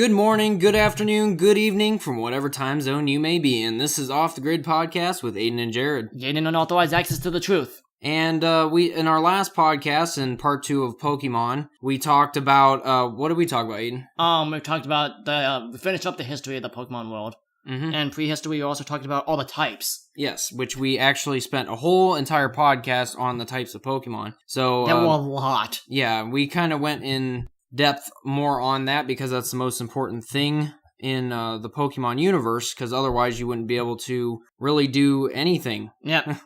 Good morning, good afternoon, good evening from whatever time zone you may be in. This is Off the Grid Podcast with Aiden and Jared. Gaining unauthorized access to the truth. And we in our last podcast, in part 2 of Pokemon, we talked about, what did we talk about, Aiden? We talked about, we finished up the history of the Pokemon world. Mm-hmm. And prehistory, we also talked about all the types. Yes, which we actually spent a whole entire podcast on the types of Pokemon. So There were a lot. Yeah, we kind of went in depth more on that because that's the most important thing in the Pokemon universe, because otherwise you wouldn't be able to really do anything. Yep.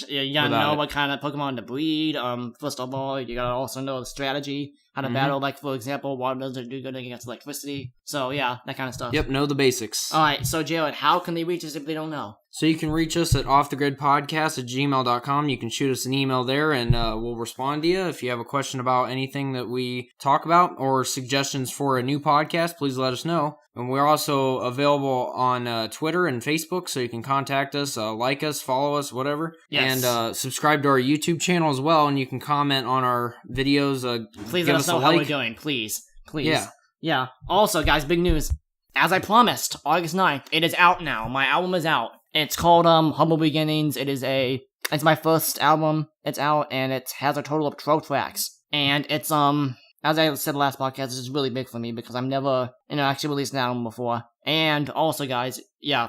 You gotta know what kind of Pokemon to breed. First of all, you gotta also know the strategy, how to battle, like, for example, water doesn't do good against electricity. So, yeah, that kind of stuff. Yep, know the basics. Alright, so, Jared, how can they reach us if they don't know? So you can reach us at offthegridpodcast@gmail.com. You can shoot us an email there, and we'll respond to you. If you have a question about anything that we talk about or suggestions for a new podcast, please let us know. And we're also available on Twitter and Facebook, so you can contact us, like us, follow us, whatever. Yes. And subscribe to our YouTube channel as well, and you can comment on our videos. Please let us know how we're doing, please. Please. Yeah. Also, guys, big news. As I promised, August 9th, it is out now. My album is out. It's called Humble Beginnings. It's my first album. It's out, and it has a total of 12 tracks. And it's, as I said last podcast, this is really big for me because I've never, actually released an album before. And also, guys,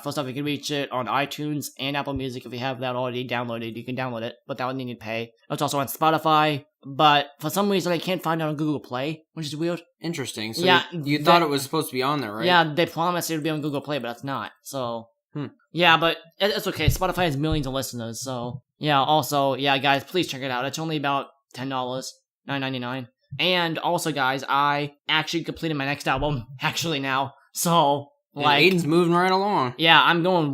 first off, you can reach it on iTunes and Apple Music. If you have that already downloaded, you can download it, but that would need to pay. It's also on Spotify, but for some reason I can't find it on Google Play, which is weird. Interesting. So you thought it was supposed to be on there, right? Yeah, they promised it would be on Google Play, but it's not. So, yeah, but it's okay. Spotify has millions of listeners, so yeah. Also, guys, please check it out. It's only about $10, $9.99. And also, guys, I actually completed my next album now. So, Aiden's moving right along. Yeah, I think I'm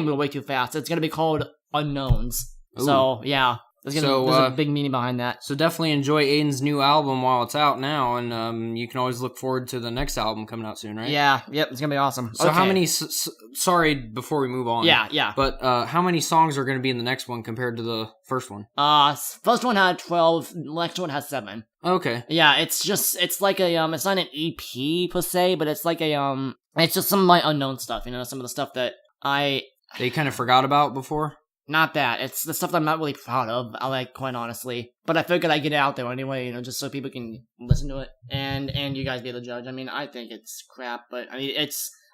going way too fast. It's gonna be called Unknowns. Ooh. So, yeah. There's a big meaning behind that. So definitely enjoy Aiden's new album while it's out now, and you can always look forward to the next album coming out soon, right? Yeah, it's gonna be awesome. So how many, sorry, before we move on. Yeah. But how many songs are going to be in the next one compared to the first one? First one had 12, next one has 7. Okay. Yeah, it's like a, it's not an EP per se, but it's like a, it's just some of my unknown stuff, some of the stuff that they kind of forgot about before? Not that. It's the stuff that I'm not really proud of, quite honestly. But I figured I'd get it out there anyway, just so people can listen to it. And you guys be the judge. I mean, I think it's crap, but I mean,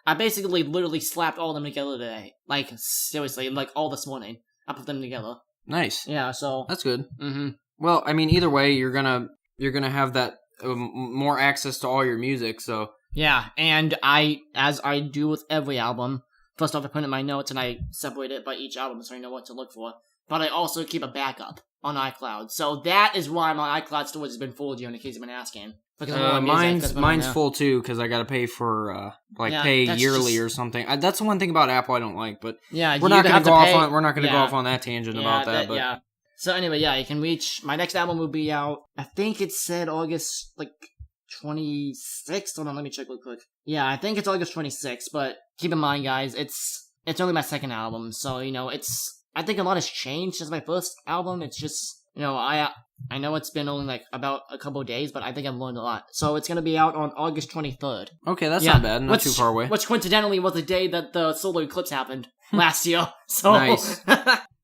I basically literally slapped all of them together today. Like, seriously, all this morning. I put them together. Nice. Yeah, so. That's good. Mm-hmm. Well, I mean, either way, you're gonna have that, more access to all your music, so. Yeah, and as I do with every album, first off, I put it in my notes and I separate it by each album so I know what to look for. But I also keep a backup on iCloud. So that is why my iCloud storage has been full, in case you've been asking. Because mine's full too, because I gotta pay for, pay yearly or something. That's the one thing about Apple I don't like, but we're not gonna go off on that tangent about that. But yeah. So anyway, you can reach, my next album will be out, I think it said August, 26th? Hold on, let me check real quick. Yeah, I think it's August 26th, but keep in mind, guys, it's only my second album, so, I think a lot has changed since my first album. It's just, I know it's been only, about a couple of days, but I think I've learned a lot. So it's gonna be out on August 23rd. Okay, that's not bad, not too far away. Which coincidentally was the day that the solar eclipse happened last year, so... Nice.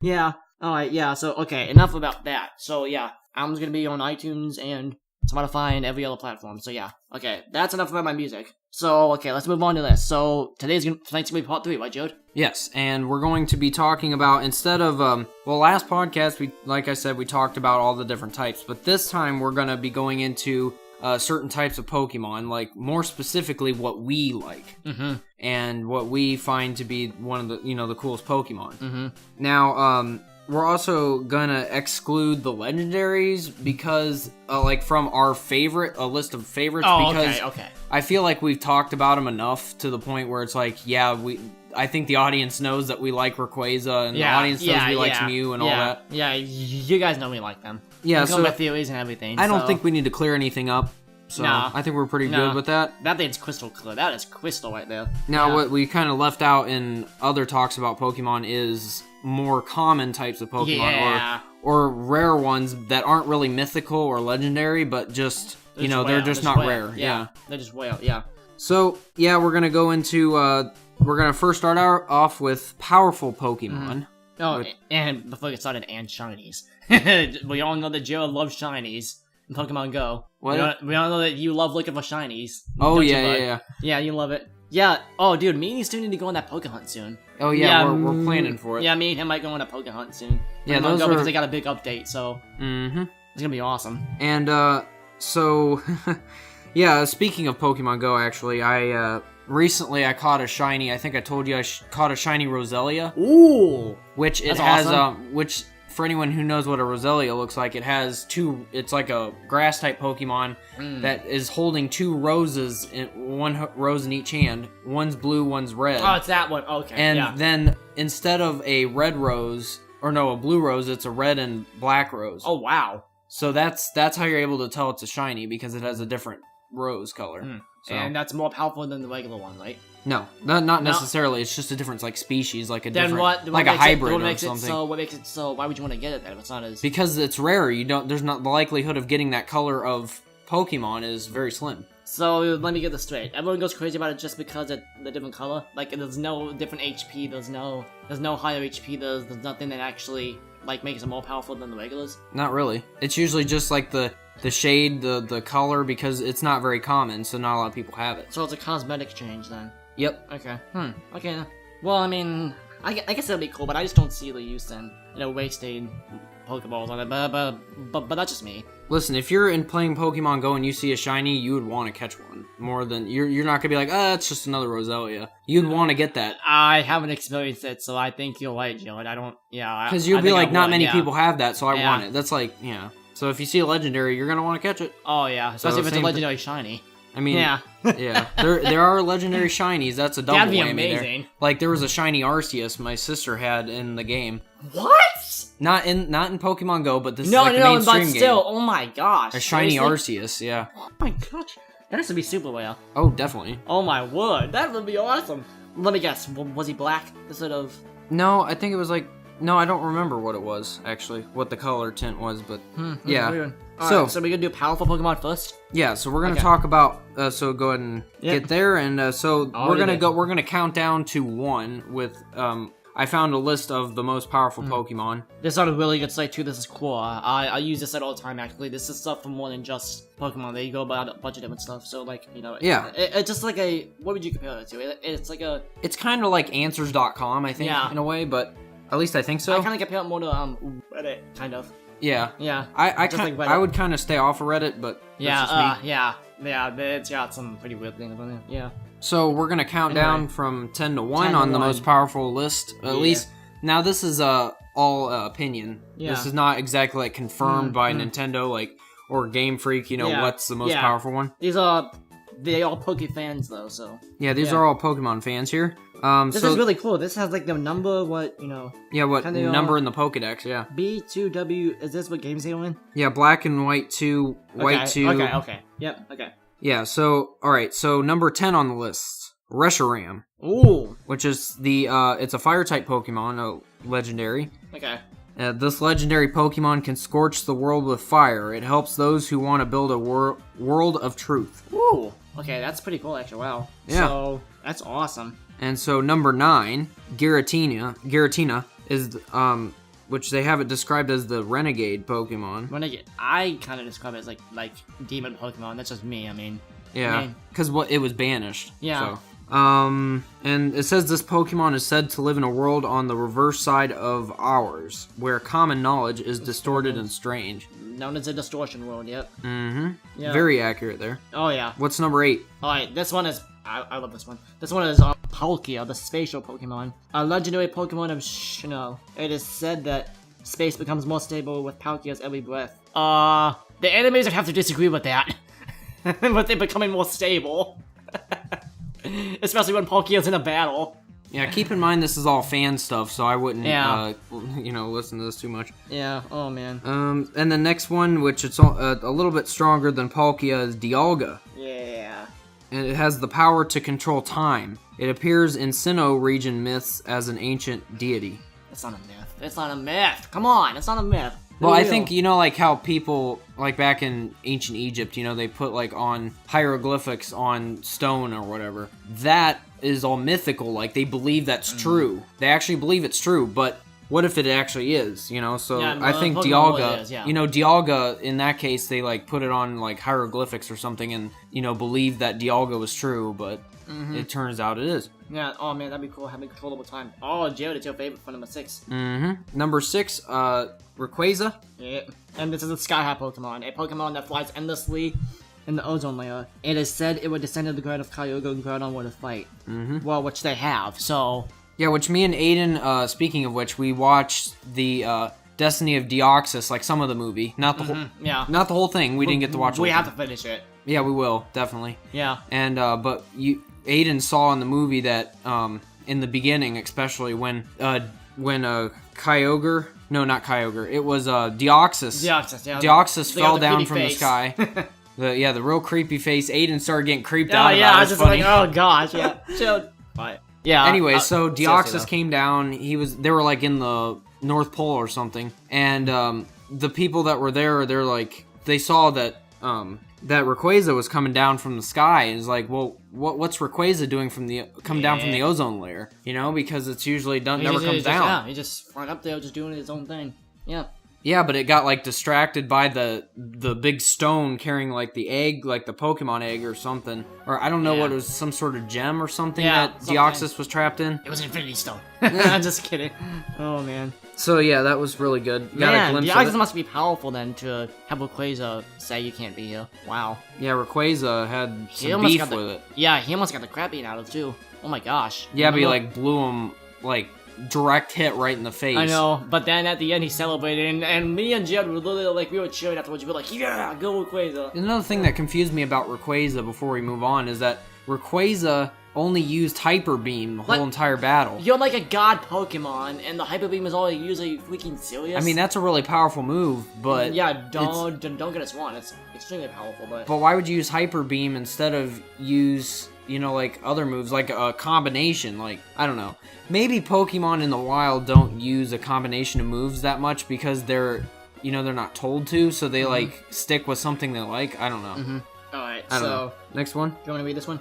Yeah, alright, so, okay, enough about that. So, album's gonna be on iTunes and Spotify and every other platform. So okay, that's enough about my music. So okay, let's move on to this. So tonight's gonna be part 3, right, Jared? Yes, and we're going to be talking about, instead of last podcast like I said, we talked about all the different types, but this time we're gonna be going into certain types of Pokemon, like more specifically what we like, and what we find to be one of the the coolest Pokemon. Now we're also gonna exclude the legendaries because, from our favorite, a list of favorites. Because okay. I feel like we've talked about them enough to the point where it's I think the audience knows that we like Rayquaza, and the audience knows we like Mew and all that. Yeah, you guys know we like them. Yeah, so my theories and everything. I don't think we need to clear anything up. So I think we're pretty good with that. That thing's crystal clear. That is crystal right there. Now, what we kind of left out in other talks about Pokemon is more common types of Pokemon, or rare ones that aren't really mythical or legendary, but just they're just not rare. Yeah, they're just way out. So, yeah, we're going to go into, we're going to first start off with powerful Pokemon. Oh, and before we get started, and shinies. We all know that Jared loves shinies in Pokemon Go. What? We all know that you love looking for shinies. Oh, yeah. Yeah, you love it. Yeah. Oh, dude, me and you still need to go on that Poke Hunt soon. Oh, yeah, we're planning for it. Yeah, me and him might go on a Poke Hunt soon. Yeah, those are... because they got a big update, so... Mm-hmm. It's gonna be awesome. And, so... yeah, speaking of Pokemon Go, actually, recently I caught a shiny. I think I told you I caught a shiny Roselia. Ooh! Which it has, which... For anyone who knows what a Roselia looks like, it has it's like a grass-type Pokemon that is holding 2 roses, one rose in each hand. One's blue, one's red. Oh, it's that one. Okay, and then, instead of a red rose, or no, a blue rose, it's a red and black rose. Oh, wow. So that's how you're able to tell it's a shiny, because it has a different rose color. So. And that's more powerful than the regular one, right? No, not necessarily. It's just a different species, like a different, like a hybrid or something. What makes it so? Why would you want to get it then if it's not as? Because it's rare. There's not the likelihood of getting that color of Pokemon is very slim. So let me get this straight. Everyone goes crazy about it just because of the different color. Like there's no different HP. There's no higher HP. There's nothing that actually makes it more powerful than the regulars. Not really. It's usually just like the shade, the color, because it's not very common, so not a lot of people have it. So it's a cosmetic change then. Yep. Okay. Okay. Well, I mean, I guess that'd be cool, but I just don't see the use in, wasting Pokeballs on it. But that's just me. Listen, if you're playing Pokemon Go and you see a shiny, you would want to catch one. More than you're not gonna be like, it's just another Roselia. You'd want to get that. I haven't experienced it, so I think you're right, Joe. And I don't. Yeah. Because you'd be like, not many people have that, so I want it. That's like, yeah. So if you see a legendary, you're gonna want to catch it. Oh yeah, especially if it's a legendary shiny. I mean, yeah. There are legendary shinies. That's a double That'd be whammy amazing. There. Like there was a shiny Arceus my sister had in the game. What? Not in Pokemon Go, but this is like a mainstream but still, game. Oh my gosh. A shiny Arceus, yeah. Oh my gosh. That has to be super rare. Oh, definitely. Oh my word, that would be awesome. Let me guess, was he black instead of... No, I think it was no, I don't remember what it was, actually. What the color tint was, but yeah. Weird. So we're gonna do powerful Pokemon first? Yeah, so we're gonna talk about, so go ahead and get there, and so we're gonna count down to 1 with, I found a list of the most powerful Pokemon. This is on a really good site too. This is cool. I use this site all the time. Actually, this is stuff for more than just Pokemon. They go about a bunch of different stuff. So it's just like a. What would you compare it to? It's like a. It's kind of like Answers.com, I think, in a way, but at least I think so. I kind of compare it more to Reddit, kind of. Yeah. Yeah. I would kind of stay off of Reddit, but that's just me. Yeah. It's got some pretty weird things on it. Yeah. So we're gonna count down from 10 to 1 on the most powerful list. At least now this is all opinion. Yeah. This is not exactly confirmed by Nintendo or Game Freak. What's the most powerful one? They all Poke fans though. So yeah, these are all Pokemon fans here. This is really cool. This has the number. Yeah, what number in the Pokedex? Yeah. B2W. Is this what games they win? Yeah, Black and White 2, White 2. Okay. Yep. Okay. Yeah, so, alright, so number 10 on the list, Reshiram. Ooh. Which is it's a fire-type Pokemon, a legendary. Okay. This legendary Pokemon can scorch the world with fire. It helps those who want to build a world of truth. Ooh. Okay, that's pretty cool, actually, wow. Yeah. So, that's awesome. And so, number 9, Giratina is, which they have it described as the Renegade Pokemon. Renegade. I kind of describe it as like Demon Pokemon. That's just me. I mean. Yeah. Because it was banished. Yeah. So. And it says this Pokemon is said to live in a world on the reverse side of ours, where common knowledge is distorted and strange. Known as a distortion world. Yep. Mm-hmm. Yeah. Very accurate there. Oh yeah. What's number 8? All right. This one is. I love this one. This one is Palkia, the spatial Pokemon. A legendary Pokemon of Sinnoh. It is said that space becomes more stable with Palkia's every breath. The enemies would have to disagree with that. With it becoming more stable. Especially when Palkia's in a battle. Yeah, keep in mind this is all fan stuff, so I wouldn't, listen to this too much. Yeah, oh man. And the next one, which it's a little bit stronger than Palkia, is Dialga. Yeah. And it has the power to control time. It appears in Sinnoh region myths as an ancient deity. It's not a myth. It's not a myth. Come on, it's not a myth. Well, I think, like how people, like back in ancient Egypt, they put like on hieroglyphics on stone or whatever. That is all mythical. Like they believe that's true. They actually believe it's true, but what if it actually is, So Yeah, I think Pokemon Dialga, is, yeah. Dialga, in that case, they like put it on like hieroglyphics or something and, believe that Dialga was true, but it turns out it is. Yeah, oh man, that'd be cool. Having controllable time. Oh, Jared, it's your favorite for number 6. Number 6, Rayquaza. Yeah, and this is a Sky High Pokemon. A Pokemon that flies endlessly in the ozone layer. It is said it would descend to the ground if Kyogre and Groudon were to fight. Well, which they have, so... Yeah, which me and Aiden, speaking of which, we watched the Destiny of Deoxys, like some of the movie, not the whole, not the whole thing. We didn't get to watch. We have to finish it. Yeah, we will definitely. Yeah. And but Aiden saw in the movie that in the beginning, especially when Kyogre, no, not Kyogre, it was Deoxys. Deoxys, yeah. Deoxys fell down from face. the sky. The real creepy face. Aiden started getting creeped out. Yeah, about I was just funny. like, oh gosh, yeah. Chill. But yeah. Anyway, so Deoxys came down. They were like in the North Pole or something, and the people that were there, they saw that that Rayquaza was coming down from the sky, and it's like, well, what's Rayquaza doing down from the ozone layer? Because it's usually never comes down. Yeah, he's just right up there, just doing his own thing. Yeah. Yeah, but it got like distracted by the big stone carrying like the egg, like the Pokemon egg or something, or I don't know what it was, some sort of gem or something that Deoxys was trapped in. It was an Infinity Stone. I'm just kidding. Oh man. So yeah, that was really good. You got a glimpse Deoxys of it. must be powerful then to have Rayquaza say you can't be here. Wow. Yeah, Rayquaza had some beef with it. Yeah, he almost got the crap beaten out of it too. Oh my gosh. Yeah, but he like blew him like direct hit right in the face. I know, but then at the end he celebrated, and me and Jared were literally like, we were cheering afterwards. We were like, yeah, go Rayquaza. Another thing that confused me about Rayquaza before we move on is that Rayquaza only used Hyper Beam the whole entire battle. You're like a god Pokemon, and the Hyper Beam is all usually freaking serious. I mean, that's a really powerful move, but yeah, don't get us wrong. It's extremely powerful, but why would you use Hyper Beam instead of use like other moves, like a combination? Like, I don't know. Maybe Pokemon in the wild don't use a combination of moves that much because they're not told to, so they like stick with something they like. I don't know. Alright, I don't know. Next one. Do you want to read this one?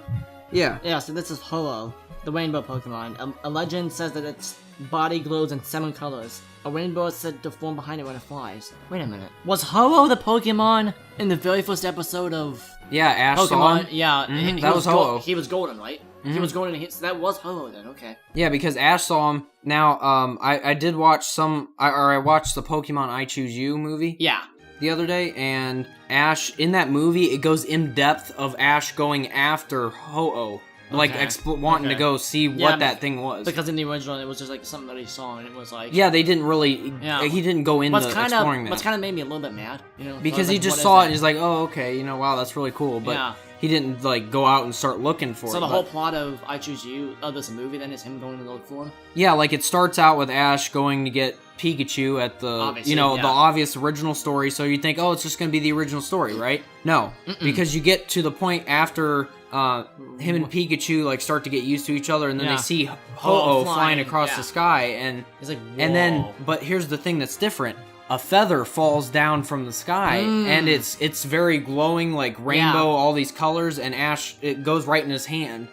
Yeah. Yeah, so this is Ho-Oh, the rainbow Pokemon. A legend says that its body glows in 7 colors. A rainbow is said to form behind it when it flies. Wait a minute. Was Ho-Oh the Pokemon in the very first episode of... Yeah, Ash Pokemon? saw him. Yeah, that was Ho-Oh. He was golden, right? He was golden, so that was Ho-Oh then, okay. Yeah, because Ash saw him. Now, I did watch I watched the Pokemon I Choose You movie. Yeah. The other day, and Ash, in that movie, it goes in depth of Ash going after Ho-Oh. Like, wanting to go see what that thing was. Because in the original, it was just like something that he saw, and it was like... Yeah, they didn't really... Yeah. He didn't go into exploring that. What's kind of made me a little bit mad, Because he just saw it, and he's like, oh, okay, wow, that's really cool. But he didn't, like, go out and start looking for it. So the whole plot of I Choose You, of this movie, then, is him going to look for him? Yeah, like, it starts out with Ash going to get Pikachu at the, the obvious original story, so you think, oh, it's just going to be the original story, right? No, because you get to the point after him and Pikachu, like, start to get used to each other, and then they see Ho-Oh flying across the sky, and he's like, whoa. And then, but here's the thing that's different. A feather falls down from the sky, and it's very glowing, like rainbow, all these colors, and Ash, it goes right in his hand.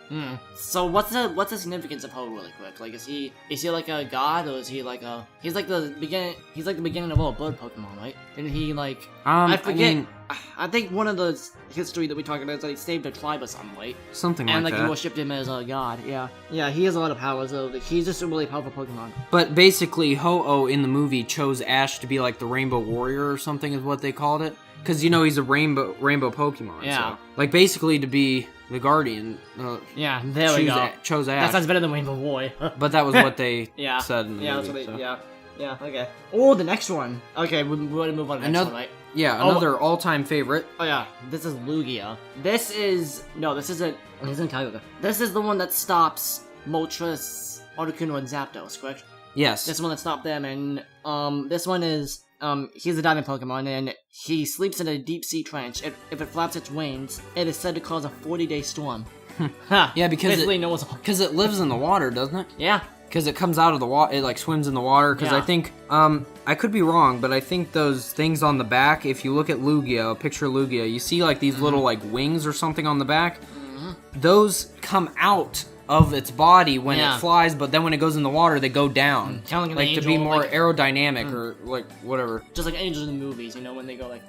So what's the significance of Ho really quick? Like, is he like a god, or is he like a he's like the beginning of all bird Pokemon, right? Didn't he like I forget. I think one of the history that we talked about is that he saved a tribe or something, right? Something like that. And like you worshipped him as a god. Yeah, he has a lot of power, so he's just a really powerful Pokemon. But basically, Ho-Oh in the movie chose Ash to be like the Rainbow Warrior or something is what they called it. Because, he's a rainbow Pokemon. Yeah. So, like, basically to be the Guardian. Yeah, there we go. Chose Ash. That sounds better than Rainbow Warrior. But that was what they said in the movie. That's what they, Yeah, okay. Oh, the next one. Okay, we're going to move on to the next one, right? Yeah, another all-time favorite. Oh, yeah. This is Lugia. This isn't Kyogre. This is the one that stops Moltres, Articuno, and Zapdos, correct? Yes. This one that stopped them, and, this one is, he's a diamond Pokemon, and he sleeps in a deep-sea trench. If it flaps its wings, it is said to cause a 40-day storm. Yeah, because it lives in the water, doesn't it? Yeah. because it comes out of the water, it like swims in the water. Because I think, I could be wrong, but I think those things on the back, if you look at Lugia, a picture of Lugia, you see like these little like wings or something on the back. Those come out of its body when it flies, but then when it goes in the water, they go down. Kind of like angel, to be more aerodynamic or like whatever. Just like angels in the movies, you know, when they go like,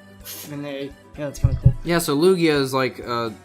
and they, it's kind of cool. Yeah, so Lugia is like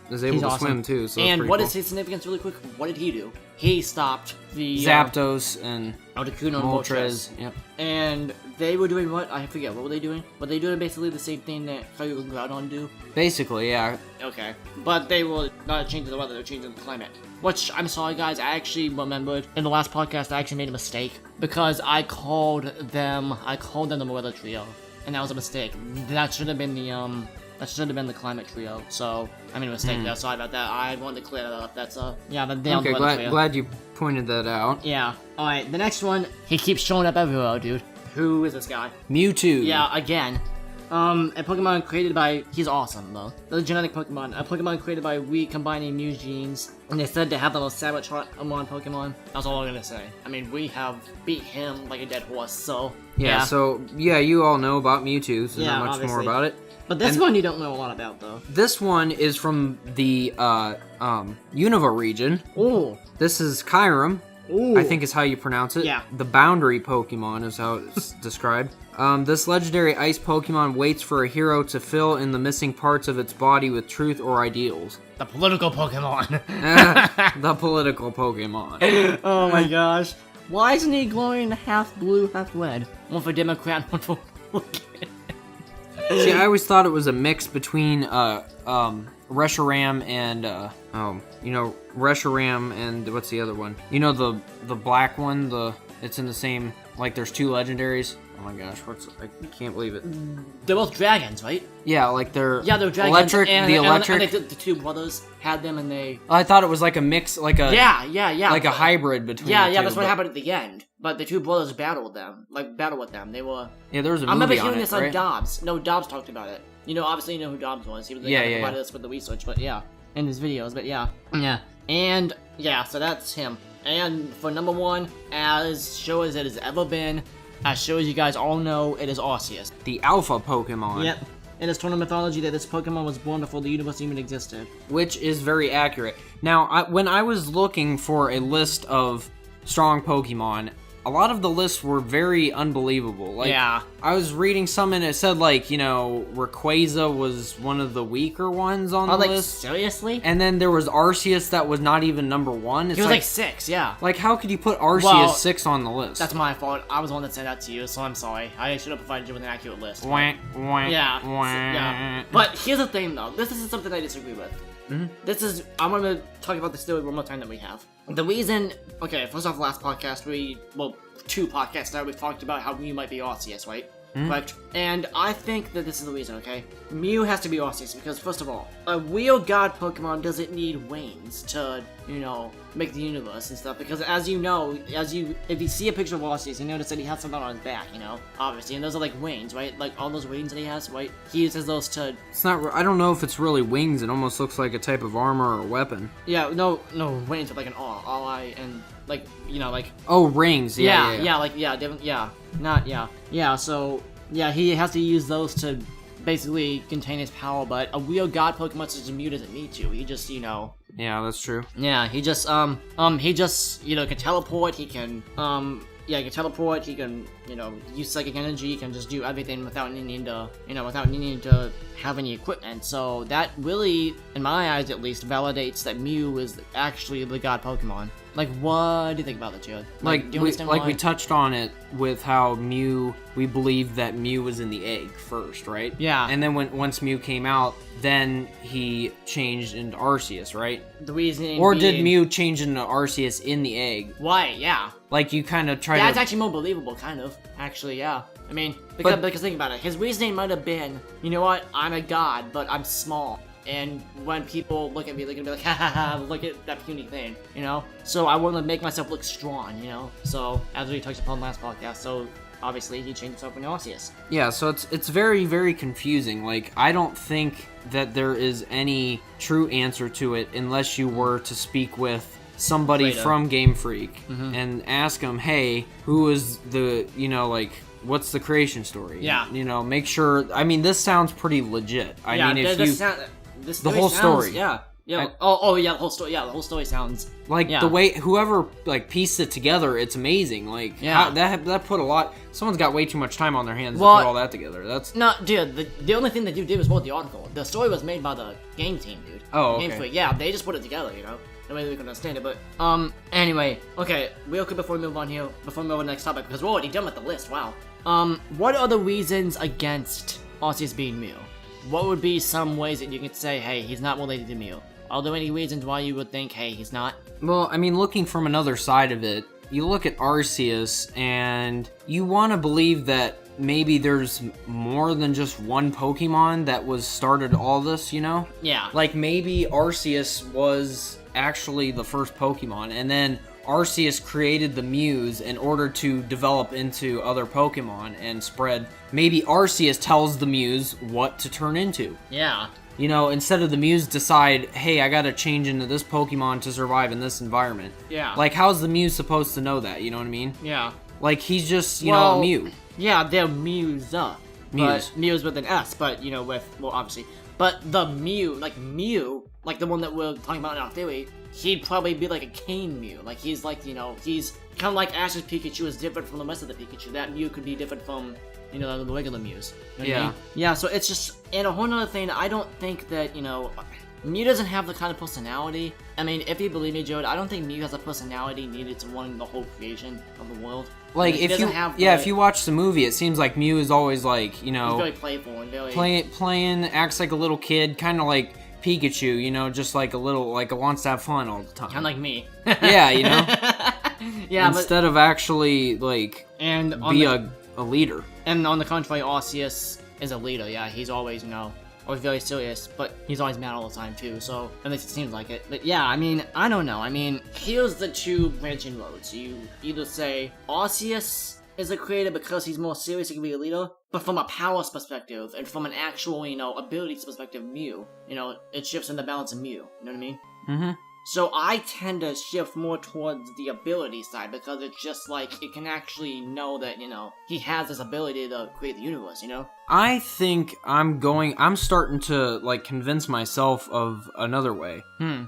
is able to swim too. So and what cool. is his significance, really quick? What did he do? He stopped the Zapdos and Articuno and Moltres. Yep. And they were doing what? I forget. What were they doing? But they doing basically the same thing that Kyogre and Groudon do. Basically, yeah. Okay, but they were not changing the weather; they're changing the climate. Which, I'm sorry guys, I actually remembered in the last podcast I actually made a mistake because I called them the Weather Trio, and that was a mistake. That should have been the Climate Trio. So I made a mistake there. Sorry about that. I wanted to clear that up. That's the Weather Trio. Glad you pointed that out. Yeah. All right. The next one, he keeps showing up everywhere, dude. Who is this guy? Mewtwo. Yeah. Again. A Pokemon created by... He's awesome, though. The genetic Pokemon. A Pokemon created by we combining Mew's genes. And they said to have the most savage Heartmon Pokemon. That's all I'm gonna say. I mean, we have beat him like a dead horse, so... Yeah, so, you all know about Mewtwo, so not much obviously. more about it. But this one you don't know a lot about, though. This one is from the, Unova region. Ooh. This is Kyurem. Ooh. I think is how you pronounce it. Yeah. The boundary Pokemon is how it's described. This legendary ice Pokemon waits for a hero to fill in the missing parts of its body with truth or ideals. The political Pokemon. The political Pokemon. Oh my gosh. Why isn't he glowing half blue, half red? One for Democrat, one for Republican. See, I always thought it was a mix between Reshiram and Reshiram and what's the other one? You know the black one, it's in the same, like there's two legendaries. Oh my gosh, I can't believe it. They're both dragons, right? Yeah, like they're dragons. Electric, and electric. the two brothers had them, and they. I thought it was like a mix, like a like a hybrid between. Yeah, the two, that's what happened at the end. But the two brothers battled with them. They were. Yeah, there was a movie I remember on hearing it, this right? on Dobbs. No, Dobbs talked about it. You know, obviously you know who Dobbs was. He was the guy that provided us with the research, but in his videos, but yeah. And so that's him. And for number one, as sure as it has ever been, as sure as you guys all know, it is Arceus. The alpha Pokemon. Yep. It is told in mythology that this Pokemon was born before the universe even existed. Which is very accurate. Now, when I was looking for a list of strong Pokemon, a lot of the lists were very unbelievable. Like, I was reading some and it said, like, Rayquaza was one of the weaker ones on the list. Seriously? And then there was Arceus that was not even number one. He was like 6, yeah. Like, how could you put Arceus 6 on the list? That's my fault. I was the one that sent that to you, so I'm sorry. I should have provided you with an accurate list. Wah. But here's the thing, though. This is something I disagree with. I'm going to talk about this theory one more time that we have. The reason, first off, last podcast, 2 podcasts now, we talked about how Mew might be Arceus, right? Correct? And I think that this is the reason, okay? Mew has to be Arceus because, first of all, a real god Pokemon doesn't need wings to, make the universe and stuff. Because as you know, if you see a picture of Arceus, you notice that he has something on his back, obviously. And those are like wings, right? Like all those wings that he has, right? He uses those to... It's not... I don't know if it's really wings. It almost looks like a type of armor or weapon. Yeah, no, wings with like an R-I and... Like, like... Oh, rings. So, he has to use those to basically contain his power, but a real god Pokemon such as Mew doesn't need to. He just, Yeah, that's true. Yeah, he just can teleport, he can, he can teleport, he can, use psychic energy, he can just do everything without needing to have any equipment. So that really, in my eyes at least, validates that Mew is actually the god Pokemon. Like, what do you think about that, Jared? We touched on it with how Mew, we believed that Mew was in the egg first, right? Yeah. And then once Mew came out, then he changed into Arceus, right? The reason did Mew change into Arceus in the egg? Why, yeah. Like, you kind of try That's actually more believable, kind of. Actually, yeah. I mean, because think about it. His reasoning might have been, you know what, I'm a god, but I'm small. And when people look at me, they're gonna be like, ha ha ha, look at that puny thing, So I want to make myself look strong, So, as we touched upon last podcast, so obviously he changed himself into Arceus. Yeah, so it's very, very confusing. Like, I don't think that there is any true answer to it unless you were to speak with somebody from Game Freak and ask them, hey, who is the, like, what's the creation story? Yeah. Make sure, I mean, this sounds pretty legit. I mean, if the whole story. Yeah. Yeah. The whole story. Yeah, the whole story sounds like the way whoever pieced it together. It's amazing. Like that put a lot. Someone's got way too much time on their hands to put all that together. That's no, dude. The only thing that you did was wrote the article. The story was made by the game team, dude. Oh, okay. Game Freak. Yeah, they just put it together. The way we can understand it. But anyway, okay. Real quick before we move on here, before we move on to the next topic, because we're already done with the list. Wow. What are the reasons against Arceus being Mew? What would be some ways that you could say, hey, he's not related to Mew? Are there any reasons why you would think, hey, he's not? Well, I mean, looking from another side of it, you look at Arceus, and you want to believe that maybe there's more than just one Pokemon that was started all this, Yeah. Like, maybe Arceus was actually the first Pokemon, and then Arceus created the Mews in order to develop into other Pokemon and spread. Maybe Arceus tells the Mews what to turn into. Yeah. Instead of the Mews decide, hey, I gotta change into this Pokemon to survive in this environment. Yeah. Like, how's the Mew supposed to know that, you know what I mean? Yeah. Like, he's just, a Mew. Yeah, they're Mews. Mews. Mews with an S, but, obviously. But the Mew, like the one that we're talking about in our theory, he'd probably be like a cane Mew. Like, he's like, he's kind of like Ash's Pikachu is different from the rest of the Pikachu. That Mew could be different from, the regular Mews. You know what I mean? Yeah, so it's just, and a whole other thing, I don't think that, Mew doesn't have the kind of personality. I mean, if you believe me, Jared, I don't think Mew has a personality needed to run the whole creation of the world. Like, if you watch the movie, it seems like Mew is always like, he's very playful and very... Playing, acts like a little kid, kind of like Pikachu, just like a little, like, wants to have fun all the time. Kind of like me. Yeah, Yeah, instead of actually, like, be a leader. And on the contrary, Arceus is a leader. Yeah, he's always, always very serious, but he's always mad all the time too, so at least it seems like it. But yeah, I mean, I don't know. I mean, here's the two branching roads. You either say Arceus is a creator because he's more serious and can be a leader, but from a powers perspective and from an actual, abilities perspective, Mew, it shifts in the balance of Mew. You know what I mean? Mm-hmm. So I tend to shift more towards the ability side because it's just like it can actually know that, he has this ability to create the universe, I think I'm starting to, like, convince myself of another way.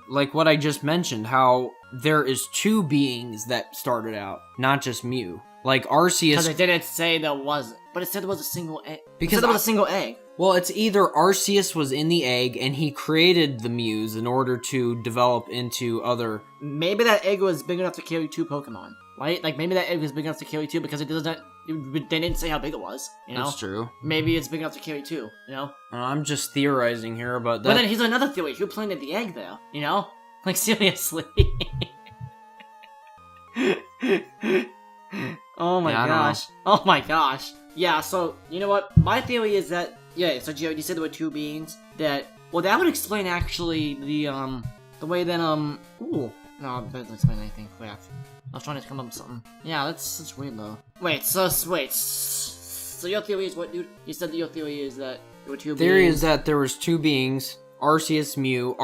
Like what I just mentioned, how there is two beings that started out, not just Mew. Like, Arceus... Because it didn't say there wasn't, but it said there was a single egg. Because there was a single egg. Well, it's either Arceus was in the egg and he created the Mews in order to develop into other... Maybe that egg was big enough to carry two Pokemon, right? Like, maybe that egg was big enough to carry two because they didn't say how big it was, That's true. Maybe it's big enough to carry two, I'm just theorizing here about that. But then here's another theory. Who planted the egg there, Like, seriously. Oh my gosh. Oh my gosh. Yeah, so, you know what? My theory is that, so Jared, you said there were two beings that, well, that would explain actually the way that, no, that doesn't explain anything. Crap. I was trying to come up with something. Yeah, that's weird though. So your theory is what, dude? You said that your theory is that there were two beings. Theory is that there was two beings, Arceus, Mew.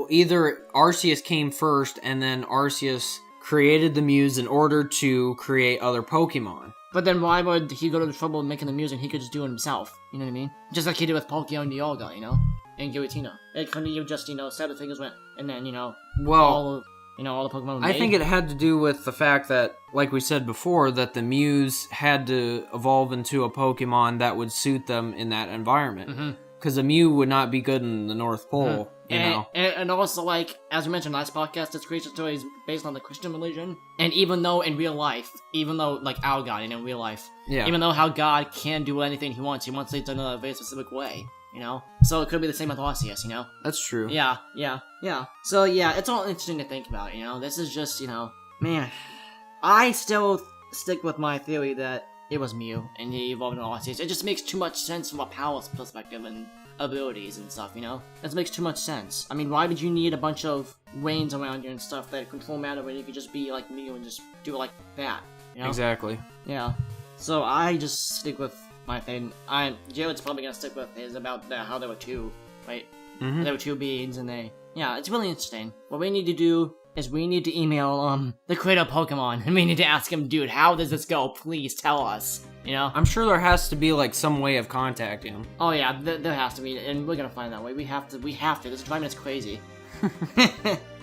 Either Arceus came first and then Arceus created the Mews in order to create other Pokemon. But then why would he go to the trouble of making the Mews and he could just do it himself? You know what I mean? Just like he did with Palkia and Dialga, and Giratina. It couldn't you just, set the figures went, and then, all the Pokemon were made? I think it had to do with the fact that, like we said before, that the Mews had to evolve into a Pokemon that would suit them in that environment. Because a Mew would not be good in the North Pole, And also, like, as we mentioned last podcast, this creation story is based on the Christian religion. And even though in real life, like our God in real life, even though how God can do anything he wants it done in a very specific way, So it could be the same with Arceus, That's true. Yeah. So yeah, it's all interesting to think about, This is just, man. I still stick with my theory that it was Mew, and he evolved into Arceus. It just makes too much sense from a powers perspective and abilities and stuff, That makes too much sense. I mean, why would you need a bunch of rains around you and stuff that control matter when you could just be like Mew and just do it like that, Exactly. Yeah. So I just stick with my thing. Jared's probably gonna stick with his about how there were two, right? There were two beings and it's really interesting. What we need to do is we need to email the creator of Pokemon, and we need to ask him, dude, how does this go? Please tell us. You know? I'm sure there has to be like some way of contacting him. Oh yeah, there has to be, and we're gonna find that way. We have to. This is driving us crazy.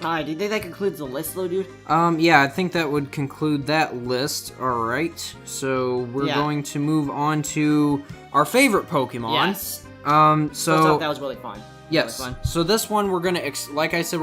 Alright, do you think that concludes the list though, dude? Yeah, I think that would conclude that list. Alright, so we're going to move on to our favorite Pokemon. Yes. So First off, that was really fun. Yes. Really fun. So this one we're gonna, like I said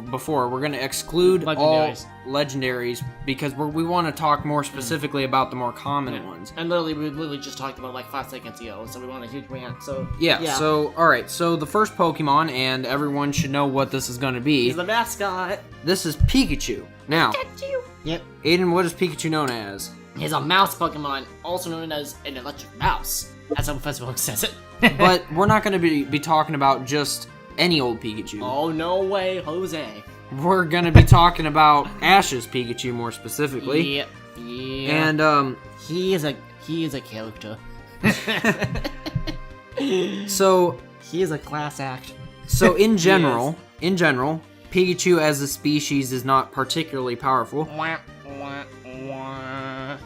before, we're gonna exclude all legendaries because we want to talk more specifically about the more common ones. And we literally just talked about like 5 seconds ago, so we want a huge rant. So yeah. So all right. So the first Pokemon, and everyone should know what this is gonna be. He's the mascot. This is Pikachu. Now. Pikachu. Yep. Aiden, what is Pikachu known as? He's a mouse Pokemon, also known as an electric mouse. That's how Professor Oak says it. But we're not going to be talking about just any old Pikachu. Oh, no way, Jose. We're going to be talking about Ash's Pikachu more specifically. Yeah. And he is a character. So he is a class act. So in general, Pikachu as a species is not particularly powerful.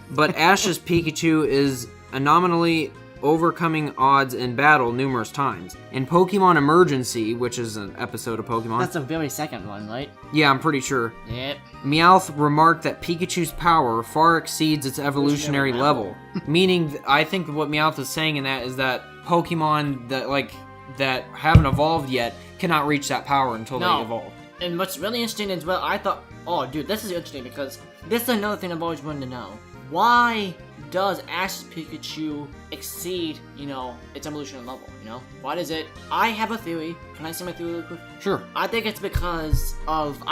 But Ash's Pikachu is anomaly overcoming odds in battle numerous times. In Pokemon Emergency, which is an episode of Pokemon... That's the very second one, right? Yeah, I'm pretty sure. Yep. Meowth remarked that Pikachu's power far exceeds its evolutionary level. Meaning, I think what Meowth is saying in that is that Pokemon that haven't evolved yet cannot reach that power until they evolve. And what's really interesting is, well, I thought, oh, dude, this is interesting because this is another thing I've always wanted to know. Why does Ash's Pikachu exceed, its evolutionary level, Why does it... I have a theory. Can I say my theory really quick? Sure. I think it's because of...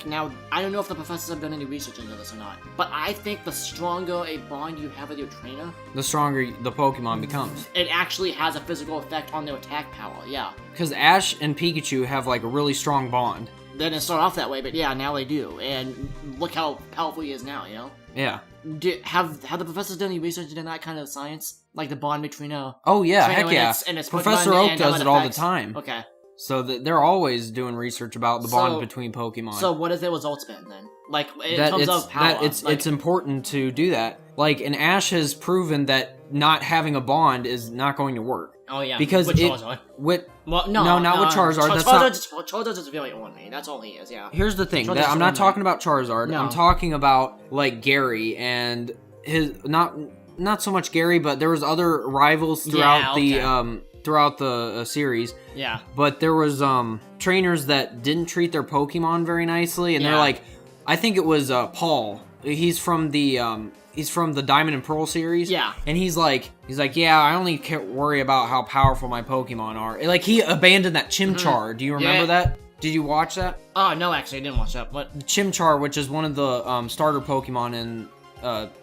now, I don't know if the professors have done any research into this or not, but I think the stronger a bond you have with your trainer... the stronger the Pokemon becomes. It actually has a physical effect on their attack power, yeah. Because Ash and Pikachu have, a really strong bond. They didn't start off that way, but yeah, now they do. And look how powerful he is now, Yeah. Have the professors done any research into that kind of science? Like the bond between Oh yeah, heck yeah. And its Professor Oak does it all the time. Okay. So they're always doing research about the bond between Pokemon. So what has their results been then? Like, in terms of power? It's important to do that. And Ash has proven that not having a bond is not going to work. Oh yeah, because with Charizard. Not with Charizard. Charizard's just really ornery. That's all he is. Yeah. Here's the thing. I'm not talking about Charizard. No. I'm talking about Gary and his not so much Gary, but there was other rivals throughout the series. Yeah. But there was trainers that didn't treat their Pokemon very nicely, and they're like, I think it was Paul. He's from the Diamond and Pearl series. Yeah. And he's like, yeah, I only worry about how powerful my Pokemon are. He abandoned that Chimchar. Do you remember that? Did you watch that? Oh, no, actually, I didn't watch that. What? Chimchar, which is one of the starter Pokemon in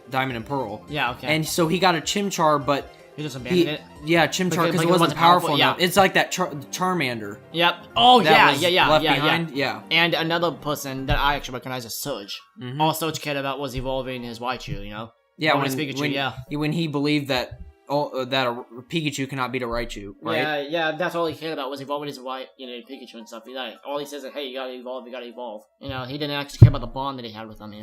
Diamond and Pearl. Yeah, okay. And so he got a Chimchar, but... He just abandoned it? Yeah, Chimchar, because it wasn't powerful enough. Yeah. It's like that Charmander. Yep. Oh, left behind. Yeah. And another person that I actually recognize as Surge. Mm-hmm. All Surge cared about was evolving his Raichu, Yeah, when he believed that a Pikachu cannot beat a Raichu, right? Yeah, that's all he cared about was evolving his Pikachu and stuff. All he says is, hey, you gotta evolve. He didn't actually care about the bond that he had with them,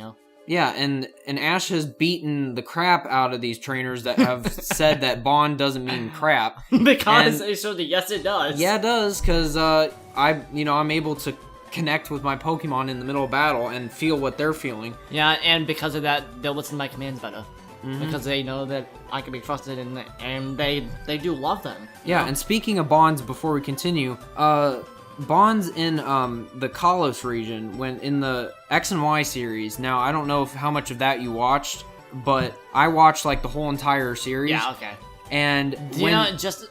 Yeah, and Ash has beaten the crap out of these trainers that have said that bond doesn't mean crap. Because they showed that yes, it does. Yeah, it does, because I'm able to connect with my Pokemon in the middle of battle and feel what they're feeling. Yeah, and because of that, they'll listen to my commands better. Mm-hmm. Because they know that I can be trusted, and they do love them. Yeah, and speaking of bonds, before we continue, bonds in the Kalos region, when in the X and Y series. Now, I don't know how much of that you watched, but I watched the whole entire series. Yeah, okay. And just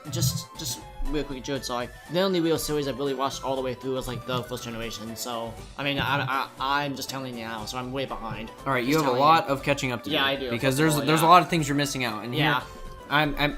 real quick, Jared, sorry. The only real series I've really watched all the way through was the first generation. So I mean, I'm just telling you now, so I'm way behind. All right, you have a lot of catching up to do. Yeah, I do. Because there's a lot of things you're missing out. And here,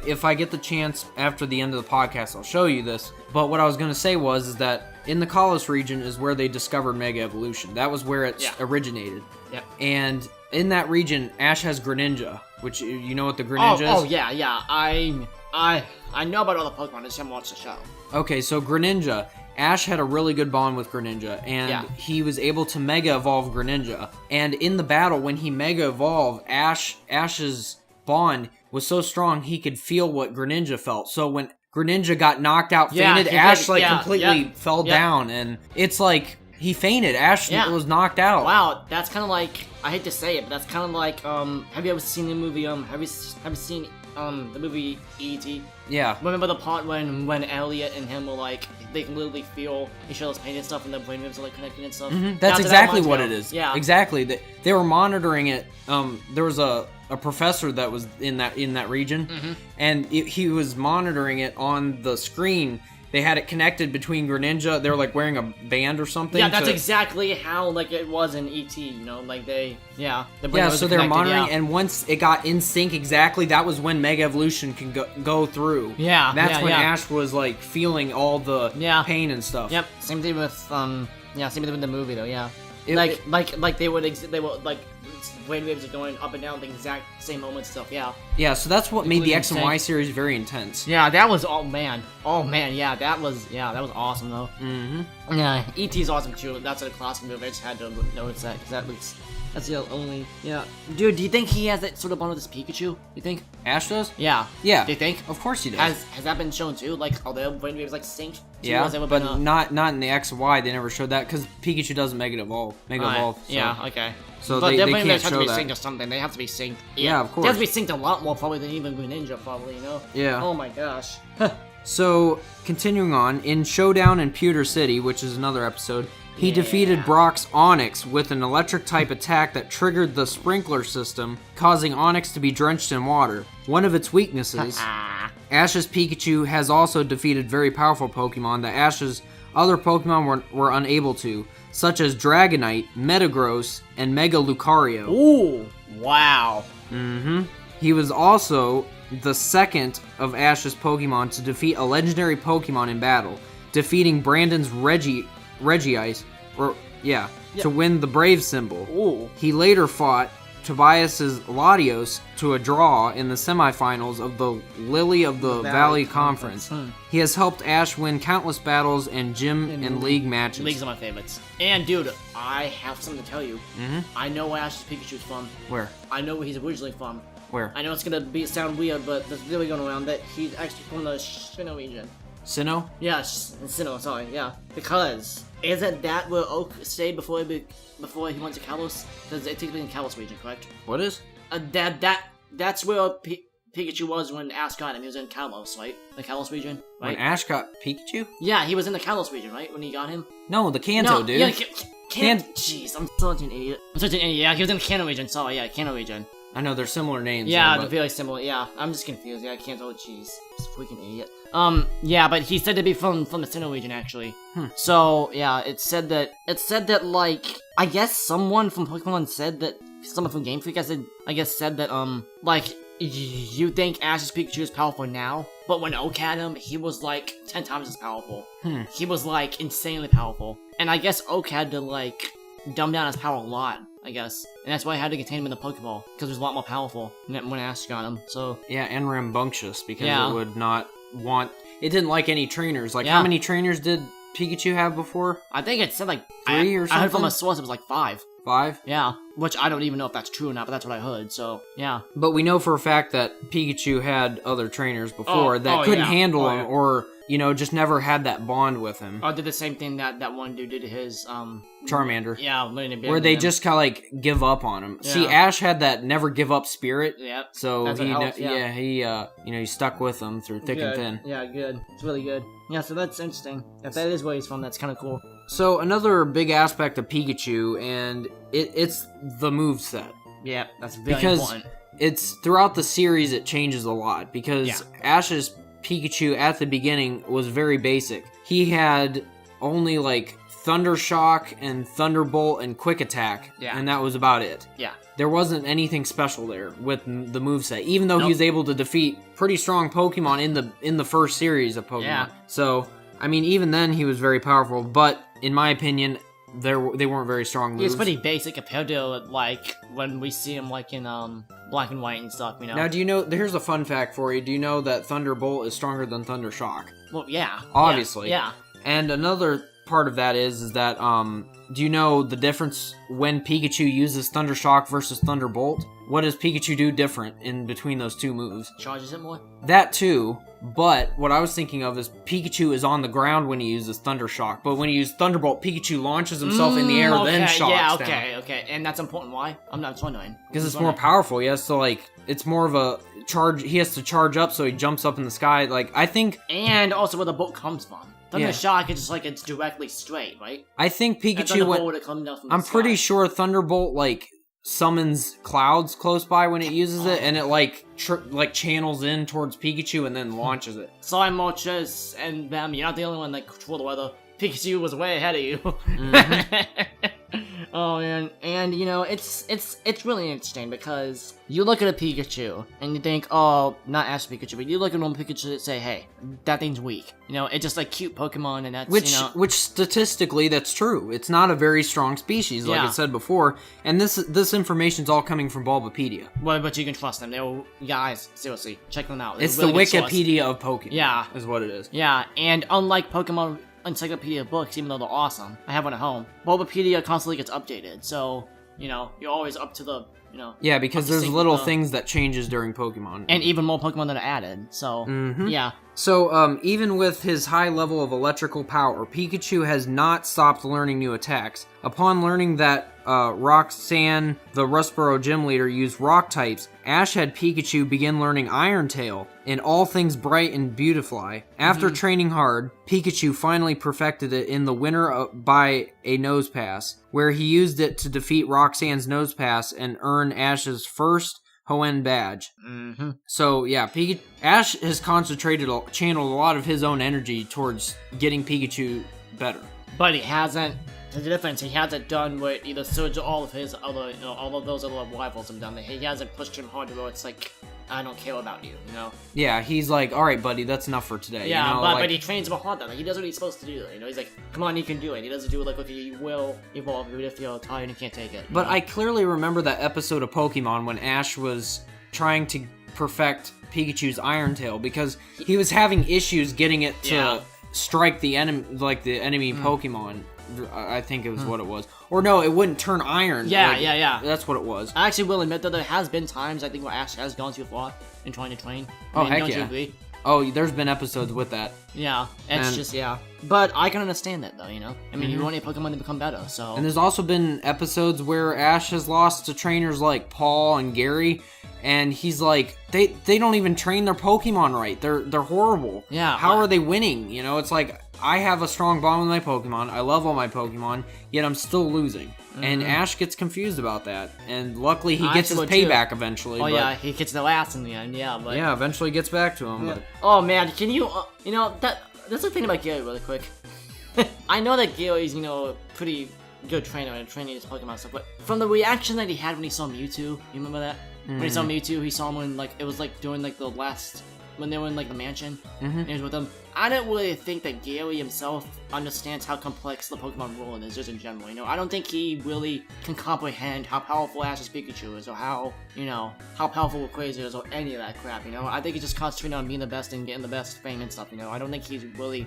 if I get the chance after the end of the podcast, I'll show you this. But what I was going to say is that in the Kalos region is where they discovered Mega Evolution. That was where it originated. Yep. And in that region, Ash has Greninja, which you know what the Greninja is? Oh yeah. I know about all the Pokemon. I just haven't watched the show. Okay, so Greninja, Ash had a really good bond with Greninja, and he was able to Mega Evolve Greninja. And in the battle, when he Mega Evolved, Ash's bond was so strong he could feel what Greninja felt. So when Greninja got knocked out, fainted, Ash completely fell down, and it's like he fainted. Ash was knocked out. Wow, that's kind of like, I hate to say it, but that's kind of like have you ever seen the movie have you seen the movie E.T.? Yeah. Remember the part when Elliot and him were like, they can literally feel each other's pain and stuff, and their brainwaves are like connecting and stuff? Mm-hmm. That's exactly what it is. Yeah. Exactly. They were monitoring it. There was a professor that was in that region, and he was monitoring it on the screen. They had it connected between Greninja. They were like wearing a band or something. Yeah, that's exactly how like it was in E.T. You know, like the so they're monitoring, and once it got in sync exactly, that was when Mega Evolution can go through. Yeah, that's when Ash was like feeling all the pain and stuff. Yep, same thing with same thing with the movie though. Yeah, like they would like brainwaves are going up and down the exact same moment stuff. Yeah, so that's what made the X and Y series very intense. Yeah, that was yeah, that was awesome though. Yeah, E.T.'s awesome too. That's a classic movie. I just had to notice that because that's the only Dude, do you think he has that sort of bond with his Pikachu? You think Ash does? Yeah. Do you think? Of course he does. Has that been shown too? Like, are their brainwaves like synced? Yeah, but not in the X and Y. They never showed that because Pikachu doesn't Mega Evolve. So. Yeah. Okay. So but they can't show have to be that. synced or something. They have to be synced. Yeah, of course. They have to be synced a lot more probably than even Greninja probably. You know? Yeah. Oh my gosh. So continuing on in Showdown in Pewter City, which is another episode. He defeated Brock's Onix with an electric-type attack that triggered the sprinkler system, causing Onix to be drenched in water. One of its weaknesses, Ash's Pikachu has also defeated very powerful Pokemon that Ash's other Pokemon were unable to, such as Dragonite, Metagross, and Mega Lucario. Ooh, wow. He was also the second of Ash's Pokemon to defeat a legendary Pokemon in battle, defeating Brandon's Regice, to win the Brave symbol. Ooh. He later fought Tobias's Latios to a draw in the semifinals of the Lily of the Valley Conference. He has helped Ash win countless battles and gym and league matches. Leagues are my favorites. And dude, I have something to tell you. I know where Ash's Pikachu's from. Where? I know where he's originally from. Where? I know it's gonna sound weird, but there's really going around that he's actually from the Sinnoh region. Sinnoh? Yeah, Sinnoh, sorry, yeah. Because, isn't that where Oak stayed before he went to Kalos? Because it takes place in Kalos region, correct? What is? That's where Pikachu was when Ash got him. He was in Kalos, right? The Kalos region, right? When Ash got Pikachu? Yeah, he was in the Kalos region, right? When he got him? No, the Kanto, dude. Yeah, Jeez, I'm such an idiot. Yeah, he was in the Kanto region, sorry, yeah, Kanto region. I know, they're similar names. Yeah, they're very similar, yeah. I'm just confused, yeah, I can't tell, jeez. This freaking idiot. Yeah, but he said to be from the Sinnoh region, actually. So, yeah, it said that, like, I guess someone from Pokemon said that, someone from Game Freak, I guess said that, like, you think Ash's Pikachu is powerful now, but when Oak had him, he was, like, 10 times as powerful. He was, like, insanely powerful. And I guess Oak had to, like, dumb down his power a lot, I guess. And that's why I had to contain him in the Pokeball, because it was a lot more powerful when Ash got him, so... Yeah, and rambunctious, because it would not want... It didn't like any trainers. Like, how many trainers did Pikachu have before? I think it said, like... 3 or something? I heard from a source it was, like, 5. 5? Yeah, which I don't even know if that's true or not, but that's what I heard, so, yeah. But we know for a fact that Pikachu had other trainers before that couldn't handle him, or, you know, just never had that bond with him. Did the same thing that one dude did to his, Charmander. Yeah, where they just kind of, like, give up on him. Yeah. See, Ash had that never give up spirit. Yeah. So he stuck with them through thick and thin. Yeah, good. It's really good. Yeah, so that's interesting. If that is where he's from, that's kind of cool. So another big aspect of Pikachu, and it's the moveset. Yeah, that's very important. It's throughout the series it changes a lot, because Ash's Pikachu at the beginning was very basic. He had only like Thunder Shock and Thunderbolt and Quick Attack, and that was about it. Yeah. There wasn't anything special there with the moveset, even though he was able to defeat pretty strong Pokemon in the first series of Pokemon. Yeah. So, I mean, even then he was very powerful, but in my opinion, they weren't very strong moves. He was pretty basic compared to, like, when we see him, like, in Black and White and stuff, you know? Now, do you know, here's a fun fact for you. Do you know that Thunderbolt is stronger than Thunder Shock? Well, yeah. Obviously. Yeah. And another part of that is that, do you know the difference when Pikachu uses Thunder Shock versus Thunderbolt? What does Pikachu do different in between those two moves? Charges it more? That too, but what I was thinking of is Pikachu is on the ground when he uses Thunder Shock, but when he uses Thunderbolt, Pikachu launches himself in the air, then shocks down. Okay. And that's important. Why? I'm not wondering. Because it's more powerful. He has to, like, it's more of a charge. He has to charge up, so he jumps up in the sky. Like, I think... And also where the bolt comes from. Thunder Shock is just like it's directly straight, right? I think Pikachu I'm pretty sure Thunderbolt like summons clouds close by when it uses it, and it like channels in towards Pikachu and then launches it. Sorry, Moltres and them, you're not the only one that control the weather. Pikachu was way ahead of you. Oh man, and you know it's really interesting because you look at a Pikachu and you think, oh, not Ash Pikachu, but you look at one Pikachu and say, hey, that thing's weak. You know, it's just like cute Pokemon, and that's which statistically that's true. It's not a very strong species, like I said before, and this information's all coming from Bulbapedia. Well, but you can trust them. Guys, seriously, check them out. It's the Wikipedia of Pokemon. Yeah, is what it is. Yeah, and unlike Pokemon Encyclopedia books, even though they're awesome, I have one at home. Bulbapedia constantly gets updated, so you're always up to the Yeah, because there's little things that changes during Pokemon, and even more Pokemon that are added. So yeah. So even with his high level of electrical power, Pikachu has not stopped learning new attacks. Upon learning that Roxanne, the Rustboro gym leader, used rock types, Ash had Pikachu begin learning Iron Tail in all things bright and beautifly. After training hard, Pikachu finally perfected it in the winter by a Nose Pass, where he used it to defeat Roxanne's Nose Pass and earn Ash's first Hoenn badge. So yeah, Ash has channeled a lot of his own energy towards getting Pikachu better. But he hasn't. The difference, he hasn't done what either Surge or all of his other, all of those other rivals have done. He hasn't pushed him hard where it's like, I don't care about you, Yeah, he's like, all right, buddy, that's enough for today. Yeah, but he trains him hard though. Like, he does what he's supposed to do. He's like, come on, you can do it. He doesn't do it like, okay, you will evolve, even if you're tired and you can't take it. But I clearly remember that episode of Pokemon when Ash was trying to perfect Pikachu's Iron Tail because he was having issues getting it to strike the enemy, Pokemon. I think it was what it was. Or no, it wouldn't turn iron. Yeah. That's what it was. I actually will admit that there has been times, I think, where Ash has gone too far in trying to train. Heck don't yeah. You agree? Oh, there's been episodes with that. Yeah, But I can understand that, though, I mean, you want your Pokemon to become better, so... And there's also been episodes where Ash has lost to trainers like Paul and Gary, and he's like, they don't even train their Pokemon right. They're horrible. Yeah. How are they winning? It's like... I have a strong bond with my Pokemon, I love all my Pokemon, yet I'm still losing. And Ash gets confused about that, and luckily he gets his payback eventually. Yeah, he gets the last in the end, but... Yeah, eventually gets back to him. But... Oh man, can you, that's the thing about Gary really quick. I know that Gary's, a pretty good trainer and training his Pokemon stuff, but from the reaction that he had when he saw Mewtwo, you remember that? When he saw Mewtwo, he saw him when, it was during the last... when they were in the mansion, and he was with them. I don't really think that Gary himself understands how complex the Pokemon world is, just in general. I don't think he really can comprehend how powerful Ash's Pikachu is, or how powerful Rayquaza is, or any of that crap. I think he's just concentrating on being the best and getting the best fame and stuff. I don't think he really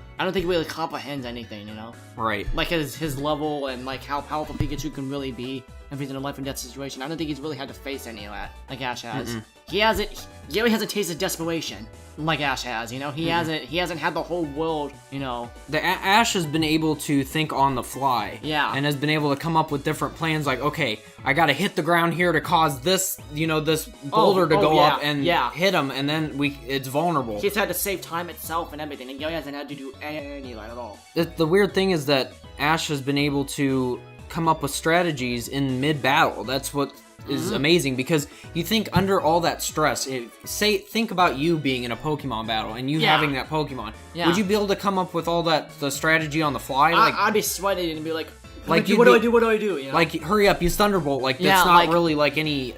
comprehends anything. Right. Like his level and how powerful Pikachu can really be if he's in a life and death situation. I don't think he's really had to face any of that like Ash has. Gary hasn't tasted desperation like Ash has, He hasn't had the whole world, The Ash has been able to think on the fly. Yeah. And has been able to come up with different plans like, okay, I gotta hit the ground here to cause this, this boulder to go up and hit him, and then it's vulnerable. He's had to save time itself and everything, and Gary hasn't had to do any of that at all. The weird thing is that Ash has been able to come up with strategies in mid-battle. That's what is amazing, because you think under all that stress, think about you being in a Pokemon battle and you having that Pokemon. Yeah. Would you be able to come up with all the strategy on the fly? I'd be sweating and be like what do I do? Like, hurry up, use Thunderbolt. That's not really any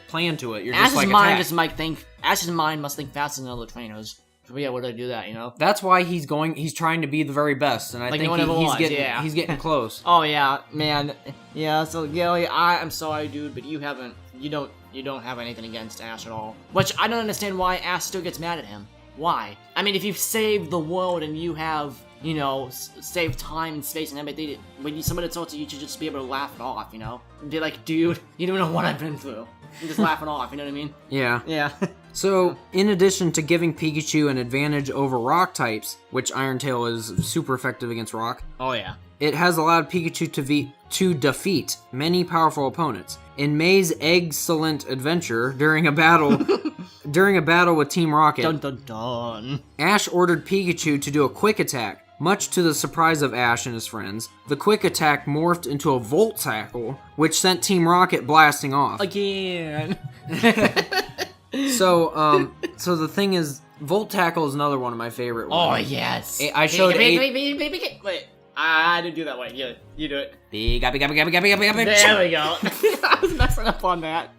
plan to it. You're just Ash's mind must think faster than other trainers. What do I do that, That's why he's trying to be the very best, and I think he's getting close. Oh yeah, man. Yeah, so Gary, I'm sorry, dude, but you don't have anything against Ash at all. Which I don't understand why Ash still gets mad at him. Why? I mean, if you've saved the world and you have save time and space and everything. When you somebody talks to you, you should just be able to laugh it off, Be like, dude, you don't know what I've been through. And just laugh it off, you know what I mean? Yeah. Yeah. So, in addition to giving Pikachu an advantage over rock types, which Iron Tail is super effective against rock. Oh, yeah. It has allowed Pikachu to defeat many powerful opponents. In May's excellent adventure during a battle with Team Rocket, dun, dun, dun. Ash ordered Pikachu to do a quick attack. Much to the surprise of Ash and his friends, the quick attack morphed into a Volt Tackle, which sent Team Rocket blasting off. Again. So the thing is, Volt Tackle is another one of my favorite ones. Oh, yes. I showed Wait. I didn't do that way. You do it. There we go. I was messing up on that.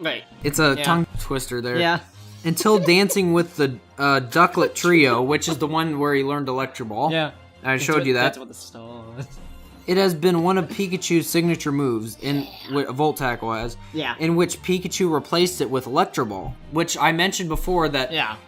Wait. It's a tongue twister there. Yeah. Until dancing with the Ducklet Trio, which is the one where he learned Electro Ball. Yeah. I showed you that. That's what the star is. It has been one of Pikachu's signature moves, what Volt Tackle has, in which Pikachu replaced it with Electro Ball, which I mentioned before that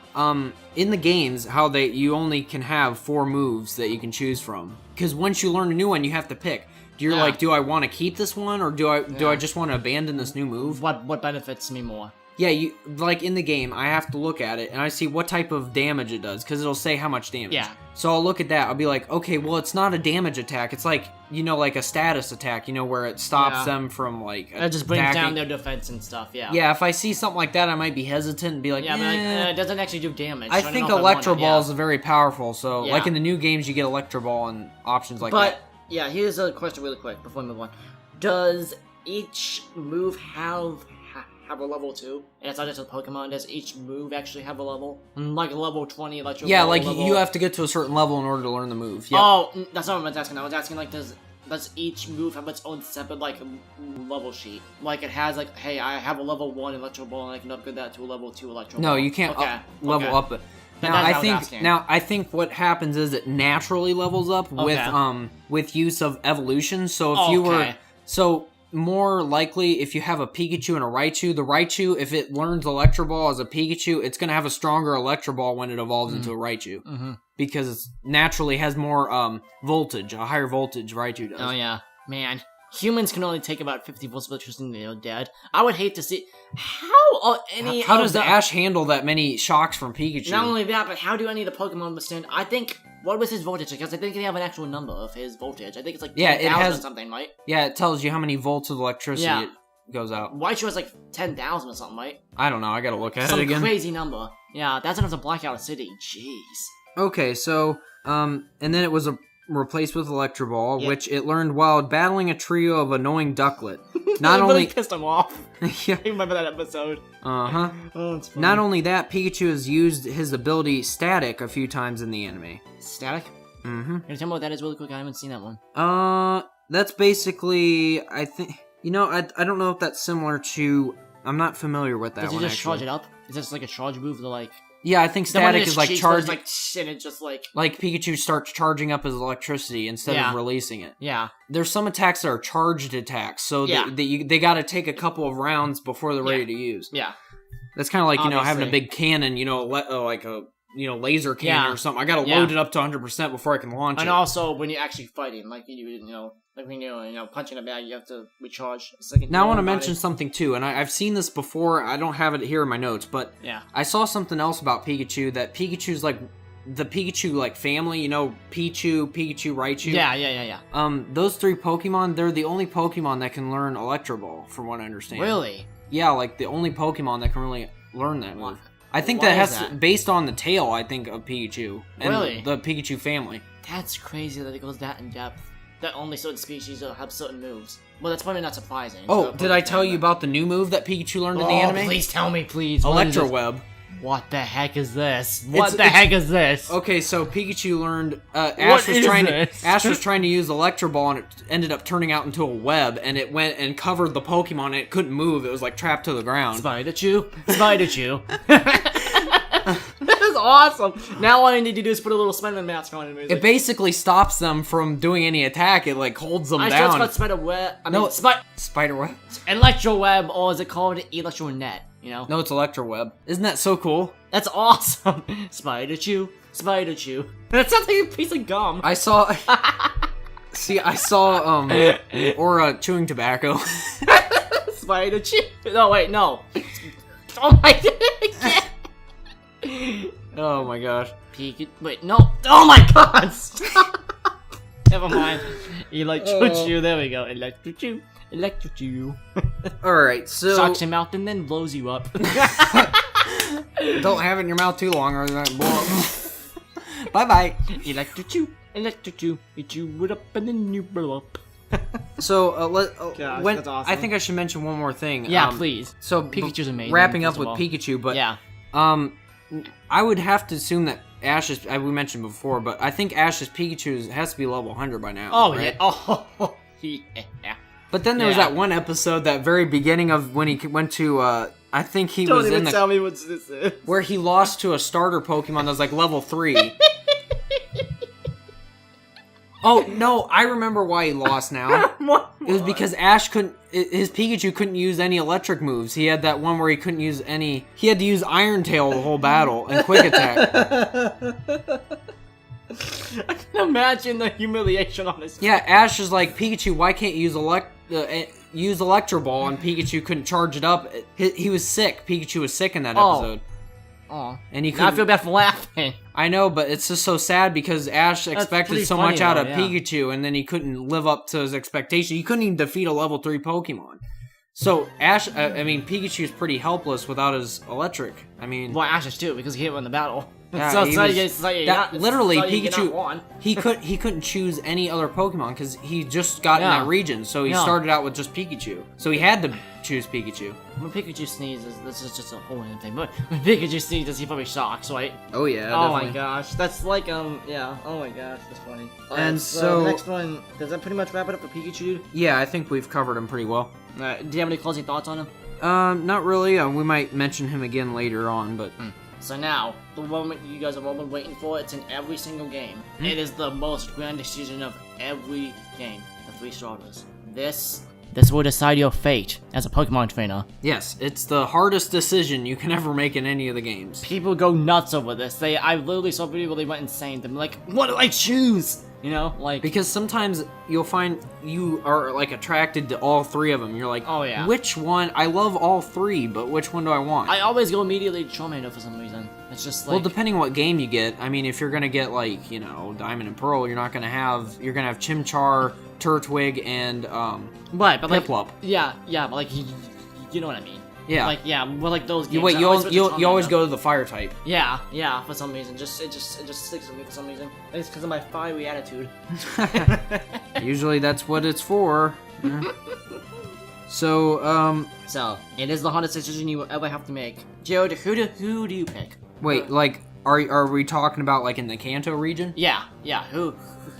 in the games, how you only can have 4 moves that you can choose from. Because once you learn a new one, you have to pick. You're like, do I want to keep this one, or do I just want to abandon this new move? What benefits me more? Yeah, like in the game, I have to look at it, and I see what type of damage it does, because it'll say how much damage. Yeah. So I'll look at that, I'll be like, okay, well, it's not a damage attack, it's like, like a status attack, where it stops them from, like, it just brings down their defense and stuff, yeah. Yeah, if I see something like that, I might be hesitant and be like, but it doesn't actually do damage. I think Electro Ball is very powerful, so, like in the new games, you get Electro Ball and options like that. But, here's a question really quick before we move on. Does each move have a level 2? And it's not just a Pokemon. Does each move actually have a level? Like a level 20 Electro Yeah, Ball like level? you have to get to a certain level in order to learn the move. Yep. Oh, that's not what I was asking. I was asking, like, does each move have its own separate, like, level sheet? Like, it has, like, hey, I have a level 1 Electro Ball, and I can upgrade that to a level 2 Electro Ball. No, you can't level up it. Now, I think what happens is it naturally levels up with use of evolution. So if you were... So... More likely, if you have a Pikachu and a Raichu, the Raichu, if it learns Electro Ball as a Pikachu, it's going to have a stronger Electro Ball when it evolves into a Raichu. Mm-hmm. Because it naturally has more voltage, a higher voltage Raichu does. Oh, yeah. Man, humans can only take about 50 volts of electricity and they're dead. I would hate to see... How does Ash handle that many shocks from Pikachu? Not only that, but how do any of the Pokemon withstand... I think... What was his voltage? Because I think they have an actual number of his voltage. I think it's like 10,000 or something, right? Yeah, it tells you how many volts of electricity it goes out. Raichu has like 10,000 or something, right? I don't know. I gotta look at it again. Some crazy number. Yeah, that's enough to black out a city. Jeez. Okay, so, and then it was replaced with Electro Ball, which it learned while battling a trio of annoying Ducklet. Not only really pissed him off. Yeah. I remember that episode. Uh-huh. Oh, it's funny. Not only that, Pikachu has used his ability Static a few times in the anime. Static? Mm-hmm. Can you tell me what that is really quick? I haven't seen that one. That's basically, I think, I don't know if that's similar to, I'm not familiar with that one, Does he just charge it up? Is this like a charge move to like... Yeah, I think Static is like charge... Like, and it just like... Like Pikachu starts charging up his electricity instead of releasing it. Yeah. There's some attacks that are charged attacks, so they gotta take a couple of rounds before they're ready to use. Yeah. That's kind of like, having a big cannon, like a... laser cannon or something. I gotta load it up to 100% before I can launch it. And also, when you're actually fighting, like when you're punching a bag, you have to recharge. Now I want to mention something too, and I've seen this before. I don't have it here in my notes, but I saw something else about Pikachu, that Pikachu's like the Pikachu like family. Pichu, Raichu. Yeah. Those 3 Pokemon, they're the only Pokemon that can learn Electro Ball, from what I understand. Really? Yeah, like the only Pokemon that can really learn that move. I think that has based on the tail, I think, of Pikachu. And the Pikachu family. That's crazy that it goes that in depth. That only certain species have certain moves. Well, that's probably not surprising. Oh, did I tell you about the new move that Pikachu learned in the anime? Please tell me, please. Electro Web. What the heck is this? What the heck is this? Okay, so Pikachu learned... Ash was trying to use Electro Ball, and it ended up turning out into a web, and it went and covered the Pokemon, and it couldn't move. It was, like, trapped to the ground. Spider-Chew. That is awesome. Now all I need to do is put a little Spider-Man mask on and it basically stops them from doing any attack. It, like, holds them down. I sure it's called Spider Web? Electro Web, or is it called Electro Net? No, it's Electro Web. Isn't that so cool? That's awesome. Spider-Chew. Spider Chew. That sounds like a piece of gum. I saw... or chewing tobacco. Spider Chew. No, wait, no. Oh my god. Oh my gosh. Wait, no. Oh my god. Never mind. Electro Chew. There we go. Electro Chew. Electro Chew. Alright, so... Sucks your mouth and then blows you up. Don't have it in your mouth too long or it might blow up. Bye-bye. Electro Chew. Electro Chew. You chew it up and then you blow up. So, Gosh, that's awesome. I think I should mention one more thing. Yeah, please. So, Pikachu's amazing. Wrapping up with Pikachu, but... Yeah. I would have to assume that Ash's... we mentioned before, but I think Ash's Pikachu has to be level 100 by now. Oh, right? yeah. Oh, yeah. But then there was that one episode, that very beginning of when he went to, I think he Don't was even in the... tell me what this is. Where he lost to a starter Pokemon that was like level 3. Oh, no, I remember why he lost now. It was because Ash his Pikachu couldn't use any electric moves. He had that one where he couldn't use any... He had to use Iron Tail the whole battle and Quick Attack. I can imagine the humiliation on his face. Yeah, Ash is like, Pikachu, why can't you use Electro Ball? And Pikachu couldn't charge it up. He was sick. Pikachu was sick in that episode. Oh. And he now I feel bad for laughing. I know, but it's just so sad because Ash expected so much out of Pikachu, and then he couldn't live up to his expectation. He couldn't even defeat a level 3 Pokemon. So, Pikachu is pretty helpless without his electric. Well, Ash is too, because he hit him in the battle. Yeah, literally, Pikachu, he couldn't choose any other Pokemon because he just got in that region, so he started out with just Pikachu. So he had to choose Pikachu. When Pikachu sneezes, this is just a whole other thing, but when Pikachu sneezes, he probably shocks, right? Oh yeah, Oh definitely. my gosh, that's like, yeah, oh my gosh, that's funny. And so the next one, does that pretty much wrap it up for Pikachu? Yeah, I think we've covered him pretty well. Alright, do you have any closing thoughts on him? Not really. We might mention him again later on, but... So now, the moment you guys have all been waiting for, it's in every single game. It is the most grand decision of every game, the 3 starters. This will decide your fate as a Pokemon trainer. Yes, it's the hardest decision you can ever make in any of the games. People go nuts over this. I literally saw people, they went insane. They're like, what do I choose? You know, like... Because sometimes you'll find you are, like, attracted to all 3 of them. You're like, oh yeah, which one? I love all 3, but which one do I want? I always go immediately to Charmander for some reason. It's just like... Well, depending on what game you get. I mean, if you're gonna get, like, you know, Diamond and Pearl, you're gonna have Chimchar, Turtwig, and, right, but Piplup. Like, yeah, but, like, you know what I mean. Yeah. Like, yeah, well, like those games. You always go to the fire type. Yeah, for some reason. It just sticks with me for some reason. It's because of my fiery attitude. Usually that's what it's for. Yeah. So, So, it is the hardest decision you will ever have to make. Jared, who do you pick? Wait, like, are we talking about, like, in the Kanto region? Yeah, who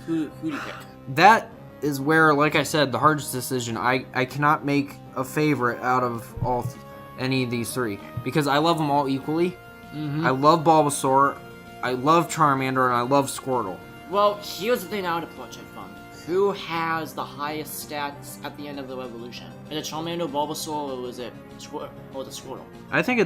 do you pick? That is where, like I said, the hardest decision. I cannot make a favorite out of any of these 3 because I love them all equally. I love Bulbasaur, I love Charmander, and I love Squirtle. Well, here's the thing I want to approach it from. Who has the highest stats at the end of the evolution? Is it Charmander, Bulbasaur, or is it Squirtle? I think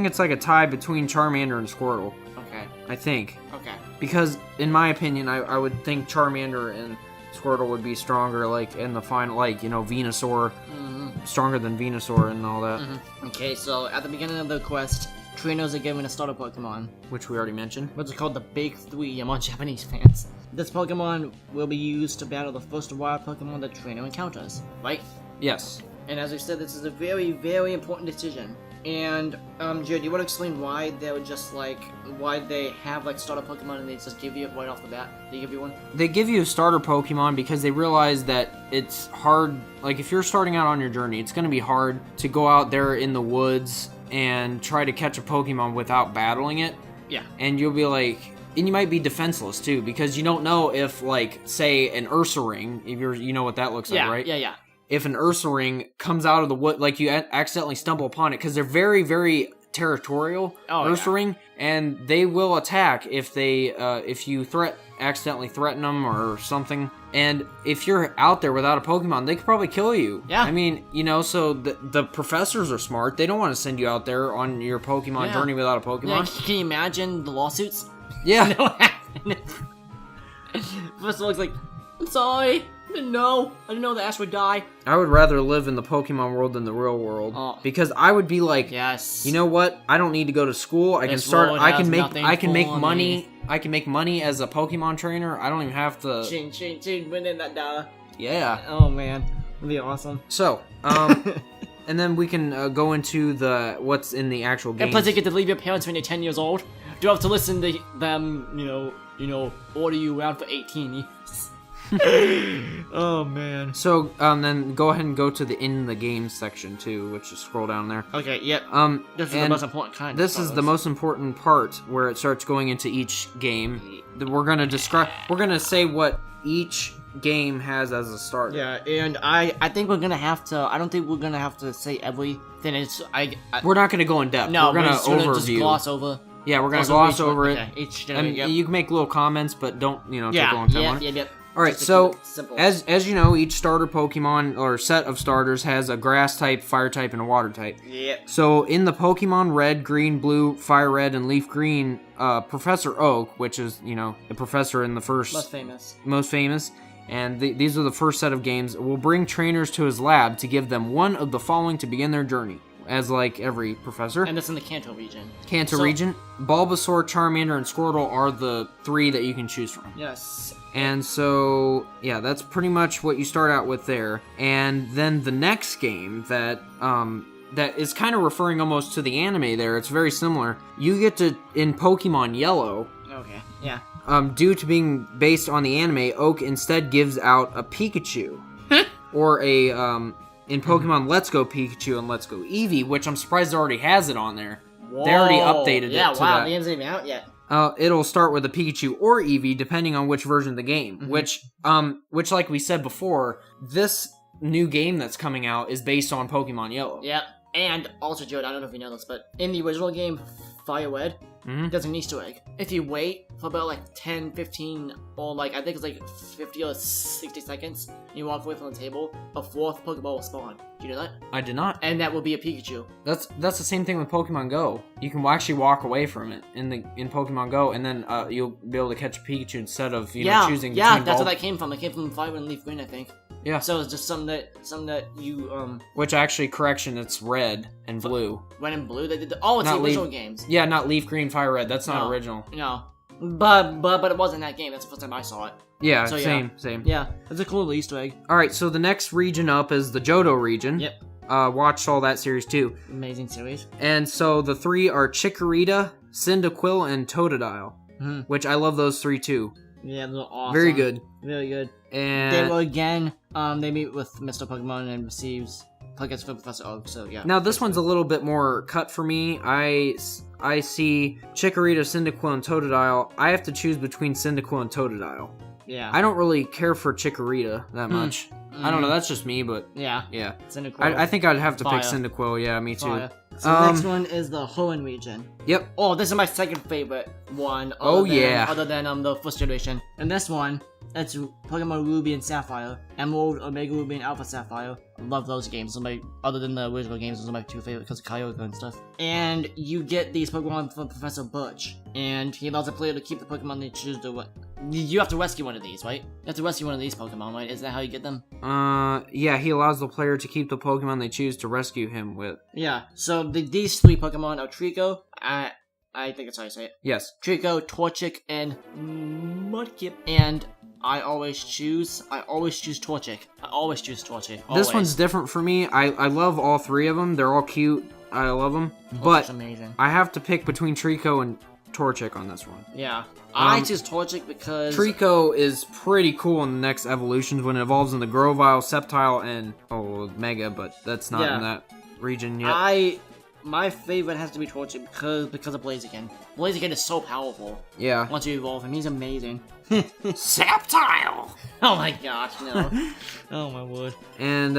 it's like a tie between Charmander and Squirtle. Okay. I think. Okay. Because, in my opinion, I would think Charmander and Squirtle would be stronger, like, in the final, like, you know, Venusaur. Stronger than Venusaur and all that. Okay, so at the beginning of the quest, trainers are given a starter Pokemon. Which we already mentioned. Which is called the Big 3 among Japanese fans. This Pokemon will be used to battle the first wild Pokemon the trainer encounters, right? Yes. And as I said, this is a very, very important decision. And, Jared, do you want to explain why they would just, like, why they have, like, starter Pokemon and they just give you it right off the bat? They give you one? They give you a starter Pokemon because they realize that it's hard, like, if you're starting out on your journey, it's going to be hard to go out there in the woods and try to catch a Pokemon without battling it. Yeah. And you'll be like... And you might be defenseless, too, because you don't know if, like, say, an Ursaring, if you know what that looks like, right? Yeah. If an Ursaring comes out of the wood, like, you accidentally stumble upon it, because they're very, very territorial Ursaring, and they will attack if you accidentally threaten them or something. And if you're out there without a Pokemon, they could probably kill you. Yeah. I mean, so the professors are smart. They don't want to send you out there on your Pokemon journey without a Pokemon. Yeah, can you imagine the lawsuits? Yeah. Professor looks like, I'm sorry. I didn't know the Ash would die. I would rather live in the Pokemon world than the real world because I would be like, yes. You know what? I don't need to go to school. I can start. I can make money. I can make money as a Pokemon trainer. I don't even have to. Ching, winning that dollar. Yeah. Oh man, that'd be awesome. So, and then we can go into what's in the actual game. And plus, you get to leave your parents when you're 10 years old. You have to listen to them. Order you around for 18 years. Oh man. So then go ahead and go to the in the game section too, which is scroll down there. Okay, yep. This is the most important kind. This is the most important part where it starts going into each game. We're gonna say what each game has as a start. Yeah, and I think we're gonna have to. I don't think we're gonna have to say everything. We're not gonna go in depth. No, we're gonna overview. Just gloss over. Yeah, we're gonna gloss over it. Okay, and you can make little comments, but don't take a long time on it. Yeah. All right, so as you know, each starter Pokemon or set of starters has a grass type, fire type, and a water type. Yep. So in the Pokemon Red, Green, Blue, Fire Red, and Leaf Green, Professor Oak, which is the professor in the first most famous, and these are the first set of games, will bring trainers to his lab to give them one of the following to begin their journey. As like every professor. And that's in the Kanto region. Region. Bulbasaur, Charmander, and Squirtle are the 3 that you can choose from. Yes. And so, yeah, that's pretty much what you start out with there. And then the next game that is kind of referring almost to the anime there, it's very similar. You get to, in Pokemon Yellow. Okay, yeah. Due to being based on the anime, Oak instead gives out a Pikachu. Or in Pokemon Let's Go Pikachu and Let's Go Eevee, which I'm surprised it already has it on there. Whoa. They already updated it to that. Yeah, wow, the game's game's not even out yet. It'll start with a Pikachu or Eevee, depending on which version of the game. Mm-hmm. Which, like we said before, this new game that's coming out is based on Pokemon Yellow. Yep. And also, Jared, I don't know if you know this, but in the original game, Fire Red, there's an Easter egg. If you wait for about 10, 15, or I think it's 50 or 60 seconds, and you walk away from the table, a 4th Pokeball will spawn. Do you know that? I did not. And that will be a Pikachu. That's the same thing with Pokemon Go. You can actually walk away from it in Pokemon Go, and then you'll be able to catch a Pikachu instead of choosing. Yeah, that's where that came from. It came from Fire Red and Leaf Green, I think. Yeah. So it's just something that you Which actually, correction, it's red and blue. Red and blue. They did it's the original games. Yeah, not Leaf Green, Fire Red. That's not original. No, but it wasn't that game. That's the first time I saw it. Yeah, so, same. Yeah, it's a cool Easter egg. All right, so the next region up is the Johto region. Yep. Watched all that series too. Amazing series. And so the 3 are Chikorita, Cyndaquil, and Totodile, which I love those 3 too. Yeah, they're awesome. Very good. Really good. And they will again. They meet with Mr. Pokemon and receives Pokemon from Professor Oak. So yeah. Now this one's a little bit more cut for me. I see Chikorita, Cyndaquil, and Totodile. I have to choose between Cyndaquil and Totodile. Yeah. I don't really care for Chikorita that much. I don't know. That's just me, but yeah. Cyndaquil. I think I'd have to pick Cyndaquil. Yeah, me too. Fire. So the next one is the Hoenn region. Yep. Oh, this is my second favorite one. Other than the first generation. And this one, it's Pokemon Ruby and Sapphire, Emerald, Omega Ruby, and Alpha Sapphire. I love those games. Other than the original games, those are my 2 favorites because of Kyogre and stuff. And you get these Pokemon from Professor Birch, and he allows the player to keep the Pokemon they choose to. You have to rescue one of these, right? You have to rescue one of these Pokemon, right? Is that how you get them? Yeah, he allows the player to keep the Pokemon they choose to rescue him with. Yeah, so these 3 Pokemon are Trico, I think that's how you say it. Yes. Trico, Torchic, and Mudkip. And I always choose Torchic. Always. This one's different for me. I love all 3 of them. They're all cute. I love them. But amazing. I have to pick between Trico and Torchic on this one. Yeah. I choose Torchic because Trico is pretty cool in the next evolutions when it evolves into Grovyle, Sceptile, and Mega, but that's not in that region yet. my favorite has to be Torchic because of Blaziken. Blaziken is so powerful. Yeah. Once you evolve him, he's amazing. Saptile! Oh my gosh, no. Oh my word. And,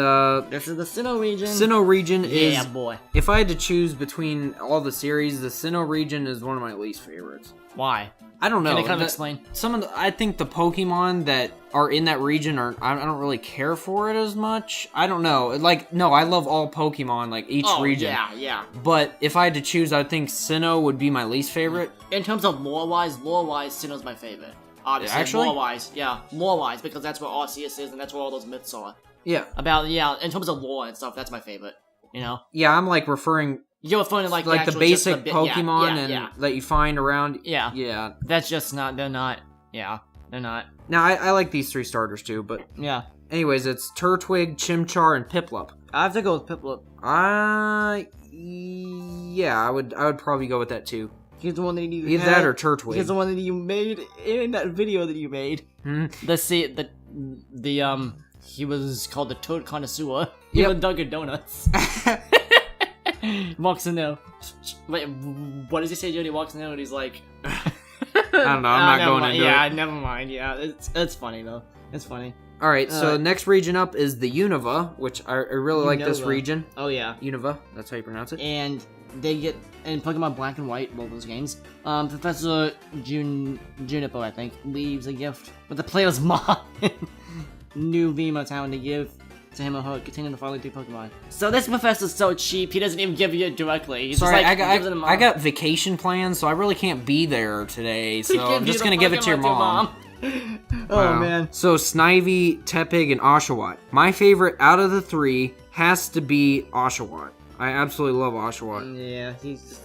this is the Sinnoh region. Sinnoh region is... Yeah, boy. If I had to choose between all the series, the Sinnoh region is one of my least favorites. Why? I don't know. Can you kind of explain? I think the Pokemon that are in that region I don't really care for it as much. I don't know. Like, no, I love all Pokemon, like each region. Yeah. But if I had to choose, I think Sinnoh would be my least favorite. In terms of lore-wise, Sinnoh's my favorite. Obviously, actually? lore-wise, because that's where Arceus is and that's where all those myths are. Yeah. In terms of lore and stuff, that's my favorite. You know? Yeah, I'm like referring... You're referring to like the basic Pokemon that you find around. Yeah. Yeah. That's just not. They're not. Yeah. They're not. Now I like these 3 starters too, but yeah. Anyways, it's Turtwig, Chimchar, and Piplup. I have to go with Piplup. Yeah, I would probably go with that too. He's the one that you either that or Turtwig. He's the one that you made in that video that you made. He was called the Toad Connoisseur. He was Dunkin' Donuts. Walks in there. Wait, what does he say when he walks in there? And he's like, I don't know. I'm not going into it. Yeah, never mind. Yeah, it's funny though. It's funny. All right, so next region up is the Unova, which I really like this region. Oh yeah, Unova. That's how you pronounce it. And they get in Pokemon Black and White, both those games. Professor Juniper, I think, leaves a gift with the player's mom in New Vima Town to give to him or her, containing the following 3 Pokemon. So this professor's so cheap, he doesn't even give you it directly. He's Sorry, just like, I got vacation plans, so I really can't be there today, so I'm just gonna give it to your mom. Oh man. So Snivy, Tepig, and Oshawott. My favorite out of the 3 has to be Oshawott. I absolutely love Oshawott. Yeah,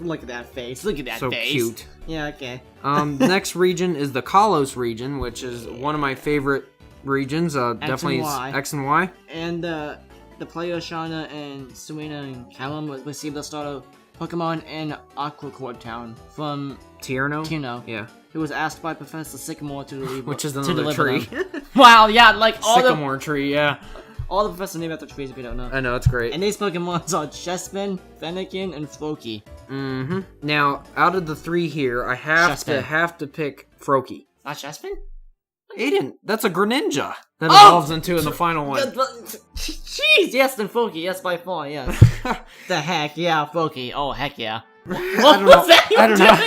look at that face. Look at that face. So cute. Yeah, okay. Next region is the Kalos region, which is one of my favorite regions. Definitely X and Y. And the player Shauna and Serena and Callum received the start of Pokemon in Aquacord Town from Tierno. Yeah. Who was asked by Professor Sycamore to deliver, which is another tree. Wow, yeah, like all Sycamore tree, yeah. All the professors named after trees if you don't know. I know, it's great. And these Pokemons are Chespin, Fennekin, and Froakie. Mm-hmm. Now, out of the 3 here, I have to pick Froakie. Not Chespin? Aiden, that's a Greninja that evolves into in the final one. Jeez, yes, then Froakie, yes, by far, yes. The heck, yeah, Froakie. Oh, heck yeah. What was that? I don't know.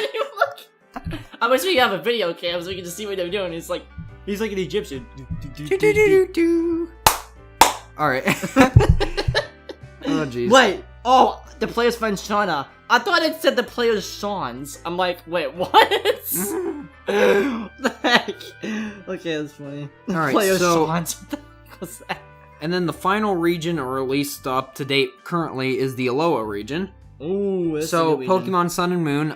I wish we have a video cam so we can just see what they're doing. He's like an Egyptian. Alright. Oh, jeez. Wait. Oh, the player's friend Shauna. I thought it said the player's Sean's. I'm like, wait, what? The heck? Okay, that's funny. Alright, player's so... Sean's. What the heck was that? And then the final region, or at least up to date currently, is the Alola region. Ooh, so Pokemon Sun and Moon.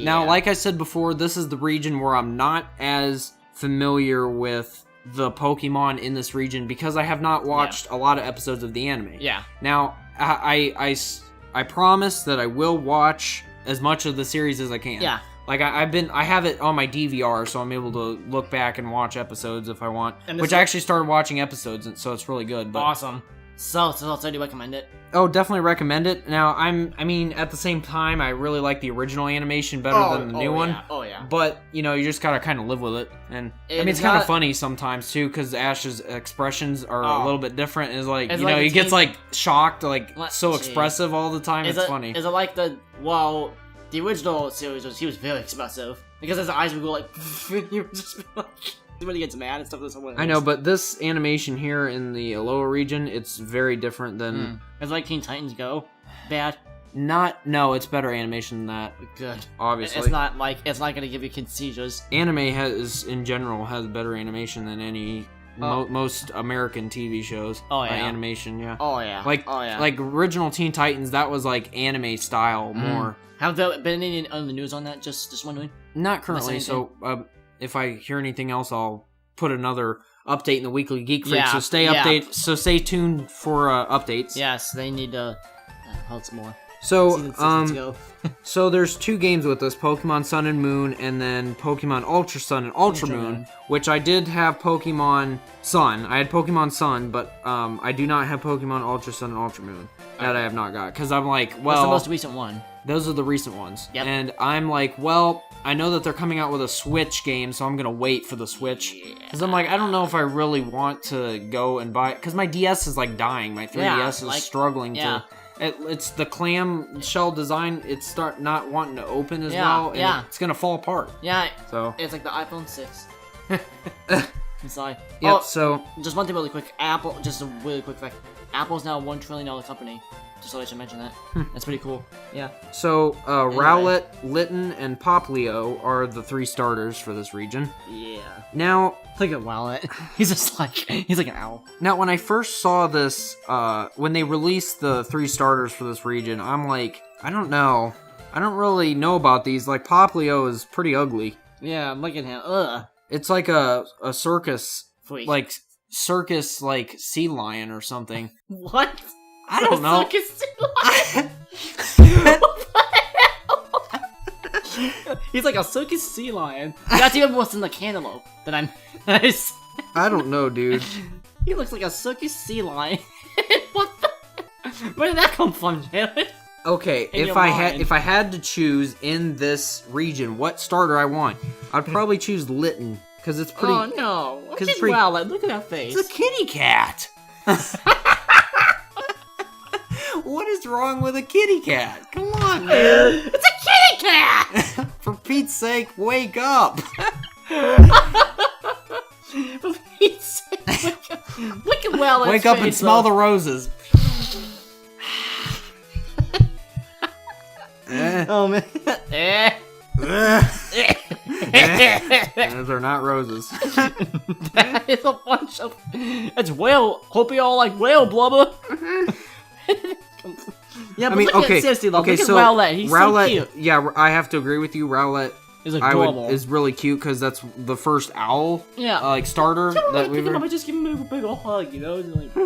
Now, like I said before, this is the region where I'm not as familiar with the Pokemon in this region because I have not watched a lot of episodes of the anime. Yeah. Now, I promise that I will watch as much of the series as I can. Yeah. Like I have it on my DVR, so I'm able to look back and watch episodes if I want. Which I actually started watching episodes, so it's really good. But... Awesome. So do you recommend it? Oh, definitely recommend it. Now, I mean, at the same time, I really like the original animation better than the new one. Oh, yeah. But, you know, you just gotta kind of live with it. And, it's kind of funny sometimes, too, because Ash's expressions are a little bit different. It's like, he gets, like, shocked, like, so expressive all the time. It's funny. Is it like the original series, he was very expressive. Because his eyes would go, like, he would just be like... when he gets mad and stuff. I know, but this animation here in the Alola region, it's very different than... It's like Teen Titans Go. Bad. No, it's better animation than that. Good. Obviously. It's not gonna give you kids seizures. Anime in general has better animation than any... most American TV shows. Oh, yeah. Animation, yeah. Oh, yeah. Like original Teen Titans, that was like anime style more. Have there been any on the news on that? Just wondering? Not currently, so... if I hear anything else, I'll put another update in the Weekly Geek Freak. So stay tuned for updates. Yes, they need to help some more. So, so there's 2 games with this, Pokemon Sun and Moon, and then Pokemon Ultra Sun and Ultra Moon, which I did have Pokemon Sun. I had Pokemon Sun, but I do not have Pokemon Ultra Sun and Ultra Moon. That I have not got, because I'm like, well... What's the most recent one? Those are the recent ones. Yep. And I'm like, well, I know that they're coming out with a Switch game, so I'm going to wait for the Switch. Because I'm like, I don't know if I really want to go and buy it, because my DS is like dying. My 3DS is struggling to... It's the clam shell design. It's start not wanting to open as well. And it's gonna fall apart. Yeah. So it's like the iPhone 6. Inside. Yep. So just one thing really quick. Apple. Just a really quick fact. Apple's now a $1 trillion company. Just thought I should mention that. That's pretty cool. Yeah. So Rowlet, Litten, and Poplio are the 3 starters for this region. Yeah. Now look at Rowlet. He's like an owl. Now, when I first saw this, when they released the 3 starters for this region, I'm like, I don't know. I don't really know about these. Like, Poplio is pretty ugly. Yeah, look at him. Ugh. It's like a circus, Freak. like, sea lion or something. What? I don't know. Circus He's like a circus sea lion. That's even worse than the cantaloupe that I'm. I don't know, dude. He looks like a circus sea lion. What the? Where did that come from, Jared? Okay, if I had to choose in this region what starter I want, I'd probably choose Litten because it's pretty. Oh no! Because it's pretty. Rowlet. Look at that face. It's a kitty cat. What is wrong with a kitty cat? Come on, man. It's a kitty cat! For Pete's sake, wake up. For Pete's sake, look at Rowlet's wake up face, and smell the roses. Oh, man. Those are not roses. That is a bunch of... It's whale... Hope you all like whale blubber. Yeah, but seriously though, look at Rowlet. He's so cute. Yeah, I have to agree with you. Rowlet is really cute because that's the first owl starter that we've ever... just give him a big ol' hug, you know? Like,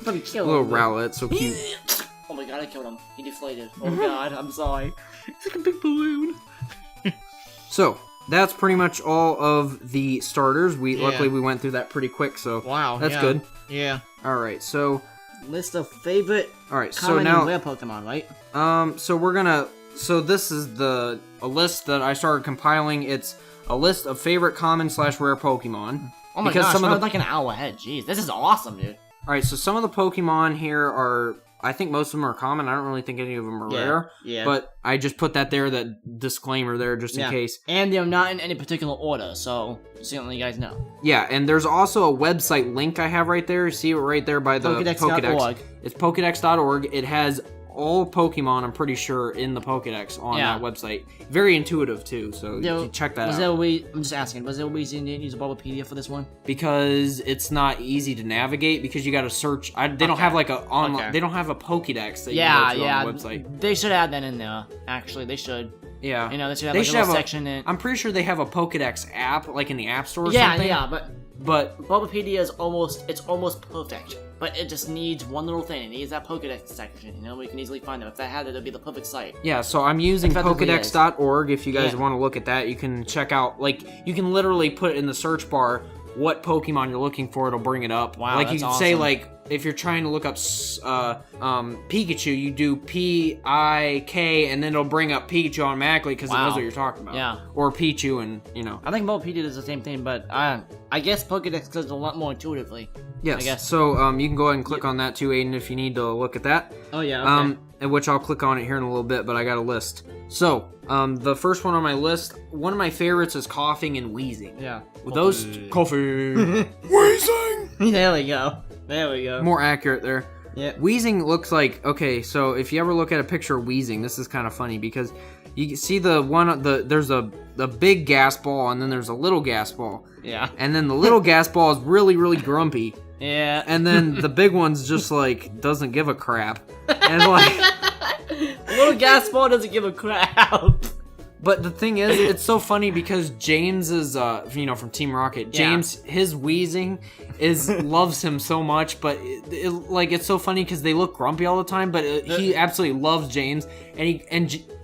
let me kill him. Little Rowlet, so cute. Oh my god, I killed him. He deflated. Oh god, I'm sorry. It's like a big balloon. So, that's pretty much all of the starters. Luckily we went through that pretty quick, so that's good. Yeah. Alright, so... List of favorite common and rare Pokemon, right? So we're gonna... So this is a list that I started compiling. It's a list of favorite common/rare Pokemon. Oh my gosh, I was like an hour ahead. Jeez, this is awesome, dude. Alright, so some of the Pokemon here are... I think most of them are common. I don't really think any of them are rare. Yeah. But I just put that disclaimer there just in case. And they're not in any particular order, so just so you guys know. Yeah, and there's also a website link I have right there. See it right there by the Pokedex. It's Pokedex.org. It has all Pokemon, I'm pretty sure, in the Pokedex on that website. Very intuitive, too, so you can check that out. I'm just asking, was there a reason you didn't use a Bulbapedia for this one? Because it's not easy to navigate, because you gotta search. They don't have like a online. They don't have a Pokedex that you can go to on the website. They should add that in there, actually. They should. Yeah. You know, they should have like a little section in. I'm pretty sure they have a Pokedex app, like in the App Store or something. Yeah, but Bulbapedia is almost perfect. But it just needs one little thing. It needs that Pokedex section, you know? We can easily find them. If that had it, it'd be the perfect site. Yeah, so I'm using Pokedex.org. If you guys want to look at that, you can check out, you can literally put in the search bar what Pokemon you're looking for. It'll bring it up. Wow, you can say, if you're trying to look up Pikachu, you do P-I-K, and then it'll bring up Pikachu automatically because it knows what you're talking about. Yeah. Or Pichu, and, you know. I think Bulbapedia does the same thing, but I guess Pokedex does it a lot more intuitively. Yes, I guess. So you can go ahead and click on that too, Aiden, if you need to look at that. Oh, yeah, okay. And which I'll click on it here in a little bit, but I got a list. So, the first one on my list, one of my favorites is coughing and wheezing. Yeah. Coughing. Wheezing! There we go. More accurate there. Yeah. Wheezing looks like, okay, so if you ever look at a picture of wheezing, this is kind of funny because you see there's a big gas ball and then there's a little gas ball. Yeah. And then the little gas ball is really, really grumpy. Yeah. And then the big one's just doesn't give a crap. And little gas ball doesn't give a crap. But the thing is, it's so funny because James is, from Team Rocket. James, his wheezing loves him so much, but it's so funny because they look grumpy all the time. But he absolutely loves James,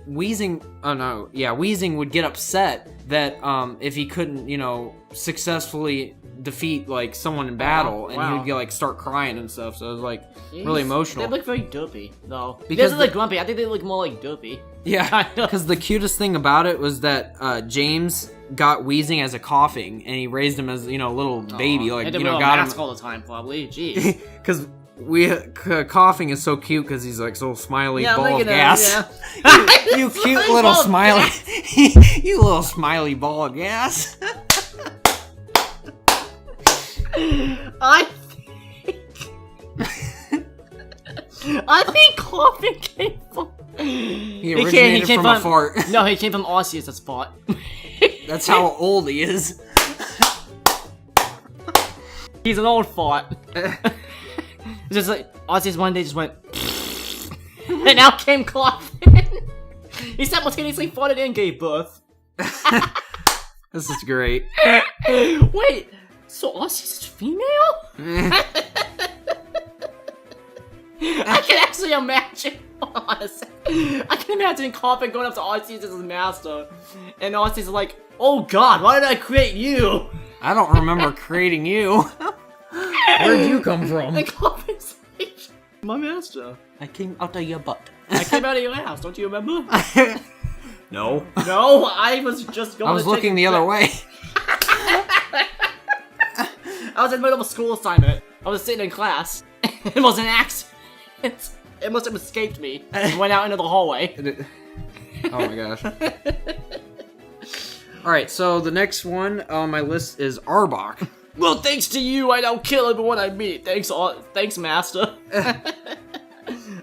Wheezing. Oh no, yeah, Wheezing would get upset that if he couldn't, successfully defeat like someone in battle, and he would get start crying and stuff. So it was really emotional. They look very dopey though. Because they look grumpy. I think they look more like dopey. Yeah, because the cutest thing about it was that James got Wheezing as a coughing, and he raised him as a little baby, got mask all the time, probably. Jeez, because coughing is so cute because he's so smiley ball of gas. You cute little smiley, you little smiley ball of gas. I think coughing came from. He originated from a fart. No, he came from Arceus' fart. That's how old he is. He's an old fart. Just like Arceus one day just went, and out came coughing. He simultaneously farted and gave birth. This is great. Wait, so Arceus is female? I can actually imagine. I can imagine coughing going up to Arceus as his master, and Arceus is like, "Oh God, why did I create you? I don't remember creating you. Where'd you come from?" And coughing's like, "My master. I came out of your butt. I came out of your house. Don't you remember?" No. No, I was just going. I was looking the other way. I was in the middle of a school assignment. I was sitting in class. It was an accident. It must have escaped me and went out into the hallway. Oh my gosh. Alright, so the next one on my list is Arbok. Well, thanks to you, I now kill everyone I meet. Thanks, Master.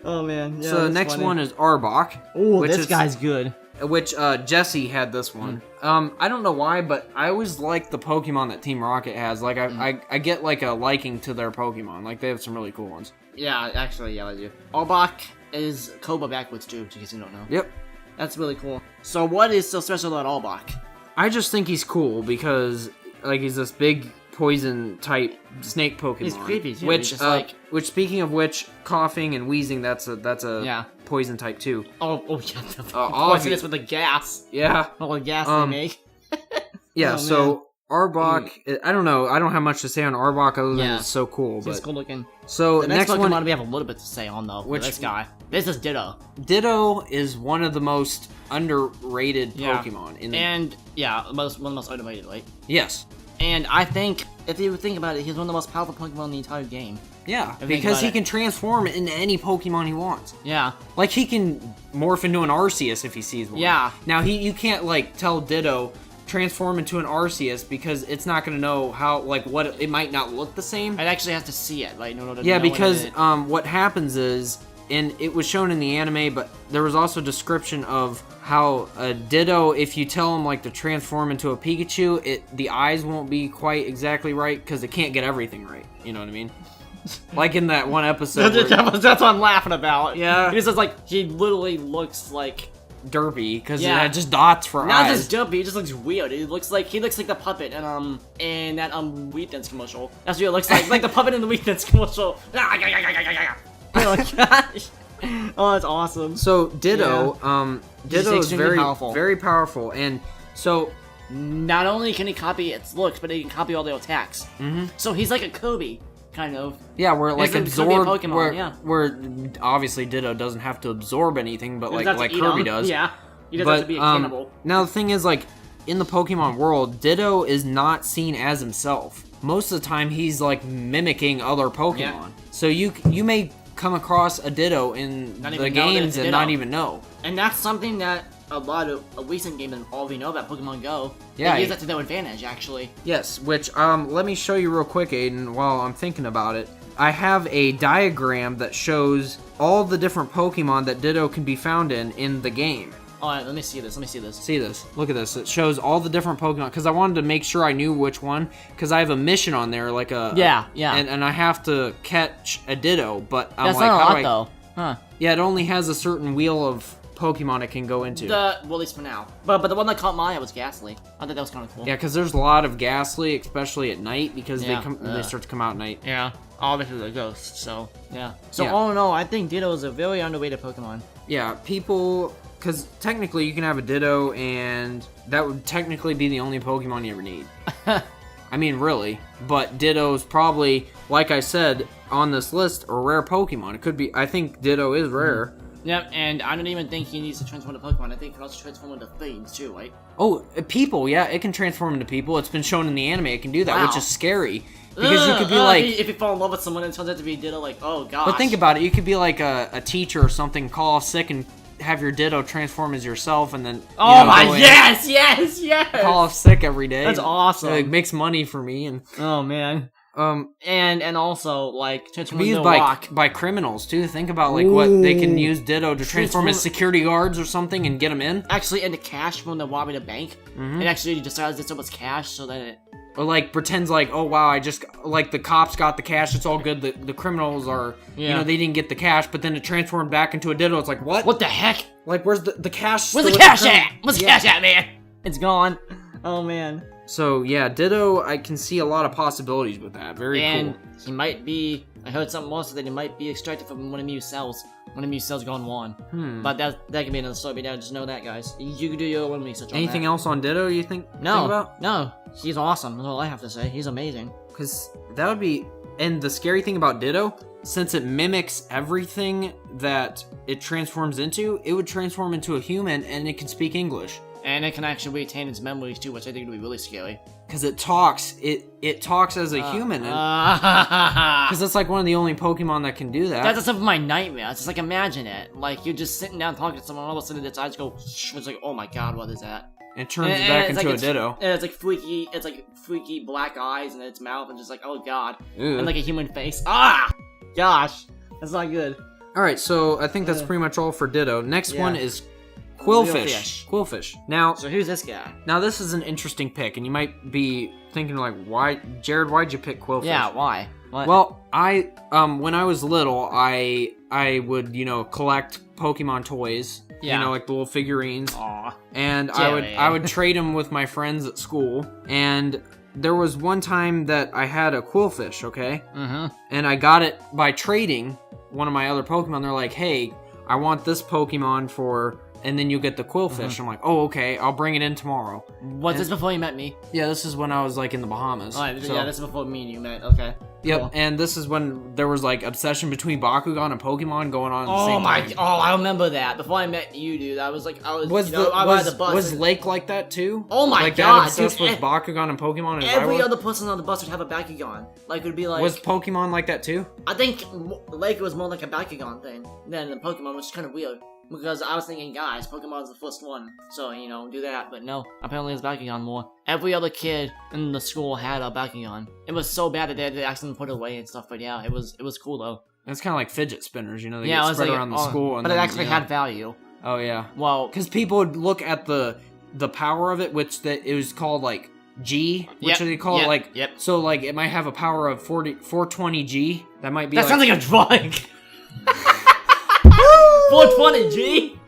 Oh man. Yeah, so the next one is Arbok. Oh, this guy's good. Which Jesse had this one. I don't know why, but I always like the Pokemon that Team Rocket has. Like I get like a liking to their Pokemon. Like they have some really cool ones. Yeah, actually, yeah, I do. Arbok is Cobra backwards too, in case you don't know. Yep. That's really cool. So what is so special about Arbok? I just think he's cool because he's this big poison type snake Pokemon. He's creepy too. Which speaking of which, coughing and wheezing, that's a poison type too. Oh yeah, the poisonous with the gas. Yeah. All the gas they make. Yeah, so Arbok, I don't know. I don't have much to say on Arbok other than it's so cool. He's cool looking. So the next Pokemon we have a little bit to say on though. This guy. This is Ditto. Ditto is one of the most underrated Pokemon. One of the most underrated, right? Yes. And I think, if you think about it, he's one of the most powerful Pokemon in the entire game. Yeah, because he can transform into any Pokemon he wants. Yeah. Like, he can morph into an Arceus if he sees one. Yeah. Now, you can't, tell Ditto, transform into an Arceus, because it's not going to know how, it might not look the same. It actually has to see it, because what happens is, and it was shown in the anime, but there was also a description of how a Ditto, if you tell him to transform into a Pikachu, the eyes won't be quite exactly right because it can't get everything right. You know what I mean? Like in that one episode. That's what I'm laughing about. Yeah. He says he literally looks like derpy because it had just dots for eyes. Not just derpy, he just looks weird. He looks like the puppet in that Wheat Thins commercial. That's what it looks like. Like the puppet in the Wheat Thins commercial. Oh my gosh. Oh, that's awesome. So Ditto, Ditto is very powerful. Very powerful, and so not only can he copy its looks, but he can copy all the attacks. Mm-hmm. So he's like a Kobe, kind of. Yeah, where absorb. Pokemon, where obviously Ditto doesn't have to absorb anything, but like Kirby does. Yeah, he doesn't have to be a cannibal. Now the thing is, in the Pokemon world, Ditto is not seen as himself. Most of the time, he's mimicking other Pokemon. Yeah. So you may come across a Ditto in the games and not even know. And that's something that a lot of recent games and all we know about Pokemon Go, they use that to their advantage, actually. Yes, which, let me show you real quick, Aiden, while I'm thinking about it. I have a diagram that shows all the different Pokemon that Ditto can be found in the game. Alright, let me see this. See this. Look at this. It shows all the different Pokemon, because I wanted to make sure I knew which one, because I have a mission on there, and I have to catch a Ditto, but I'm that's not a lot, though. Huh. Yeah, it only has a certain wheel of Pokemon it can go into. Well, at least for now. But the one that caught my eye was Ghastly. I thought that was kind of cool. Yeah, because there's a lot of Ghastly, especially at night, because they start to come out at night. Yeah, all because of ghosts. So yeah. So all in all, I think Ditto is a very underrated Pokemon. Yeah, people, because technically you can have a Ditto, and that would technically be the only Pokemon you ever need. I mean, really. But Ditto's probably, like I said, on this list, a rare Pokemon. It could be, I think Ditto is rare. Yep, and I don't even think he needs to transform into Pokemon. I think he can also transform into things, too, right? Oh, people, yeah, it can transform into people. It's been shown in the anime it can do that, which is scary. Because you could be like... If you fall in love with someone and it turns out to be Ditto, like, oh, gosh. But think about it. You could be like a teacher or something, call off sick, and have your Ditto transform as yourself, and then yes call off sick every day. That's awesome. It makes money for me, and oh man. And also like transform used by criminals too. Think about like what they can use Ditto to transform as security guards or something and get them in. Actually, into cash when they're robbing a bank. It actually decides it's almost cash, so that it. Or like pretends like, oh wow, I just like the cops got the cash, it's all good. The criminals are, you know, they didn't get the cash, but then it transformed back into a Ditto. It's like, what? What the heck? Like, where's the cash? Where's the cash at? Where's the cash at, man? It's gone. Oh man. So yeah, Ditto, I can see a lot of possibilities with that. Very cool. And he might be. I heard something also that he might be extracted from one of Mew's cells. One of Mew's cells gone one. But that can be another story. But yeah, just know that, guys. You can do your own research on that. Anything else on Ditto you think? No. He's awesome. That's all I have to say. He's amazing. Because that would be... And the scary thing about Ditto, since it mimics everything that it transforms into, it would transform into a human and it can speak English. And it can actually retain its memories too, which I think would be really scary. Because it talks. It talks as a human. Because it's like one of the only Pokemon that can do that. That's some of my nightmares. It's like, imagine it. Like, you're just sitting down talking to someone, all of a sudden its eyes go... It's like, oh my god, what is that? It turns back into a Ditto. And it's like freaky black eyes in its mouth and just like, oh god. Ew. And like a human face. Ah! Gosh. That's not good. Alright, so I think that's pretty much all for Ditto. Next one is Quillfish. Quillfish. Now, so who's this guy? Now this is an interesting pick, and you might be thinking like, why, Jared? Why'd you pick Quillfish? Yeah, why? What? Well, when I was little, I would collect Pokemon toys. Yeah. Like the little figurines. Aww. And I would trade them with my friends at school. And there was one time that I had a Quillfish, okay? And I got it by trading one of my other Pokemon. They're like, hey, I want this Pokemon for... And then you get the Quillfish. I'm like, oh, okay, I'll bring it in tomorrow. Was this before you met me? Yeah, this is when I was, like, in the Bahamas. Alright, yeah, this is before me and you met, okay. Yep, cool. And this is when there was, like, obsession between Bakugan and Pokemon going on at the same time. Oh, I remember that. Before I met you, dude, I was, was the bus. Was Lake like that, too? Oh my like, god, that obsessed with Bakugan and Pokemon as every other person on the bus would have a Bakugan. Like, it would be like... Was Pokemon like that, too? I think Lake was more like a Bakugan thing than the Pokemon, which is kind of weird. Because I was thinking, guys, Pokemon's the first one, so, do that. But no, apparently it's Bakugan more. Every other kid in the school had a Bakugan. It was so bad that they had to accidentally put it away and stuff, but yeah, it was cool, though. It's kind of like fidget spinners, they get spread around the school. And but then, it actually had value. Oh, yeah. Well... Because people would look at the power of it, which it was called, like, G, which they call it, like... Yep. So, like, it might have a power of 420 G. That might be That sounds like a drug! 420 G?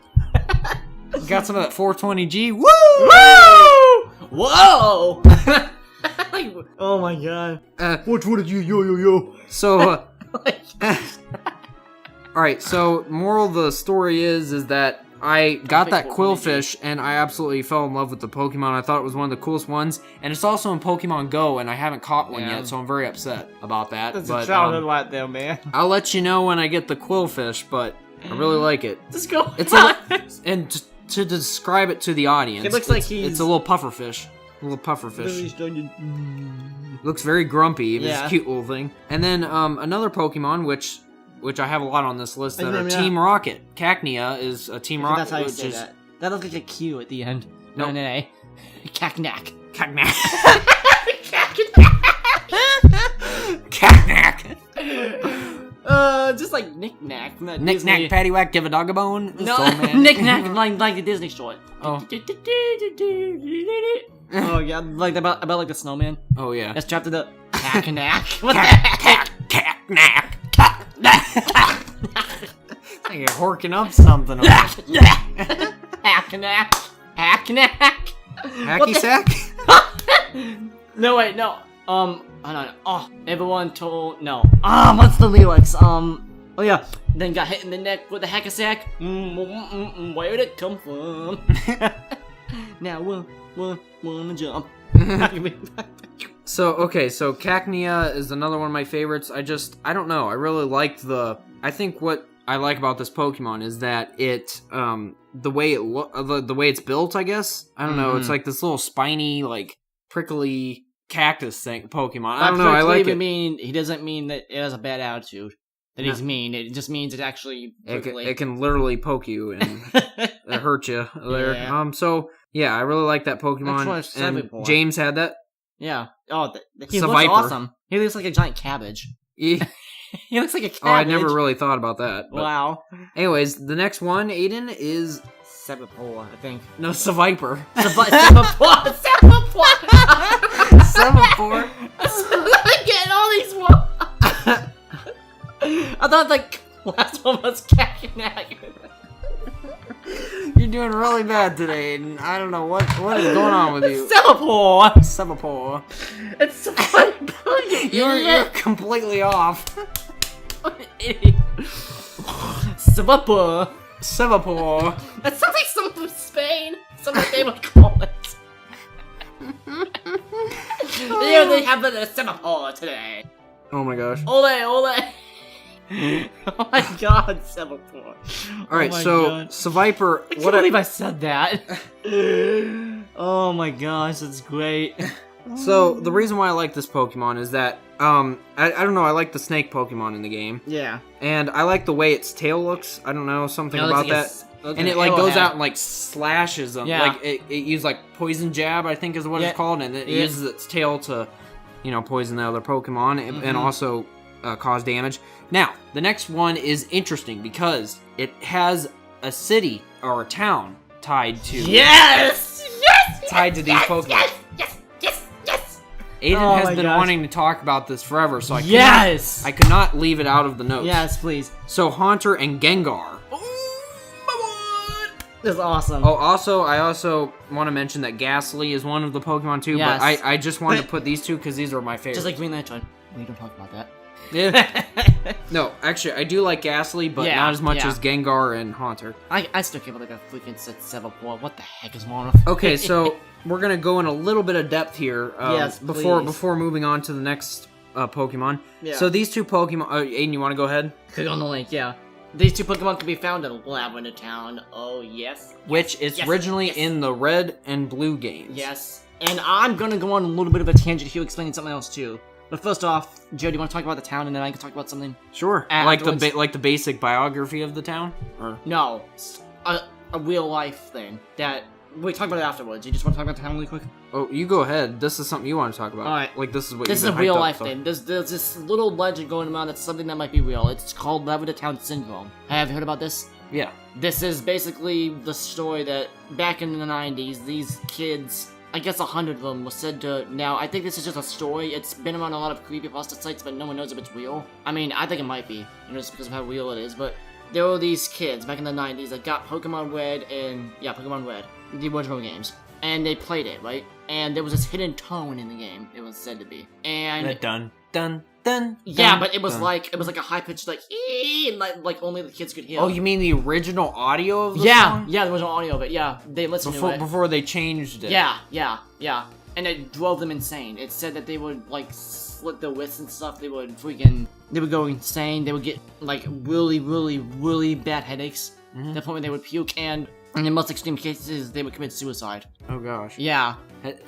Got some of that 420G. Woo! Woo! Whoa! Oh my god. 420G, yo. So, alright, so moral of the story is that I got that Quillfish and I absolutely fell in love with the Pokemon. I thought it was one of the coolest ones. And it's also in Pokemon Go and I haven't caught one yet, so I'm very upset about that. That's a childhood right there, man. I'll let you know when I get the Quillfish, but I really like it. Just go. It's and to describe it to the audience, it looks like it's a little pufferfish. Looks very grumpy. It's a cute little thing. And then another Pokemon, which I have a lot on this list that are Team Rocket. Cacnea is a Team Rocket. That's how you say that. That looks like a Q at the end. No, an A. Cacnac. Cacnac. Cacnac. Just like Knick-Knack from that Knick-Knack, Disney... Paddywhack, give a dog a bone. No, Knick-Knack like the Disney short. Oh. Oh yeah, like about like the snowman. Oh yeah. That's trapped in the Cacnac. What the heck? Cacnac. You're horking up something. Hack-a-knack. Hack-a-knack. Hacky sack? No, wait, no. Hold on. Oh, everyone told... No. What's the lyrics? Oh yeah. Then got hit in the neck with a hack-a-sack. Where'd it come from? Now wanna jump. So Cacnea is another one of my favorites. I don't know. I really liked I think what I like about this Pokemon is that the way it's built, I guess. I don't know. It's like this little spiny, like prickly cactus thing Pokemon. I don't know. I like it. He doesn't mean that it has a bad attitude. That he's mean. It just means it's actually prickly. It can literally poke you and hurt you there. Yeah. So yeah, I really like that Pokemon. And James had that. Yeah. Oh, he looks awesome. He looks like a giant cabbage. He looks like a cabbage. Oh, I never really thought about that. But. Wow. Anyways, the next one, Aiden, is... Sevapour, I think. No, Seviper. Sevapour! Sevapour! I'm getting all these ones! I thought the last one was Cacnea. You're doing really bad today, Aiden. I don't know what is going on with you. Sevapour! Sevapour. It's Sevapour! You're completely off. Sevapour! Sevapour. That sounds like someone from Spain. Something they would call it. Here they have the Sevapour today. Oh my gosh. Ole, ole. Oh my god, Sevapour. Alright, so Seviper. I can't believe I said that. Oh my gosh, that's great. So the reason why I like this Pokemon is that I don't know, I like the snake Pokemon in the game. Yeah. And I like the way its tail looks. I don't know, something about like that. And it like goes out and like slashes them. Yeah. Like it uses like poison jab, I think is what it's called, and it uses its tail to, poison the other Pokemon and also cause damage. Now, the next one is interesting because it has a city or a town tied to tied to these Pokemon. Yes! Aiden has been wanting to talk about this forever, so I could not leave it out of the notes. Yes, please. So Haunter and Gengar. This is awesome. Oh, I also want to mention that Ghastly is one of the Pokemon too, but I just wanted to put these two because these are my favorites. Just like Green Lantern. We don't talk about that. Yeah. No, actually, I do like Ghastly, but not as much as Gengar and Haunter. I still can't believe I freaking said Sevapour. What the heck is wrong with Okay, so we're gonna go in a little bit of depth here. Before moving on to the next Pokemon. Yeah. So these two Pokemon. Aiden, you want to go ahead? Click on the link. Yeah. These two Pokemon can be found in Lavender Town. Oh yes. Which is originally in the Red and Blue games. Yes. And I'm gonna go on a little bit of a tangent here, explaining something else too. But first off, Joe, do you want to talk about the town, and then I can talk about something? Sure. Like the basic biography of the town, or no, a real life thing that we talk about it afterwards. You just want to talk about the town really quick? Oh, you go ahead. This is something you want to talk about. All right. Like this is what. This is a real life thing. There's this little legend going around that's something that might be real. It's called Lavender Town Syndrome. Have you heard about this? Yeah. This is basically the story that back in the 90s, these kids, I guess 100 of them, was said to... Now, I think this is just a story. It's been around a lot of creepypasta sites, but no one knows if it's real. I mean, I think it might be, just because of how real it is, but there were these kids back in the 90s that got Pokemon Red and... Yeah, Pokemon Red. The original games. And they played it, right? And there was this hidden tone in the game, it was said to be. And... Dun. Yeah, but it was like a high pitched like and like only the kids could hear. Oh, you mean the original audio of the song? Yeah, the original audio of it. Yeah, they listened to it before they changed it. Yeah, and it drove them insane. It said that they would like slit their wrists and stuff. They would go insane. They would get like really bad headaches. To the point where they would puke, and in the most extreme cases, they would commit suicide. Oh gosh. Yeah.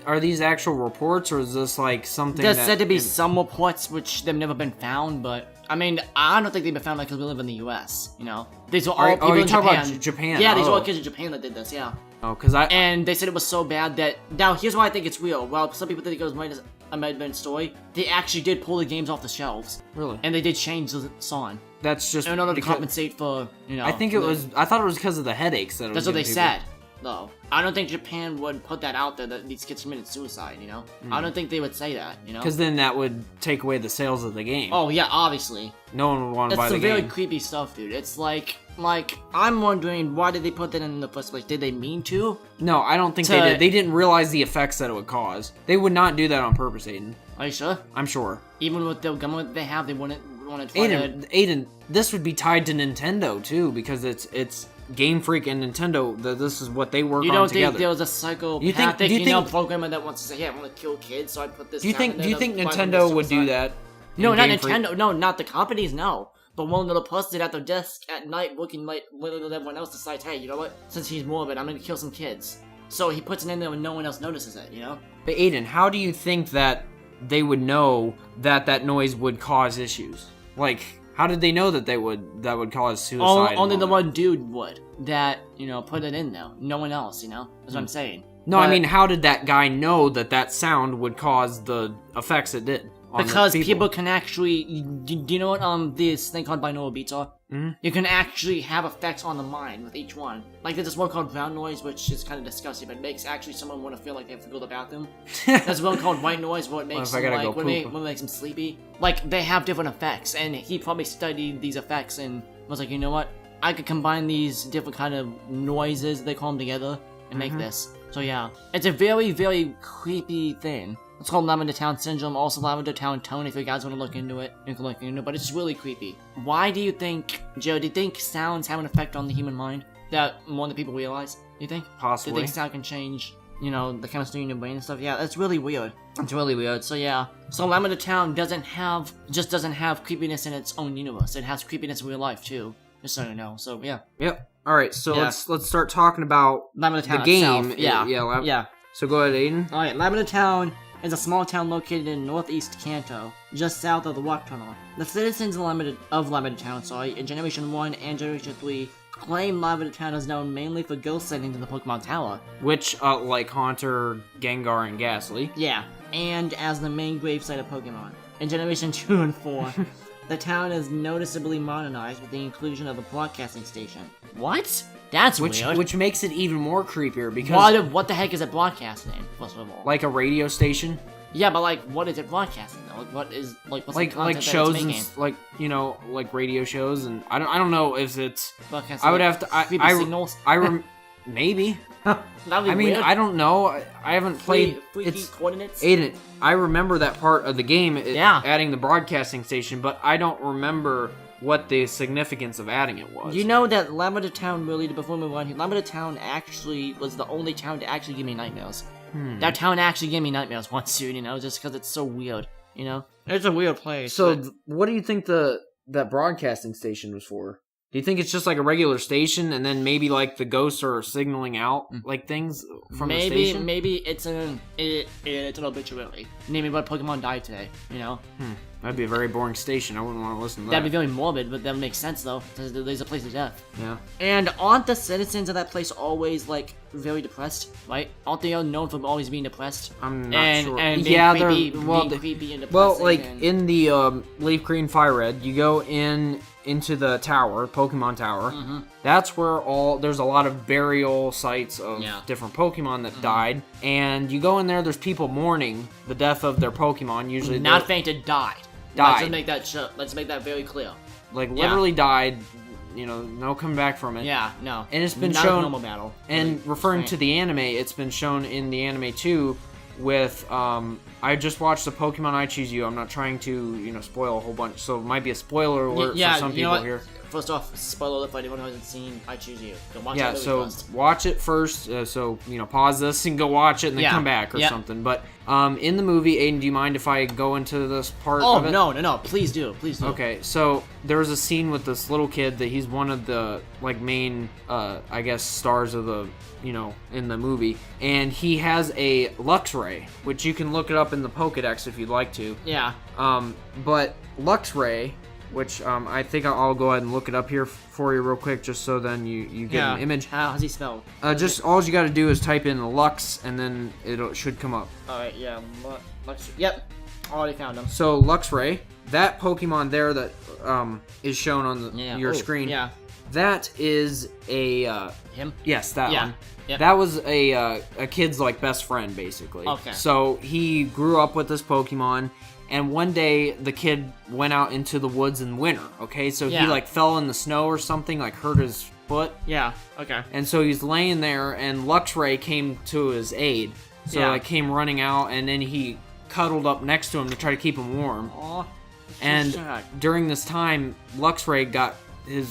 Are these actual reports, or is this like something There's said to be some reports which they've never been found, but I mean, I don't think they've been found because we live in the U.S., These are all people in Japan. About Japan? Yeah, these are all kids in Japan that did this, yeah. Oh, And they said it was so bad that... Now, here's why I think it's real. Well, some people think it might have been a story. They actually did pull the games off the shelves. Really? And they did change the song. That's just... In order to compensate for, I thought it was because of the headaches that it was. That's what they said. Though. I don't think Japan would put that out there that these kids committed suicide, I don't think they would say that, Because then that would take away the sales of the game. Oh, yeah, obviously. No one would want to buy the game. It's some very creepy stuff, dude. It's like like, I'm wondering, why did they put that in the first place? Did they mean to? No, I don't think they did. They didn't realize the effects that it would cause. They would not do that on purpose, Aiden. Are you sure? I'm sure. Even with the government they have, they wouldn't want to try Aiden, this would be tied to Nintendo, too, because it's Game Freak and Nintendo, this is what they work on together. You don't think there was a psychopathic, programmer that wants to say, hey, I want to kill kids, so I put this... Do you think Nintendo would do that? No, not Nintendo. Freak? No, not the companies, no. But one little person at their desk at night looking like everyone else decides, hey, you know what? Since he's morbid, I'm gonna kill some kids. So he puts it in there when no one else notices it, you know? But Aiden, how do you think that they would know that noise would cause issues? Like, how did they know that that would cause suicide? Only the one dude would. That, put it in there. No one else, That's what I'm saying. No, I mean, how did that guy know that sound would cause the effects it did? Because people can actually... Do you know what this thing called binaural beats are? Mm-hmm. You can actually have effects on the mind with each one. Like, there's this one called brown noise, which is kind of disgusting, but it makes actually someone want to feel like they have to go to the bathroom. There's one called white noise, where it makes them, when it makes them sleepy. Like, they have different effects, and he probably studied these effects and was like, you know what? I could combine these different kind of noises, they call them together, and make this. So yeah, it's a very, very creepy thing. It's called Lavender Town Syndrome, also Lavender Town Tone, if you guys want to look into it. You can look into it, but it's just really creepy. Why do you think, Joe, do you think sounds have an effect on the human mind that more than people realize? Do you think? Possibly. Do you think sound can change, the chemistry in your brain and stuff? Yeah, that's really weird. It's really weird, so yeah. So Lavender Town doesn't have creepiness in its own universe. It has creepiness in real life, too. Just so you know, so yeah. Yep. Alright, so let's start talking about Lavender Town the game. Itself. Yeah. So go ahead, Aiden. Alright, Lavender Town is a small town located in northeast Kanto, just south of the Rock Tunnel. The citizens of Lavender Town, in Generation 1 and Generation 3, claim Lavender Town is known mainly for ghost sightings in the Pokemon Tower. Which, like Haunter, Gengar, and Ghastly. Yeah, and as the main gravesite of Pokemon. In Generation 2 and 4, the town is noticeably modernized with the inclusion of a broadcasting station. What? That's weird. Which makes it even more creepier because... What the heck is it broadcasting, first of all? Like a radio station? Yeah, but what is it broadcasting though? What's the content shows that it's making? and like radio shows, and I don't know if it's... Broadcasting, I would have to... signals? Maybe. That'd be weird. I don't know. I haven't played... Freaky coordinates? Aiden, I remember that part of the game, adding the broadcasting station, but I don't remember what the significance of adding it was. You know that Lavender Town, really, before we move on here, Lavender Town actually was the only town to actually give me nightmares. That town actually gave me nightmares once, dude, just because it's so weird, It's a weird place. So, what do you think that broadcasting station was for? Do you think it's just like a regular station, and then maybe like the ghosts are signaling out like things from the station? Maybe it's an obituary. Naming what Pokemon died today, That'd be a very boring station. I wouldn't want to listen to that. That'd be very morbid, but that makes sense though. There's a place of death. Yeah. And aren't the citizens of that place always very depressed? Right? Aren't they known for always being depressed? I'm not sure. And being creepy and depressing. In the Leaf Green Fire Red, you go into the tower, Pokemon Tower. Mm-hmm. That's where there's a lot of burial sites of different Pokemon that died, and you go in there. There's people mourning the death of their Pokemon. Usually, not fainted, died. Let's make that very clear. Literally died. No coming back from it. Yeah, no. And it's been not shown. A normal battle. And referring to the anime, it's been shown in the anime too. With I just watched the Pokemon I Choose You. I'm not trying to spoil a whole bunch, so it might be a spoiler alert for some people here. First off, spoiler alert for anyone who hasn't seen I Choose You. Go watch it first. Watch it first. Pause this and go watch it and then come back or something. But in the movie, Aiden, do you mind if I go into this part of it? Oh, no. Please do. Okay, so there was a scene with this little kid that he's one of the main, I guess, stars of the, in the movie. And he has a Luxray, which you can look it up in the Pokedex if you'd like to. Yeah. But Luxray, which I think I'll go ahead and look it up here for you real quick, just so then you get an image. How's he spelled? Just all you got to do is type in Lux, and then it should come up. All right, yeah, Lux. Yep, already found him. So Luxray, that Pokemon there that is shown on your screen. Yeah. That is a him. Yes, that one. Yep. That was a kid's best friend basically. Okay. So he grew up with this Pokemon, And one day, the kid went out into the woods in winter, okay? So he, Yeah. like, fell in the snow or something, like, hurt his foot. Yeah, okay. And so he's laying there, and Luxray came to his aid. So, Yeah. like, came running out, and then he cuddled up next to him to try to keep him warm. Aw, And sad. during this time, Luxray got his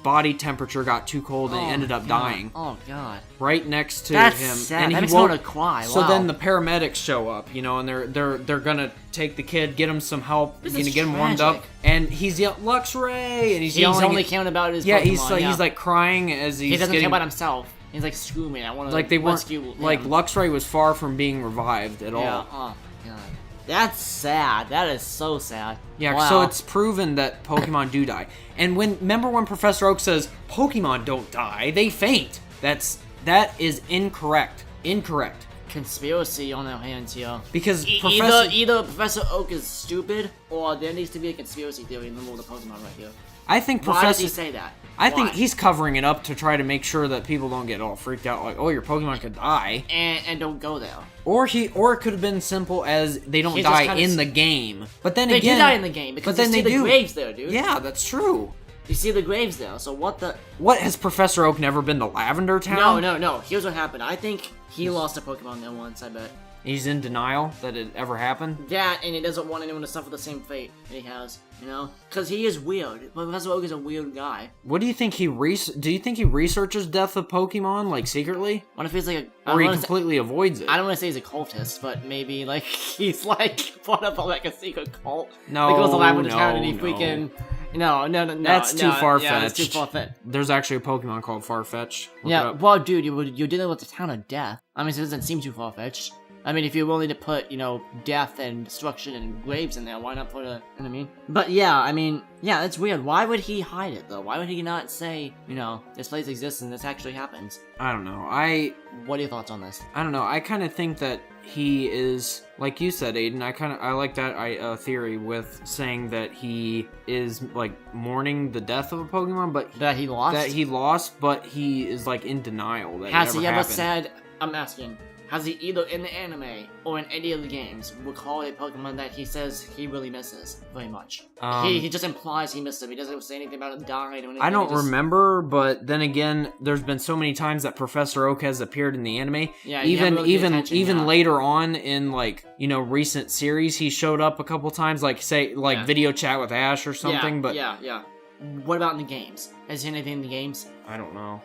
body temperature got too cold and he ended up dying Oh god, right next to that's him. sad. And That he makes me woke. want to cry. So Wow. then the paramedics show up, you know, and they're gonna take the kid, get him some help, This gonna is get him warmed up, tragic. and he's yelling Luxray, and he's he's yelling. only caring about his yeah, Pokemon, he's like crying as he's he doesn't getting. care about himself. He's like, screw me, I want to like they weren't rescue like him. Luxray was far from being revived at Yeah. all. Oh god, that's sad. That is so sad. Yeah, Wow. so it's proven that Pokemon do die. And remember when Professor Oak says Pokemon don't die, they faint. That is incorrect. Incorrect. conspiracy on our hands here. Because Either Professor Oak is stupid, or there needs to be a conspiracy theory in the middle of the Pokemon right here. I think Why does he Professor say that? I think Why? he's covering it up to try to make sure that people don't get all freaked out like, oh, your Pokemon could die. And don't go there. Or it could have been simple as they don't He's just die kinda in the game. But then They again, do die in the game because but then you see they the do. graves there, dude. Yeah, that's true. You see the graves there, so what the... What, has Professor Oak never been to Lavender Town? No. Here's what happened. I think he lost a Pokemon there once, I bet. He's in denial that it ever happened. That, and he doesn't want anyone to suffer the same fate that he has, you know? Because he is weird. Professor Oak is a weird guy. What do you think do you think he researches death of Pokemon, like, secretly? What if he's like a... Or he completely avoids it? I don't want to say he's a cultist, but maybe, like, he's, like, part of, like, a secret cult. No, That goes to Lavender Town and he no. freaking... No. That's too far-fetched. Yeah, that's too far-fetched. There's actually a Pokemon called Farfetch. Look it Yeah, up. well, dude, you're dealing with the town of death. I mean, so it doesn't seem too far-fetched. I mean, if you're willing to put, death and destruction and graves in there, why not put a, you know what I mean? But yeah, I mean, yeah, that's weird. Why would he hide it, though? Why would he not say, this place exists and this actually happens? I don't know. What are your thoughts on this? I don't know. I kind of think that he is, like you said, Aiden. I like that theory with saying that he is like mourning the death of a Pokemon, but That he lost? that he lost, but he is like in denial that Has it he ever ever happened. said, I'm asking, has he either in the anime or in any of the games recalled a Pokemon that he says he really misses very much? He just implies he missed him. He doesn't say anything about it dying or anything. I don't He just- remember, but then again, there's been so many times that Professor Oak has appeared in the anime. Yeah, you haven't really paid attention, even yeah. later on in recent series, he showed up a couple times, Yeah. video chat with Ash or something. Yeah, but yeah. What about in the games? Has he anything in the games? I don't know.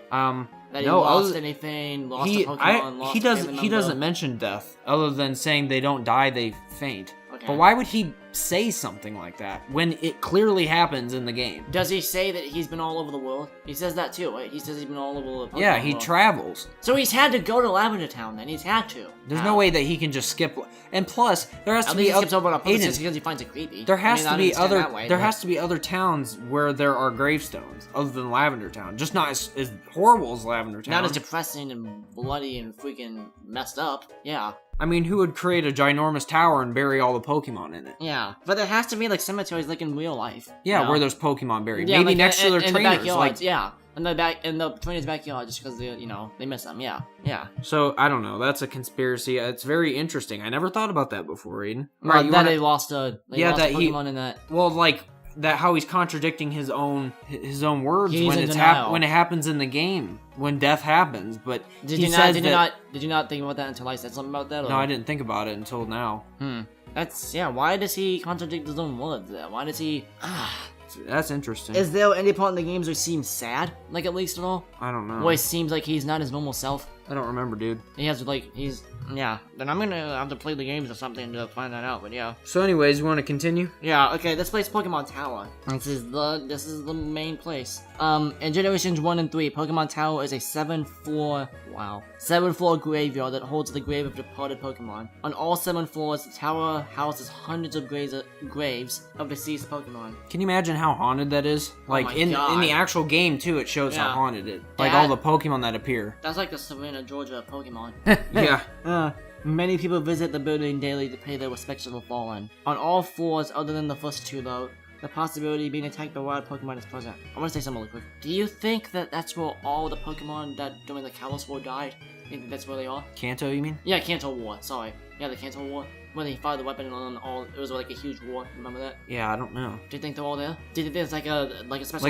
That he No, lost anything? Lost a Pokemon? Lost he a doesn't family he doesn't member? mention death other than saying they don't die, they faint. Okay. But why would he say something like that when it clearly happens in the game? Does he say that he's been all over the world? He says that too, right? He says he's been all over the Pokemon Yeah, he world. travels. So he's had to go to Lavender Town then. He's had to. There's How? no way that he can just skip. And plus, there has At to least be he skips over on purpose Aiden, just because he finds it creepy. there has I to mean, be I understand other. that way, There but- has to be other towns where there are gravestones other than Lavender Town. Just not as horrible as Lavender Town. Not as depressing and bloody and freaking messed up. Yeah. I mean, who would create a ginormous tower and bury all the Pokemon in it? Yeah. But there has to be like cemeteries like in real life. Yeah, you know? where there's Pokemon buried. Yeah, Maybe like next to their in trainers. the backyards, yeah. In the trainer's backyard just because they miss them. Yeah. So I don't know. That's a conspiracy. It's very interesting. I never thought about that before, Aiden. Right, you that wanna- they lost a Pokemon in that. Well, like that, how he's contradicting his own words He's when in it's denial. when it happens in the game when death happens. But Did he you says not? Did you not think about that until I said something about that? Or? No, I didn't think about it until now. Why does he contradict his own words there? Why does he? That's interesting. Is there any part in the games where he seems sad? Like at least at all? I don't know. Where he seems like he's not his normal self? I don't remember, dude. Then I'm gonna have to play the games or something to find that out. But yeah. So, anyways, you want to continue? Yeah, okay, this place Pokemon Tower. This is the main place. In Generations 1 and 3, Pokemon Tower is a 7-floor graveyard that holds the grave of departed Pokemon. On all 7 floors, the tower houses hundreds of graves of deceased Pokemon. Can you imagine how haunted that is? Like my in God. the actual game too, it shows how Yeah. haunted it. Like That- all the Pokemon that appear. That's like the Savannah, Georgia of Pokemon. Yeah. Many people visit the building daily to pay their respects to the fallen. On all floors other than the first 2 though, the possibility of being attacked by wild Pokemon is present. I want to say something really quick. Do you think that that's where all the Pokemon that during the Kalos War died? You think that's where they are? Kanto, you mean? Yeah, Kanto War, sorry. Yeah, the Kanto War. when they fired the weapon on all, it was like a huge war. Remember that? Yeah, I don't know. Do you think they're all there? Do you think there's like a special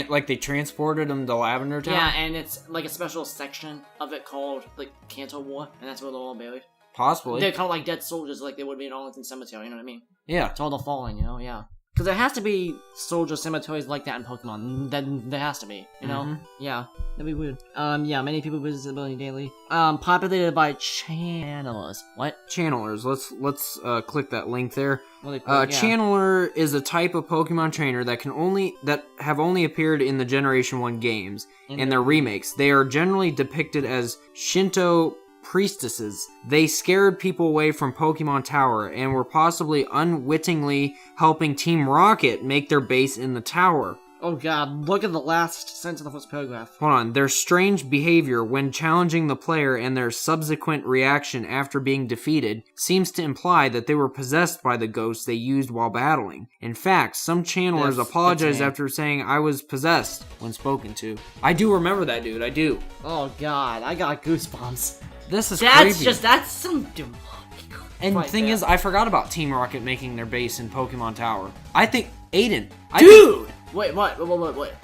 like they transported them to Lavender Town? Yeah, and it's like a special section of it called like Kanto War, and that's where they're all buried. Possibly. They're kind of like dead soldiers, like they would be in Arlington Cemetery. You know what I mean? Yeah. It's all the fallen, you know? Yeah. Because there has to be soldier cemeteries like that in Pokemon. There has to be, you know? Mm-hmm. Yeah, that'd be weird. Yeah, many people visit the building daily. Populated by channelers. What? Channelers. Let's click that link there. Yeah. Channeler is a type of Pokemon trainer that have only appeared in the Generation 1 games and their remakes. They are generally depicted as Shinto priestesses. They scared people away from Pokemon Tower and were possibly unwittingly helping Team Rocket make their base in the tower. Oh god, look at the last sentence of the first paragraph. Hold on. Their strange behavior when challenging the player and their subsequent reaction after being defeated seems to imply that they were possessed by the ghosts they used while battling. In fact, some channelers apologized after saying I was possessed when spoken to. I do remember that, dude. I do. Oh god, I got goosebumps. This is creepy. That's some demonic. And the thing is, I forgot about Team Rocket making their base in Pokemon Tower. I think, Aiden. Dude! Wait.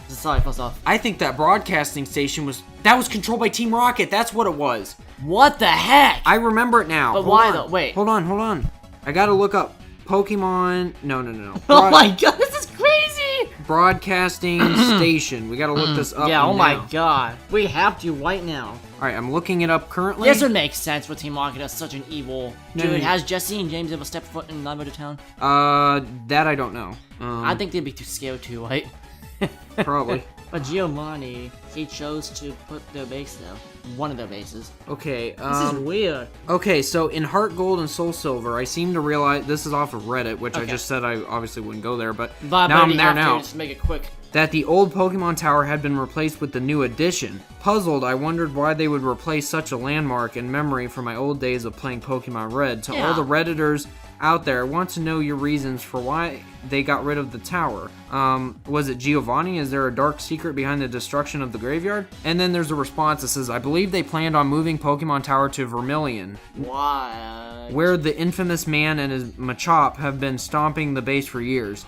Sorry, first off. I think that broadcasting station was controlled by Team Rocket. That's what it was. What the heck? I remember it now. But why though? Wait. Hold on. I gotta look up Pokemon. No. Oh my god, this is crazy! Broadcasting station. We gotta look this up. Yeah, oh now. my god. We have to right now. Alright, I'm looking it up currently. This would make sense for Team Rocket as such an evil. Dude, has Jesse and James ever stepped foot in Lavender Town? That I don't know. I think they'd be too scared to, right? Probably. But Giovanni, he chose to put their base there. One of their bases. Okay, this is weird. Okay, so in Heart Gold and Soul Silver, I seem to realize, this is off of Reddit, which I just said I obviously wouldn't go there, but now I'm there now. Just make it quick. That the old Pokemon Tower had been replaced with the new addition. Puzzled, I wondered why they would replace such a landmark in memory from my old days of playing Pokemon Red. To all the Redditors out there, I want to know your reasons for why they got rid of the tower. Was it Giovanni? Is there a dark secret behind the destruction of the graveyard? And then there's a response that says, I believe they planned on moving Pokemon Tower to Vermilion. Why? Where the infamous man and his Machop have been stomping the base for years.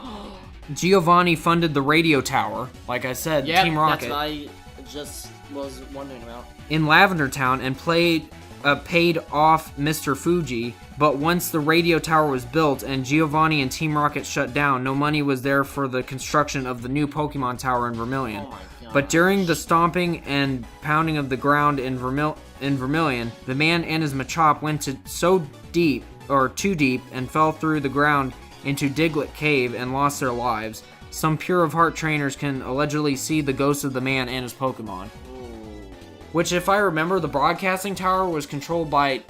Giovanni funded the radio tower, like I said, Team Rocket. That's what I just was wondering about. In Lavender Town and paid off Mr. Fuji, but once the radio tower was built and Giovanni and Team Rocket shut down, no money was there for the construction of the new Pokemon Tower in Vermilion. Oh my god. But during the stomping and pounding of the ground in Vermilion, the man and his Machop went too deep, and fell through the ground into Diglett Cave and lost their lives. Some Pure of Heart trainers can allegedly see the ghost of the man and his Pokemon. Which, if I remember, the broadcasting tower was controlled by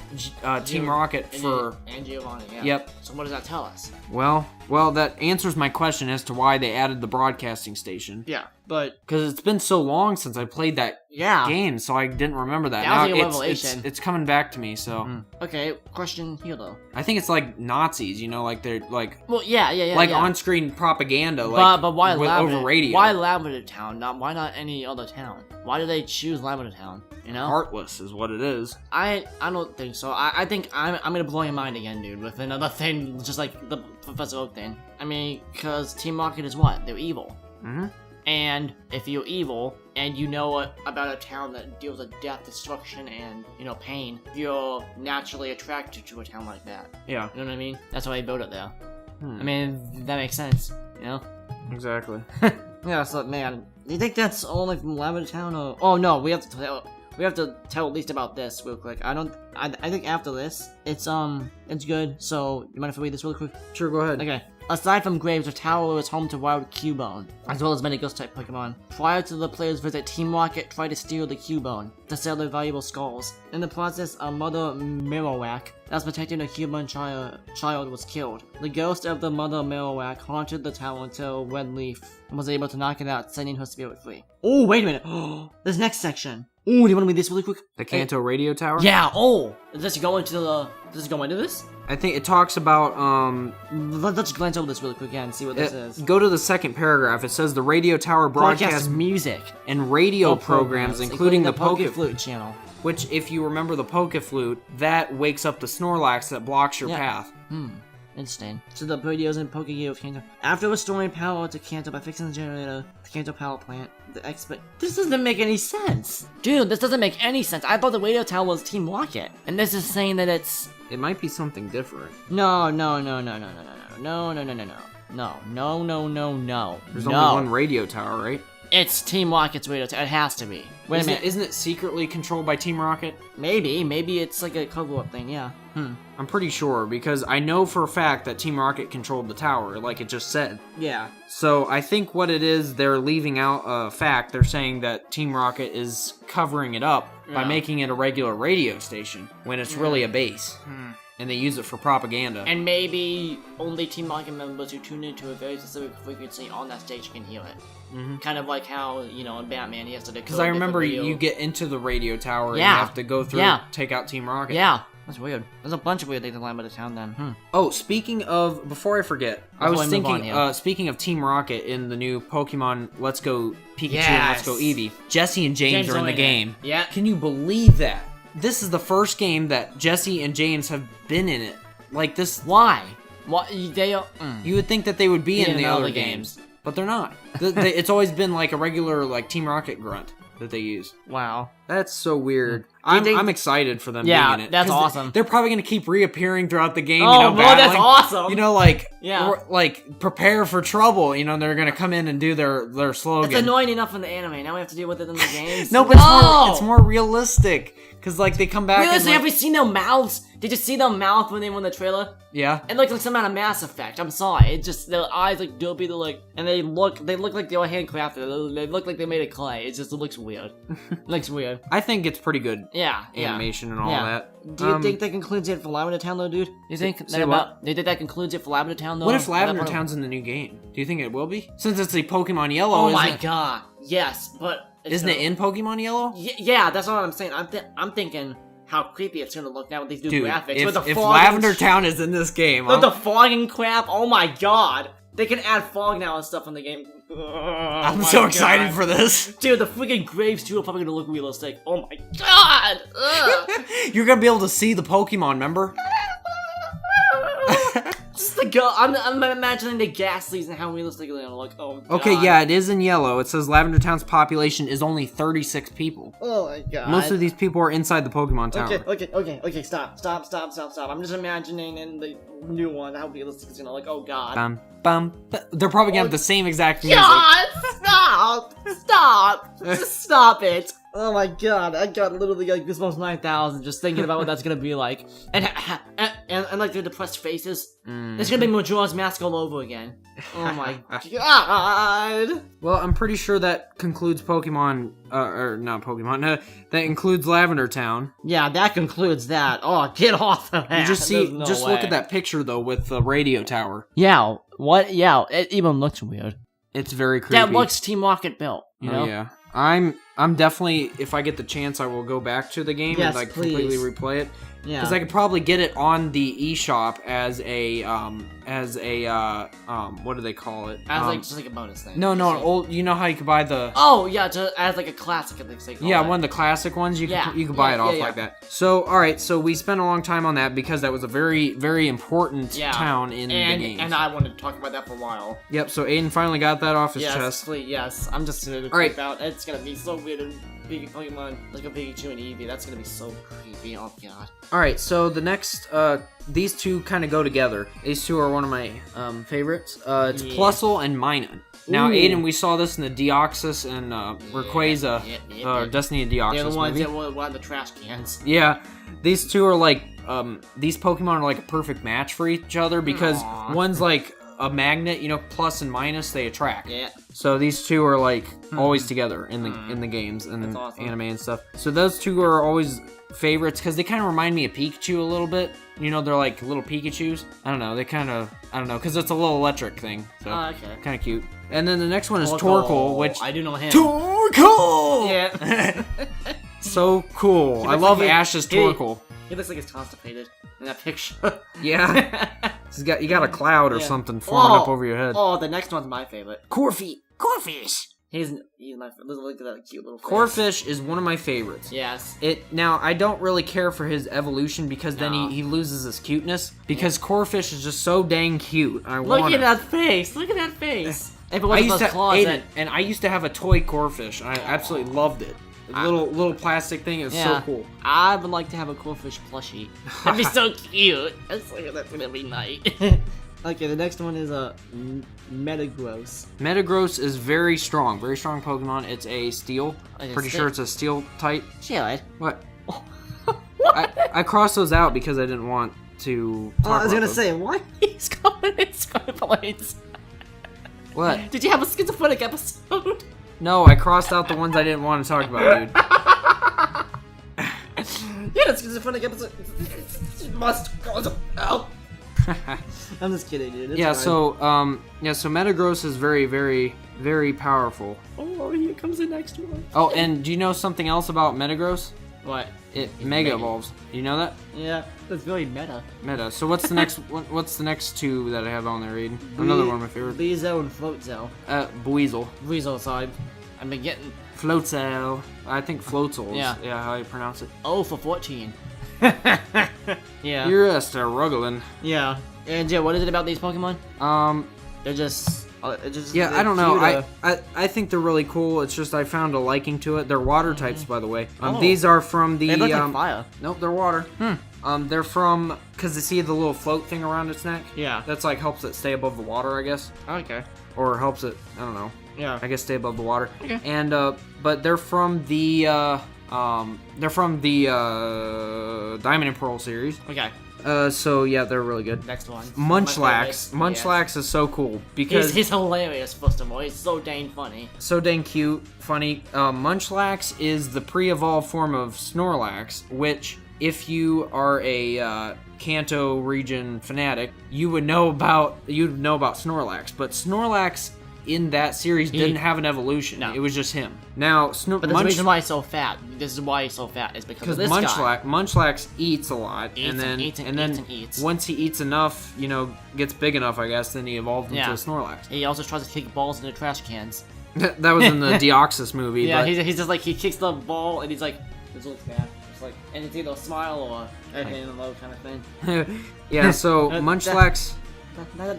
Team Rocket and Giovanni, yeah. Yep. So what does that tell us? Well, that answers my question as to why they added the broadcasting station. Yeah, but... Because it's been so long since I played that game, so I didn't remember that. That was now like a revelation. It's coming back to me, so... Okay, question here, though. I think it's like Nazis, you know, like they're like... Well, yeah. Like on-screen propaganda, like but why over radio. Why Lavender Town? Why not any other town? Why do they choose Lavender Town? You know? Heartless is what it is. I don't think so. I think I'm gonna blow your mind again, dude, with another thing, just like the Professor Oak thing. I mean, because Team Rocket is what? They're evil. Mm-hmm. And if you're evil, and you know about a town that deals with death, destruction, and, you know, pain, you're naturally attracted to a town like that. Yeah. You know what I mean? That's why they built it there. I mean, that makes sense, you know? Exactly. Yeah, so, man, do you think that's only from Lavender Town, or... Oh, no, we have to tell at least about this real quick. I think after this, it's good, so, you mind if I read this really quick? Sure, go ahead. Okay. Aside from graves, the tower is home to wild Cubone, as well as many ghost-type Pokemon. Prior to the player's visit, Team Rocket tried to steal the Cubone to sell their valuable skulls. In the process, a Mother Marowak that was protecting a Cubone child was killed. The ghost of the Mother Marowak haunted the tower until Red Leaf was able to knock it out, setting her spirit free. Oh, wait a minute. Oh, this next section. Oh, do you want to read this really quick? The Kanto radio tower? Yeah, oh! Does it go into this? I think it talks about, Let's glance over this really quick and see what this is. Go to the second paragraph. It says the radio tower broadcasts music and radio programs, including the Poke Poke Flute channel. which, if you remember the Poke-Flute, that wakes up the Snorlax that blocks your path. Interesting. So the Birdios and Poke of Kanto. After restoring power to Kanto by fixing the generator, the Kanto power plant, This doesn't make any sense! Dude, this doesn't make any sense. I thought the radio tower was Team Rocket. And this is saying that it's... It might be something different. No. There's only one radio tower, right? It's Team Rocket's radio tower. It has to be. Wait a minute. Isn't it secretly controlled by Team Rocket? Maybe it's like a cover-up thing, yeah. I'm pretty sure, because I know for a fact that Team Rocket controlled the tower, like it just said. Yeah. So I think what it is, they're leaving out a fact. They're saying that Team Rocket is covering it up by making it a regular radio station, when it's really a base. And they use it for propaganda. And maybe only Team Rocket members who tune into a very specific frequency on that stage can hear it. Kind of like how, in Batman, he has to decode. Because I remember you get into the radio tower and you have to go through take out Team Rocket. Yeah, that's weird. There's a bunch of weird things in line by the town then. Oh, speaking of, before I forget, I was thinking, speaking of Team Rocket in the new Pokemon Let's Go Pikachu and Let's Go Eevee, Jesse and James are in the game. Yeah. Can you believe that? This is the first game that Jesse and James have been in it. Like this. Why? What they? You would think that they would be in the other games, but they're not. It's always been like a regular like Team Rocket grunt that they use. Wow, that's so weird. I'm excited for them being in it. That's awesome. They're probably gonna keep reappearing throughout the game. Oh, that's awesome. Like prepare for trouble. They're gonna come in and do their slogan. It's annoying enough in the anime. Now we have to deal with it in the games. No, but it's more realistic. Cause like they come back. Realistically, have we seen their mouths? Did you see their mouth when they won the trailer? Yeah. It looked like some kind of Mass Effect. I'm sorry. It just their eyes like dopey. And they look like they were handcrafted. They look like they made of clay. It looks weird. It looks weird. I think it's pretty good. Yeah. Animation and all that. Do you think that concludes it for Lavender Town, though, dude? Do you think that concludes it for Lavender Town, though? What if Lavender Town's in the new game? Do you think it will be? Since it's a Pokemon Yellow. Oh my god. Yes, but isn't it in Pokemon Yellow? Yeah, that's what I'm saying. I'm thinking how creepy it's gonna look now with these new graphics. If Lavender Town is in this game, with the fogging crap, oh my god. They can add fog now and stuff in the game. I'm so excited for this. Dude, the freaking graves too are probably gonna look realistic. Oh my god! You're gonna be able to see the Pokemon, remember? Just the I'm imagining the Ghastlies and how realistic they're gonna look. Oh god. Okay, yeah, it is in yellow. It says Lavender Town's population is only 36 people. Oh my god. Most of these people are inside the Pokemon Tower. Okay, stop. I'm just imagining in the new one how realistic it's gonna look. Oh god. They're probably gonna have the same exact music. God, stop! Just stop it! Oh my god, I got literally like Goosebumps 9000 just thinking about what that's gonna be like. And like their depressed faces. It's gonna be Majora's Mask all over again. Oh my god! Well, I'm pretty sure that concludes Pokemon, or not Pokemon, that includes Lavender Town. Yeah, that concludes that. Oh, get off of that! You just see, look at that picture though with the radio tower. Yeah, what? Yeah, it even looks weird. It's very creepy. That looks Team Rocket built, you know? Oh, yeah. I'm definitely, if I get the chance, I will go back to the game and completely replay it. Yeah. Because I could probably get it on the eShop as a what do they call it? As just like a bonus thing. No, you know how you could buy the... Oh, yeah, as like a classic, I think they call it. One of the classic ones, you could buy it off like that. So, alright, so we spent a long time on that because that was a very, very important town in the game. And I wanted to talk about that for a while. Yep, so Aiden finally got that off his chest. Yes, I'm just gonna freak out. It's gonna be so weird and Pokemon, like a Pikachu and Eevee, that's gonna be so creepy, oh god. Alright, so the next, these two kind of go together. These two are one of my favorites. It's Plusle and Minun. Now, Aiden, we saw this in the Deoxys and Rayquaza, Destiny of Deoxys They're the ones movie. that were in the trash cans. Yeah, these two are like, these Pokemon are like a perfect match for each other because one's like a magnet, plus and minus, they attract. Yeah. So these two are like always together in the games and anime and stuff. So those two are always favorites because they kind of remind me of Pikachu a little bit. They're like little Pikachus. I don't know. They kind of, because it's a little electric thing. So kind of cute. And then the next one is Torkoal, which I do know him. Torkoal. Yeah. So cool. I love Ash's Torkoal. He looks like he's constipated in that picture. Yeah. You got a cloud or something forming up over your head. Oh, the next one's my favorite. Corfish. He's my. Look at that cute little face. Corphish is one of my favorites. Yes. Now I don't really care for his evolution because then he loses his cuteness. Because Corphish is just so dang cute. Look at that face. Look at that face. If it wasn't those claws, and I used to have a toy Corphish. And I absolutely loved it. The little plastic thing is so cool. I would like to have a Corphish plushie. That'd be so cute. That's gonna be nice. Okay, the next one is a Metagross. Metagross is very strong Pokemon. It's a steel. Pretty sure it's a steel type. Jared. What? I crossed those out because I didn't want to talk I was gonna about say, why he's calling it Skyblades? What? Did you have a schizophrenic episode? No, I crossed out the ones I didn't want to talk about, dude. Yeah, that's schizophrenic episode. Must cause out. I'm just kidding, dude. It's fine. So Metagross is very, very, very powerful. Oh, here comes the next one. Oh, and do you know something else about Metagross? What? It mega evolves. Do you know that? Yeah, that's really meta. Meta. So what's the next? What's the next two that I have on there, Aiden? Another one of my favorites. Beezo and Floatzel. Buizel. Buizel, sorry. I've been getting... Floatzel. I think Floatzel. Yeah. Yeah, how you pronounce it. Oh, for 14. Yeah. You're a struggling. Yeah. And yeah, what is it about these Pokemon? They're just... yeah, I don't know. I think they're really cool. It's just I found a liking to it. They're water types, by the way. These are from the... They look like fire. Nope, they're water. They're from... Because you see the little float thing around its neck? Yeah. That's like helps it stay above the water, I guess. Okay. Or helps it... I don't know. Yeah. I guess stay above the water. Okay. And, but they're from the, Diamond and Pearl series. Okay. So yeah, they're really good. Next one. Munchlax. Munchlax is so cool because he's hilarious. First of all, he's so dang funny. So dang cute, funny. Munchlax is the pre-evolved form of Snorlax, which, if you are a Kanto region fanatic, you would know about Snorlax. But Snorlax in that series didn't have an evolution. No. It was just him. Now, but there's a reason why he's so fat. This is why he's so fat. Is because of this guy. Munchlax eats a lot, and then eats. Once he eats enough, gets big enough, I guess, then he evolved into a Snorlax. He also tries to kick balls into trash cans. That was in the Deoxys movie. Yeah, but... he's just like, he kicks the ball, and he's like, this looks bad. It's like, and it's either a smile or a hand in the low kind of thing. Yeah, so Munchlax...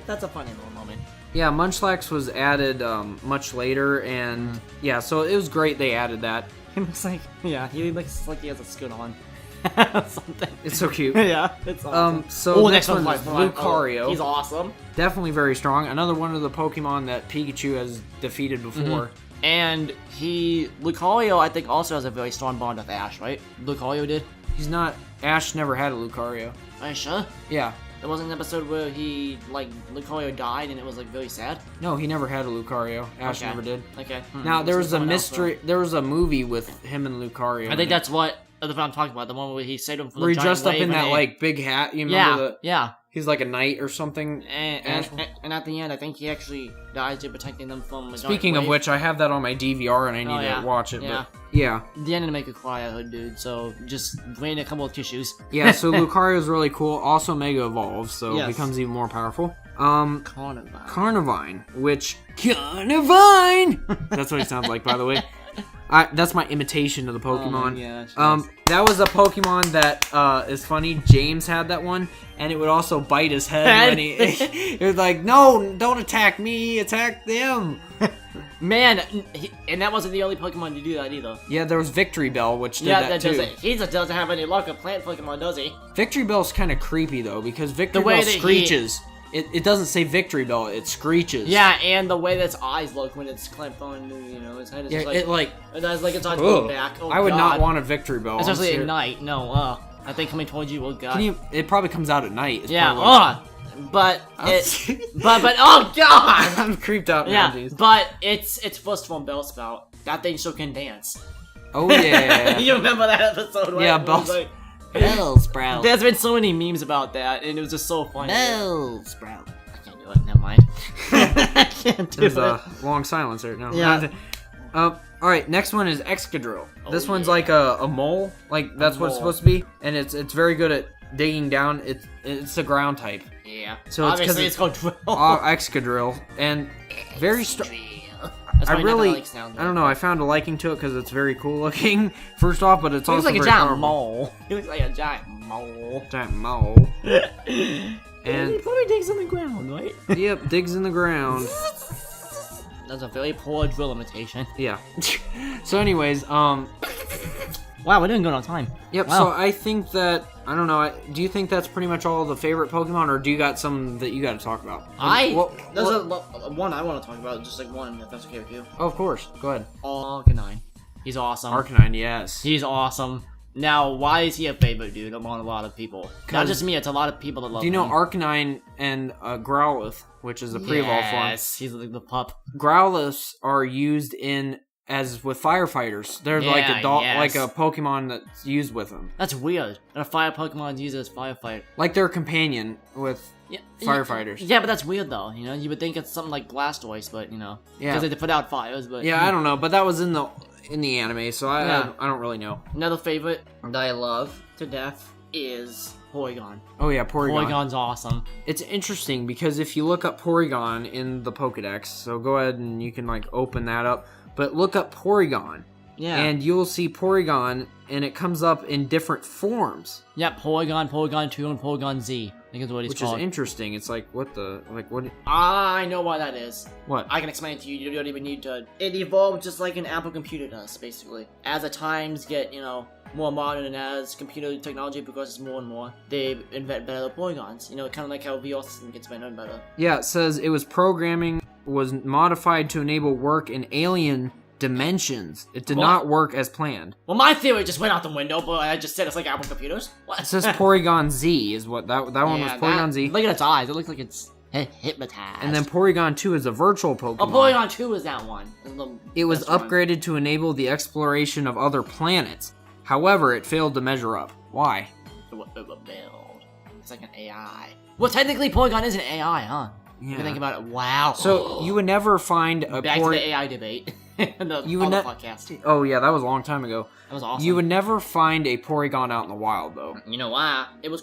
That's a funny little moment. Yeah, Munchlax was added much later, and yeah, so it was great they added that. He looks like, he looks like he has a scoot on. Something. It's so cute. Yeah, it's awesome. So next one is Lucario. He's awesome. Definitely very strong. Another one of the Pokemon that Pikachu has defeated before. And Lucario, I think, also has a very strong bond with Ash, right? Lucario did? He's not... Ash never had a Lucario. Are you sure? Yeah. There wasn't an episode where Lucario died and it was, very sad? No, he never had a Lucario. Ash never did. Okay. Now, there was a mystery... There was a movie with him and Lucario. I think that's what I'm talking about. The one where he saved him from the giant wave. Where he dressed up in that, big hat. You remember Yeah. He's like a knight or something. And at the end, I think he actually dies to protecting them from a Speaking of which, I have that on my DVR and I need to watch it. Yeah. But yeah. The end to make a cry out, dude. So just bring a couple of tissues. Yeah, so Lucario is really cool. Also Mega Evolves, so it becomes even more powerful. Carnivine. Carnivine! That's what it sounds like, by the way. That's my imitation of the Pokemon. That was a Pokemon that is funny. James had that one, and it would also bite his head when it was like, "No, don't attack me, attack them." Man, and that wasn't the only Pokemon to do that either. Yeah, there was Victory Bell, which did that too. He just doesn't have any luck with plant Pokemon, does he? Victory Bell's kind of creepy though, because Victory Bell screeches. It doesn't say Victory Bell, it screeches. Yeah, and the way that its eyes look when it's clamped on, its head is just like... It has like its eyes going back. Oh, I would not want a Victory Bell. Especially at night. No, I think coming towards you, oh god. It probably comes out at night. It's but oh god! I'm creeped out now, yeah, but it's first form Bellsprout. That thing sure can dance. Oh yeah. You remember that episode? Yeah, Bellsprout. There's been so many memes about that, and it was just so funny. Bellsprout. I can't do it. Never mind. I can't do it. There's a long silence there. No. Yeah. All right. Next one is Excadrill. This one's like a mole. Like that's what it's supposed to be, and it's very good at digging down. It's a ground type. Yeah. So obviously it's called Drill. Excadrill, and very strong. I don't know. I found a liking to it because it's very cool looking. First off, but it's also like a very giant powerful. mole. He looks like a giant mole. Giant mole. And he probably digs in the ground, right? Yep, digs in the ground. That's a very poor drill imitation. Yeah. So, anyways, wow, we're doing good on time. Yep. Wow. So I think that I don't know. Do you think that's pretty much all the favorite Pokemon, or do you got some that you got to talk about? There's one I want to talk about, just like one, if that's okay with you. Oh, of course. Go ahead. Arcanine. He's awesome. Arcanine, yes. He's awesome. Now, why is he a favorite, dude, among a lot of people? Not just me, it's a lot of people that love him. Do you know Arcanine and Growlithe, which is the pre-evolved form? Yes, he's like the pup. Growliths are used as with firefighters. They're like a like a Pokemon that's used with them. That's weird. And a fire Pokemon is used as firefighter. Like their companion with firefighters. Yeah, but that's weird though. You know, you would think it's something like Blastoise, but you know, because they put out fires. But I don't know. But that was in the anime, so I don't really know. Another favorite that I love to death is Porygon. Oh yeah, Porygon. Porygon's awesome. It's interesting because if you look up Porygon in the Pokedex, so go ahead and you can like open that up, but look up Porygon. Yeah. And you'll see Porygon, and it comes up in different forms. Yep, Porygon, Porygon 2, and Porygon Z. I think is what he's called. Which is interesting. It's like, what? I know why that is. What? I can explain it to you. You don't even need to. It evolved just like an Apple computer does, basically. As the times get, more modern and as computer technology progresses more and more, they invent better Porygons. You know, kind of like how VR system gets better and better. Yeah, it says it was modified to enable work in alien dimensions. It did not work as planned. Well, my theory just went out the window, but I just said it's like Apple computers. What? It says Porygon Z is what that one was. Porygon Z. Look at its eyes. It looks like it's hypnotized. And then Porygon 2 is a virtual Pokemon. Oh, Porygon 2 is that one. It was upgraded to enable the exploration of other planets. However, it failed to measure up. Why? It's like an AI. Well, technically, Porygon is an AI, huh? Yeah. If you think about it, wow. So you would never find a back to the AI debate. The podcast. Oh yeah, that was a long time ago. That was awesome. You would never find a Porygon out in the wild, though. You know why? It was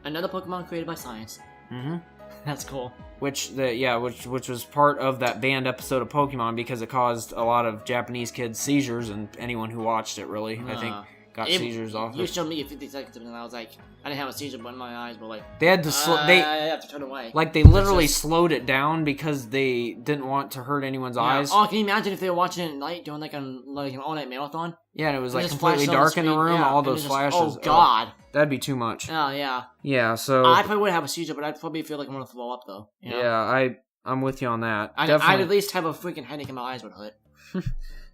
another Pokemon created by science. Mm-hmm. That's cool. Which was part of that banned episode of Pokemon because it caused a lot of Japanese kids seizures, and anyone who watched it really, I think, got seizures off it. You showed me 50 seconds of it, and I was like, I didn't have a seizure, but my eyes were like... They had to I have to turn away. Like, they literally slowed it down because they didn't want to hurt anyone's eyes. Oh, can you imagine if they were watching it at night, doing like an all-night marathon? Yeah, and it was like completely dark in the room, all those flashes. Oh, God. That'd be too much. Oh, yeah. Yeah, so... I probably wouldn't have a seizure, but I'd probably feel like I'm gonna throw up, though. You know? Yeah, I'm with you on that. I'd at least have a freaking headache and my eyes would hurt.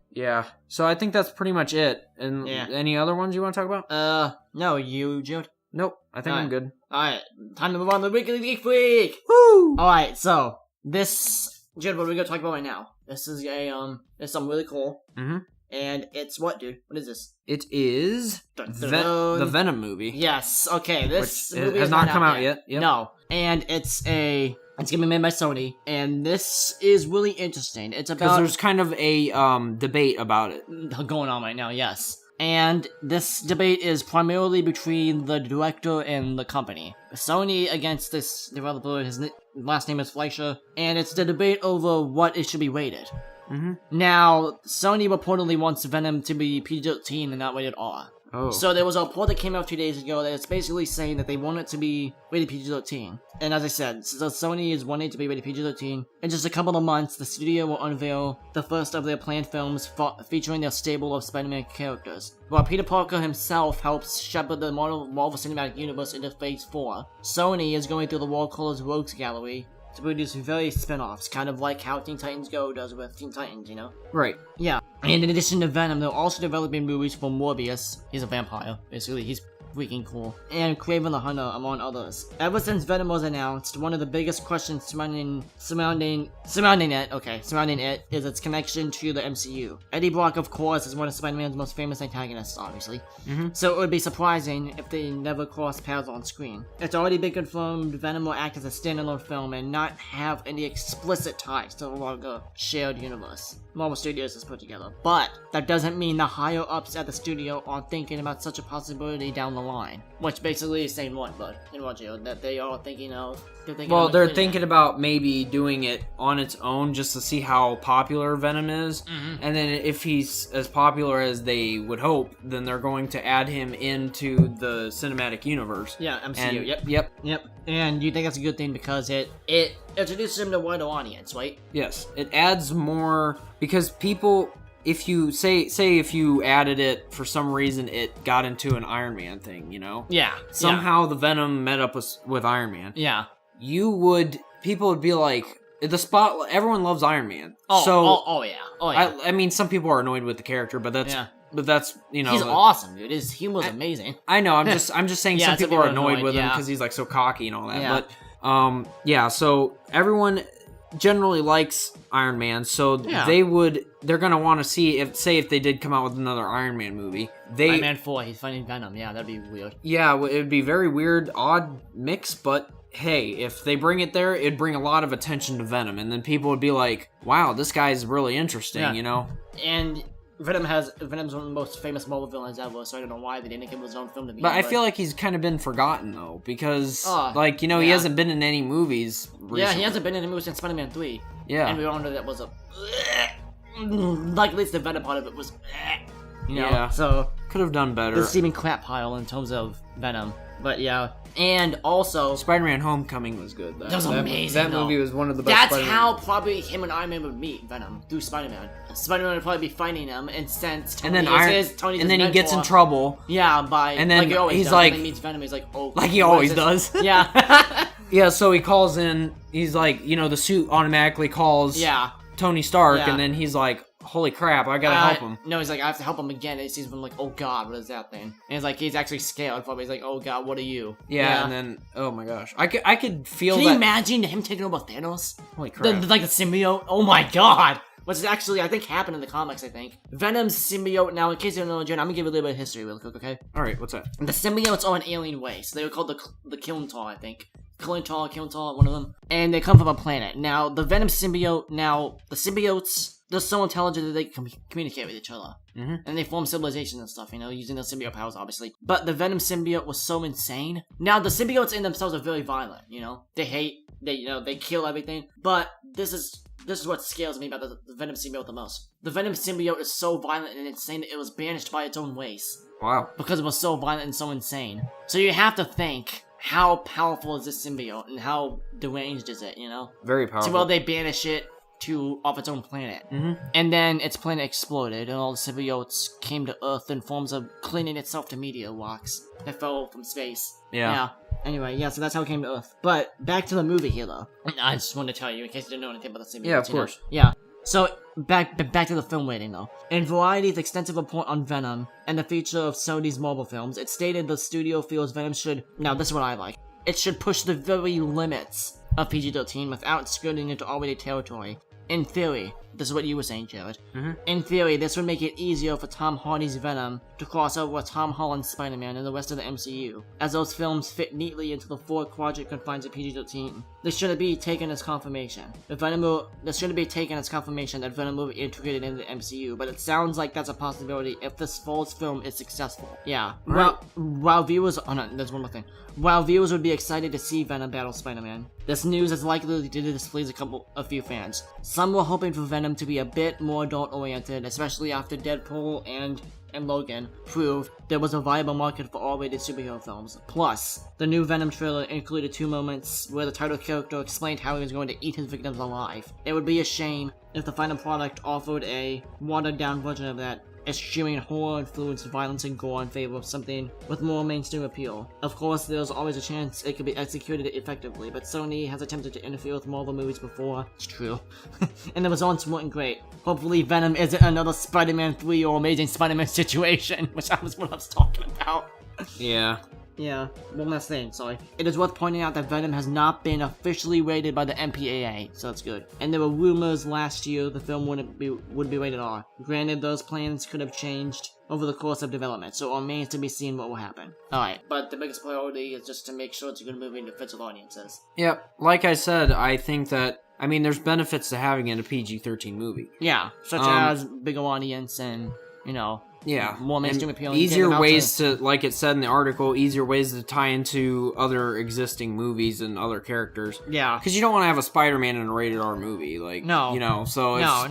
Yeah, so I think that's pretty much it. And any other ones you want to talk about? No, you, Jude? Nope, I think I'm good. Alright, time to move on to the Weekly Geek Week! Woo! Alright, so, Jude, what are we gonna talk about right now? This is it's something really cool. Mm-hmm. And it's what, dude? What is this? It is the Venom movie. Yes, okay, this movie has not come out yet. Yep. No, and it's gonna be made by Sony, and this is really interesting. It's about... Because there's kind of a debate about it going on right now, yes. And this debate is primarily between the director and the company. Sony against this developer, his last name is Fleischer, and it's the debate over what it should be rated. Mm-hmm. Now, Sony reportedly wants Venom to be PG-13 and not rated R. Oh. So there was a report that came out 2 days ago that it's basically saying that they want it to be rated PG-13. And as I said, so Sony is wanting it to be rated PG-13. In just a couple of months, the studio will unveil the first of their planned films featuring their stable of Spider-Man characters. While Peter Parker himself helps shepherd the Marvel Cinematic Universe into Phase 4, Sony is going through the War Colors Rogues Gallery to produce various spin-offs, kind of like how Teen Titans Go does with Teen Titans, you know? Right. Yeah. And in addition to Venom, they're also developing movies for Morbius. He's a vampire, basically. He's freaking cool. And Kraven the Hunter, among others. Ever since Venom was announced, one of the biggest questions surrounding it is its connection to the MCU. Eddie Brock, of course, is one of Spider-Man's most famous antagonists, obviously. Mm-hmm. So it would be surprising if they never cross paths on screen. It's already been confirmed Venom will act as a standalone film and not have any explicit ties to the larger shared universe Marvel Studios has put together. But that doesn't mean the higher ups at the studio aren't thinking about such a possibility down the line, which basically is saying what, bud? In what, Jared? That they are thinking of... They're thinking about maybe doing it on its own just to see how popular Venom is. Mm-hmm. And then if he's as popular as they would hope, then they're going to add him into the cinematic universe. Yeah, MCU. And, yep. And you think that's a good thing because it introduces him to a wider audience, right? Yes. It adds more... Because people... If you say if you added it for some reason, it got into an Iron Man thing, you know? Yeah. Somehow the Venom met up with Iron Man. Yeah. People would be like, everyone loves Iron Man. Oh yeah. I mean, some people are annoyed with the character, but that's, you know. He's awesome, dude. His humor's amazing. I know. I'm just saying some people are annoyed with him because he's like so cocky and all that. Yeah. But so everyone generally likes Iron Man, so they're gonna want to see if they did come out with another Iron Man movie. Iron Man 4, he's fighting Venom. Yeah, that'd be weird. Yeah, it would be very weird, odd mix, but hey, if they bring it there, it'd bring a lot of attention to Venom, and then people would be like, wow, this guy's really interesting, you know? And Venom's one of the most famous Marvel villains ever, so I don't know why they didn't give him his own film to be. But I feel like he's kind of been forgotten, though, because, he hasn't been in any movies recently. Yeah, he hasn't been in any movies since Spider-Man 3. Yeah. And we all know that was at least the Venom part of it was, you know? Yeah. So... Could have done better. The steaming crap pile in terms of Venom. But yeah. And also... Spider-Man Homecoming was good, though. That was amazing, That movie was one of the best. That's how probably him and Iron Man would meet Venom, through Spider-Man. Spider-Man would probably be fighting him, and since Tony he gets in trouble. Yeah, and then he's like... And he meets Venom, he's like, oh... Like he always does. Yeah. Yeah, so he calls in, he's like, you know, the suit automatically calls Tony Stark, and then he's like, holy crap, I gotta help him. No, he's like, I have to help him again. And he sees him like, oh god, what is that thing? And he's like, he's actually scared. Probably he's like, oh god, what are you? Yeah, and then, oh my gosh. I could feel Can you imagine him taking over Thanos? Holy crap. The symbiote? Oh my god! Which actually, I think, happened in the comics, I think. Venom's symbiote, now, in case you don't know, Jen, I'm gonna give you a little bit of history real quick, okay? Alright, what's that? The symbiotes are an alien race. They were called the Kilntar, I think. Kilntar, one of them. And they come from a planet. Now, the Venom symbiote, the symbiotes, they're so intelligent that they can communicate with each other. Mm-hmm. And they form civilizations and stuff, you know, using their symbiote powers, obviously. But the Venom symbiote was so insane. Now, the symbiotes in themselves are very violent, you know? They hate, they kill everything. But this is what scares me about the Venom symbiote the most. The Venom symbiote is so violent and insane that it was banished by its own race. Wow. Because it was so violent and so insane. So you have to think, how powerful is this symbiote and how deranged is it, you know? Very powerful. So, well, they banish it off its own planet. Mm-hmm. And then its planet exploded, and all the symbiotes came to Earth in forms of clinging itself to meteor rocks that fell from space. Yeah. Anyway, so that's how it came to Earth. But back to the movie here, though. I just wanted to tell you, in case you didn't know anything about the symbiotes. Yeah, of course. Yeah. So, back to the film rating, though. In Variety's extensive report on Venom and the future of Sony's Marvel films, it stated the studio feels Venom should... Now, this is what I like. It should push the very limits of PG-13 without skirting into R-rated territory. In theory, this is what you were saying, Jared. Mm-hmm. In theory, this would make it easier for Tom Hardy's Venom to cross over with Tom Holland's Spider-Man and the rest of the MCU, as those films fit neatly into the four-quadrant confines of PG-13. This shouldn't be taken as confirmation. This shouldn't be taken as confirmation that Venom will be integrated into the MCU, but it sounds like that's a possibility if this fall's film is successful. Yeah. Right. While viewers... Oh no, there's one more thing. While viewers would be excited to see Venom battle Spider-Man, this news is likely to displease a few fans. Some were hoping for Venom to be a bit more adult-oriented, especially after Deadpool and Logan proved there was a viable market for R-rated superhero films. Plus, the new Venom trailer included 2 moments where the title character explained how he was going to eat his victims alive. It would be a shame if the final product offered a watered-down version of that, eschewing horror-influenced violence and gore in favor of something with more mainstream appeal. Of course, there's always a chance it could be executed effectively, but Sony has attempted to interfere with Marvel movies before. It's true. And the results weren't great. Hopefully Venom isn't another Spider-Man 3 or Amazing Spider-Man situation, which was what I was talking about. Yeah. Yeah, one last thing, sorry. It is worth pointing out that Venom has not been officially rated by the MPAA, so that's good. And there were rumors last year the film would be rated R. Granted, those plans could have changed over the course of development, so it remains to be seen what will happen. Alright, but the biggest priority is just to make sure it's a good movie and it fits with audiences. Yep, like I said, I think that, there's benefits to having it a PG-13 movie. Yeah, such as bigger audience and, more mainstream appeal. Easier ways to, like it said in the article, easier ways to tie into other existing movies and other characters. Yeah. Because you don't want to have a Spider-Man in a rated R movie. Like, no. You know, so it's... No.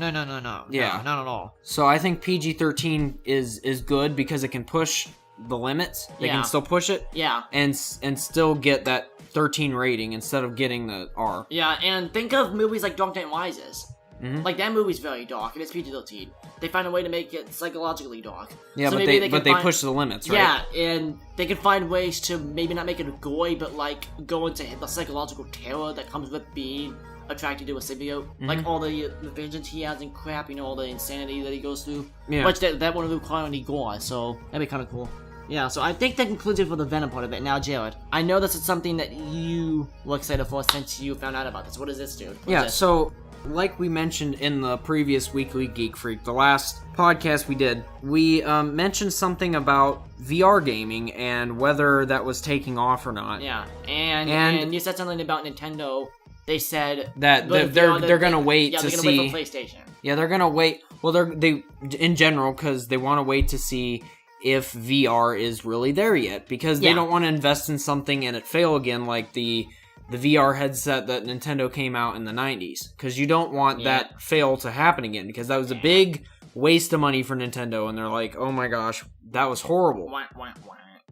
Yeah. No, not at all. So I think PG-13 is good because it can push the limits. They can still push it. Yeah. And still get that 13 rating instead of getting the R. Yeah, and think of movies like Dark Knight Rises. Mm-hmm. Like, that movie's very dark, and it's PG-13. They find a way to make it psychologically dark. Yeah, so but they push the limits, right? Yeah, and they can find ways to maybe not make it a goy, but, like, go into the psychological terror that comes with being attracted to a symbiote. Mm-hmm. Like, all the visions he has and crap, you know, all the insanity that he goes through. Yeah. Which that wouldn't require any gore, so that'd be kind of cool. Yeah, so I think that concludes it for the Venom part of it. Now, Jared, I know this is something that you were excited for since you found out about this. What is this, dude? So, like we mentioned in the previous Weekly Geek Freak, the last podcast we did, we mentioned something about VR gaming and whether that was taking off or not. Yeah, and you said something about Nintendo. They said that they're gonna wait to see. Yeah, they're gonna wait for PlayStation. Yeah, they're gonna wait. Well, they in general because they want to wait to see if VR is really there yet, because they don't want to invest in something and it fail again, like the VR headset that Nintendo came out in the 90s, because you don't want that fail to happen again, because that was a big waste of money for Nintendo, and they're like, oh my gosh, that was horrible.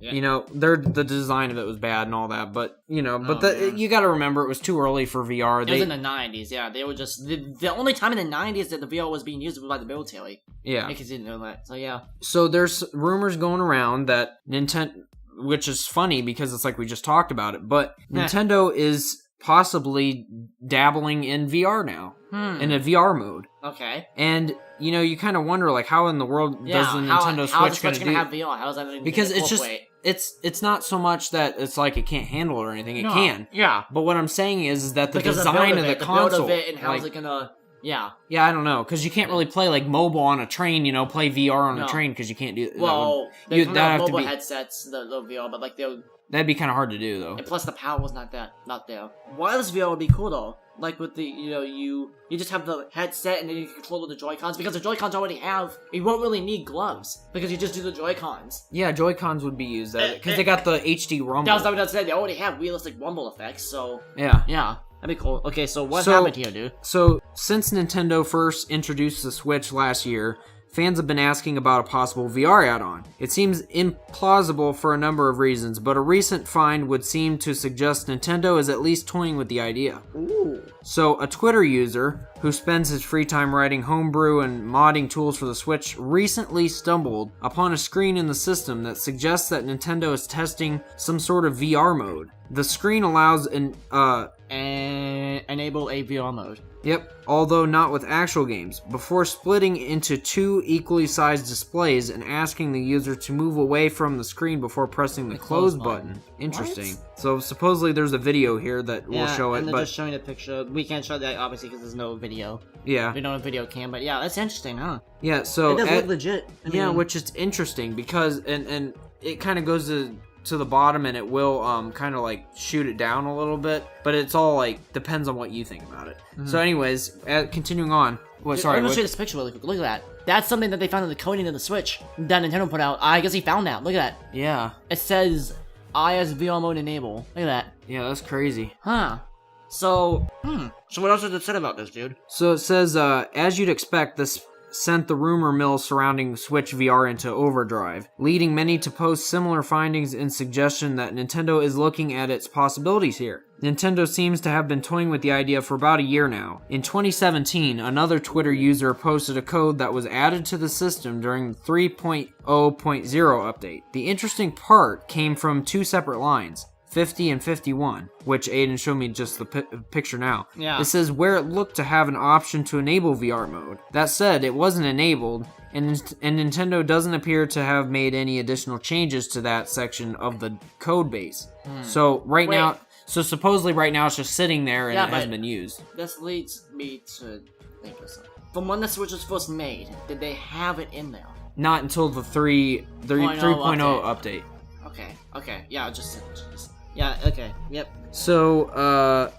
Yeah. You know, the design of it was bad and all that, but, you know, you gotta remember it was too early for VR. It was in the 90s, yeah. They were just... The only time in the 90s that the VR was being used was by the military. Yeah. Because they didn't know that, so yeah. So there's rumors going around that Nintendo... Which is funny, because it's like we just talked about it, but Nintendo is possibly dabbling in VR now. In a VR mode. Okay. And, you know, you kind of wonder, like, how in the world does the Nintendo Switch going to have VR? How is that going to Because it's just... It's not so much that it's like it can't handle it or anything. It can. Yeah. But what I'm saying is that the design of the console... The build of it and how's it going to... Yeah. Yeah, I don't know, because you can't really play, like, mobile on a train, you know, play VR on a train, because you can't do... Well, they come out mobile headsets, the VR, but, like, they'll... That'd be kind of hard to do, though. And plus, the power was not there. Wireless VR would be cool, though. Like, with the, you know, you just have the headset, and then you can control with the Joy-Cons, because the Joy-Cons already have... You won't really need gloves, because you just do the Joy-Cons. Yeah, Joy-Cons would be used, because they got the HD rumble. That was what I said. They already have realistic rumble effects, so... Yeah. Yeah. That'd be cool. Okay, so what happened here, dude? So, since Nintendo first introduced the Switch last year, fans have been asking about a possible VR add-on. It seems implausible for a number of reasons, but a recent find would seem to suggest Nintendo is at least toying with the idea. Ooh. So, a Twitter user who spends his free time writing homebrew and modding tools for the Switch recently stumbled upon a screen in the system that suggests that Nintendo is testing some sort of VR mode. The screen allows enable a VR mode. Yep, although not with actual games, before splitting into two equally sized displays and asking the user to move away from the screen before pressing the close button. Interesting. What? So supposedly there's a video here that will show it, and they're but just showing a picture. We can't show that obviously because there's no video. Yeah. We don't have video cam, but yeah, that's interesting, huh? Yeah, so it does look legit. Which is interesting because and it kind of goes to the bottom, and it will kind of like shoot it down a little bit, but it's all like depends on what you think about it. Mm-hmm. So anyways, continuing on. I'm gonna show you this picture really quick. Look at that. That's something that they found in the coding of the Switch that Nintendo put out. I guess he found that. Look at that. Yeah. It says IS VR mode enable. Look at that. Yeah, that's crazy. Huh. So what else is it said about this, dude? So it says, as you'd expect, this sent the rumor mill surrounding Switch VR into overdrive, leading many to post similar findings and suggestion that Nintendo is looking at its possibilities here. Nintendo seems to have been toying with the idea for about a year now. In 2017, another Twitter user posted a code that was added to the system during the 3.0.0 update. The interesting part came from two separate lines. 50 and 51, which Aiden showed me just the picture now. Yeah. It says where it looked to have an option to enable VR mode. That said, it wasn't enabled, and Nintendo doesn't appear to have made any additional changes to that section of the code base. So supposedly right now it's just sitting there and it hasn't been used. This leads me to think of something. From when the Switch was first made, did they have it in there? Not until the 3.0 update. Okay. Yeah, just yeah, okay, yep. So,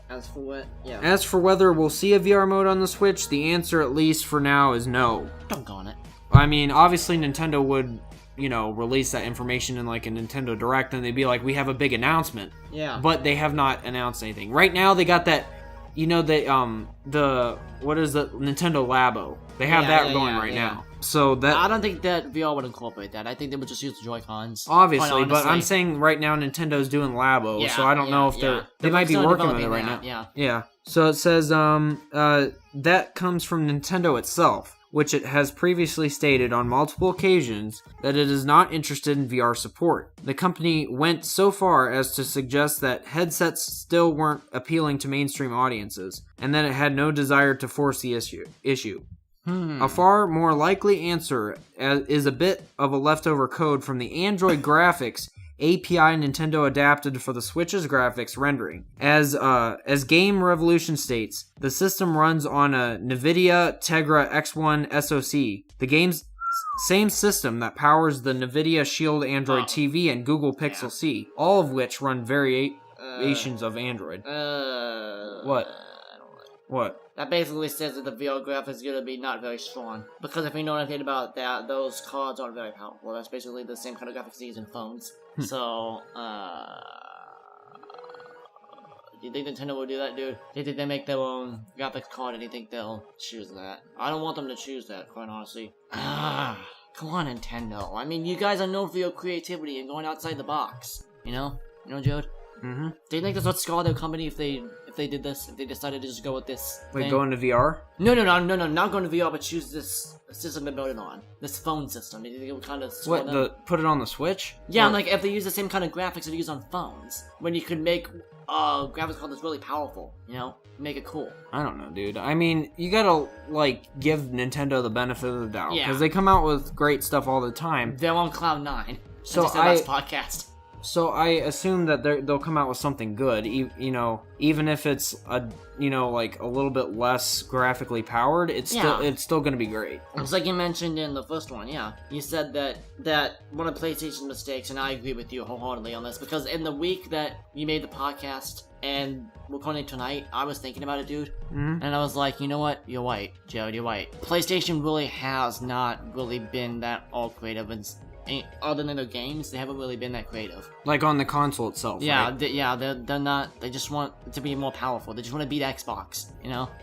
as for what? Yeah. As for whether we'll see a VR mode on the Switch, the answer, at least for now, is no. Doggone it. I mean, obviously Nintendo would, release that information in like a Nintendo Direct, and they'd be like, we have a big announcement. Yeah. But they have not announced anything. Right now they got that, what is the Nintendo Labo? They have that going right now. So that I don't think that VR would incorporate that. I think they would just use the Joy-Cons. Obviously, but I'm saying right now Nintendo's doing Labo, so I don't know if they might be working with it right now. Yeah. So it says that comes from Nintendo itself, which it has previously stated on multiple occasions that it is not interested in VR support. The company went so far as to suggest that headsets still weren't appealing to mainstream audiences, and that it had no desire to force the issue. A far more likely answer is a bit of a leftover code from the Android graphics API Nintendo adapted for the Switch's graphics rendering. As Game Revolution states, the system runs on a NVIDIA Tegra X1 SoC, the game's same system that powers the NVIDIA Shield Android TV and Google Pixel C, all of which run variations of Android. What? What? That basically says that the VR graphics is going to be not very strong. Because if you know anything about that, those cards aren't very powerful. That's basically the same kind of graphics they use in phones. So, do you think Nintendo will do that, dude? Do you think they make their own graphics card and you think they'll choose that? I don't want them to choose that, quite honestly. Come on, Nintendo. I mean, you guys are known for your creativity and going outside the box. You know, Jared? Mm-hmm. Do you think this would scar their company if they did this? If they decided to just go with this Wait, go into VR? No, not going to VR, but choose this system to build it on. This phone system. Do you think it would kind of scar them? Put it on the Switch? Yeah, like if they use the same kind of graphics that they use on phones, when you could make a graphics card that's really powerful, make it cool. I don't know, dude. I mean, you gotta, give Nintendo the benefit of the doubt. Yeah. Because they come out with great stuff all the time. They're on Cloud 9. So last podcast. So I assume that they'll come out with something good, even if it's a little bit less graphically powered, it's still going to be great. It's like you mentioned in the first one, you said that one of PlayStation's mistakes, and I agree with you wholeheartedly on this, because in the week that you made the podcast and recording tonight, I was thinking about it, dude, and I was like, you know what, you're right, Jared, you're right. PlayStation really has not really been that all creative, and other than their games, they haven't really been that creative. Like on the console itself, right? They're not, they just want it to be more powerful. They just want to beat Xbox,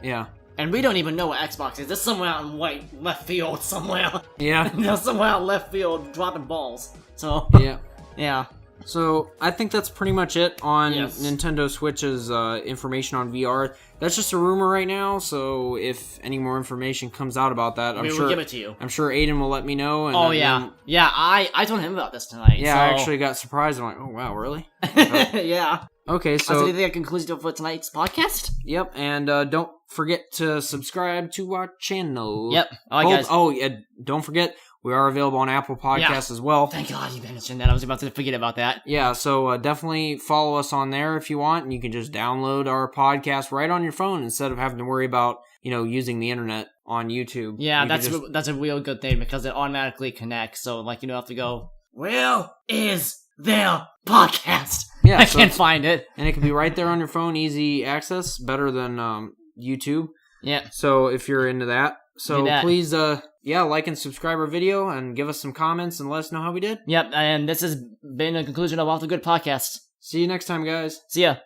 Yeah. And we don't even know what Xbox is. They're somewhere out in left field somewhere. Yeah. They're somewhere out left field dropping balls. So. Yeah. Yeah. So, I think that's pretty much it on Nintendo Switch's information on VR. That's just a rumor right now, so if any more information comes out about that, we'll give it to you. I'm sure Aiden will let me know. And I told him about this tonight. Yeah, so. I actually got surprised. I'm like, oh, wow, really? Yeah. Okay, so... do you think that concludes it for tonight's podcast? Yep, and don't forget to subscribe to our channel. Yep. All right, guys. Oh, yeah, don't forget... We are available on Apple Podcasts as well. Thank God you mentioned that. I was about to forget about that. Yeah, so definitely follow us on there if you want, and you can just download our podcast right on your phone instead of having to worry about, using the internet on YouTube. Yeah, that's a real good thing because it automatically connects, so you don't have to go, where is their podcast? Yeah, I can't find it. And it can be right there on your phone, easy access, better than YouTube. Yeah. So if you're into that. So please, like and subscribe our video and give us some comments and let us know how we did. Yep, and this has been a conclusion of Off the Good Podcast. See you next time, guys. See ya.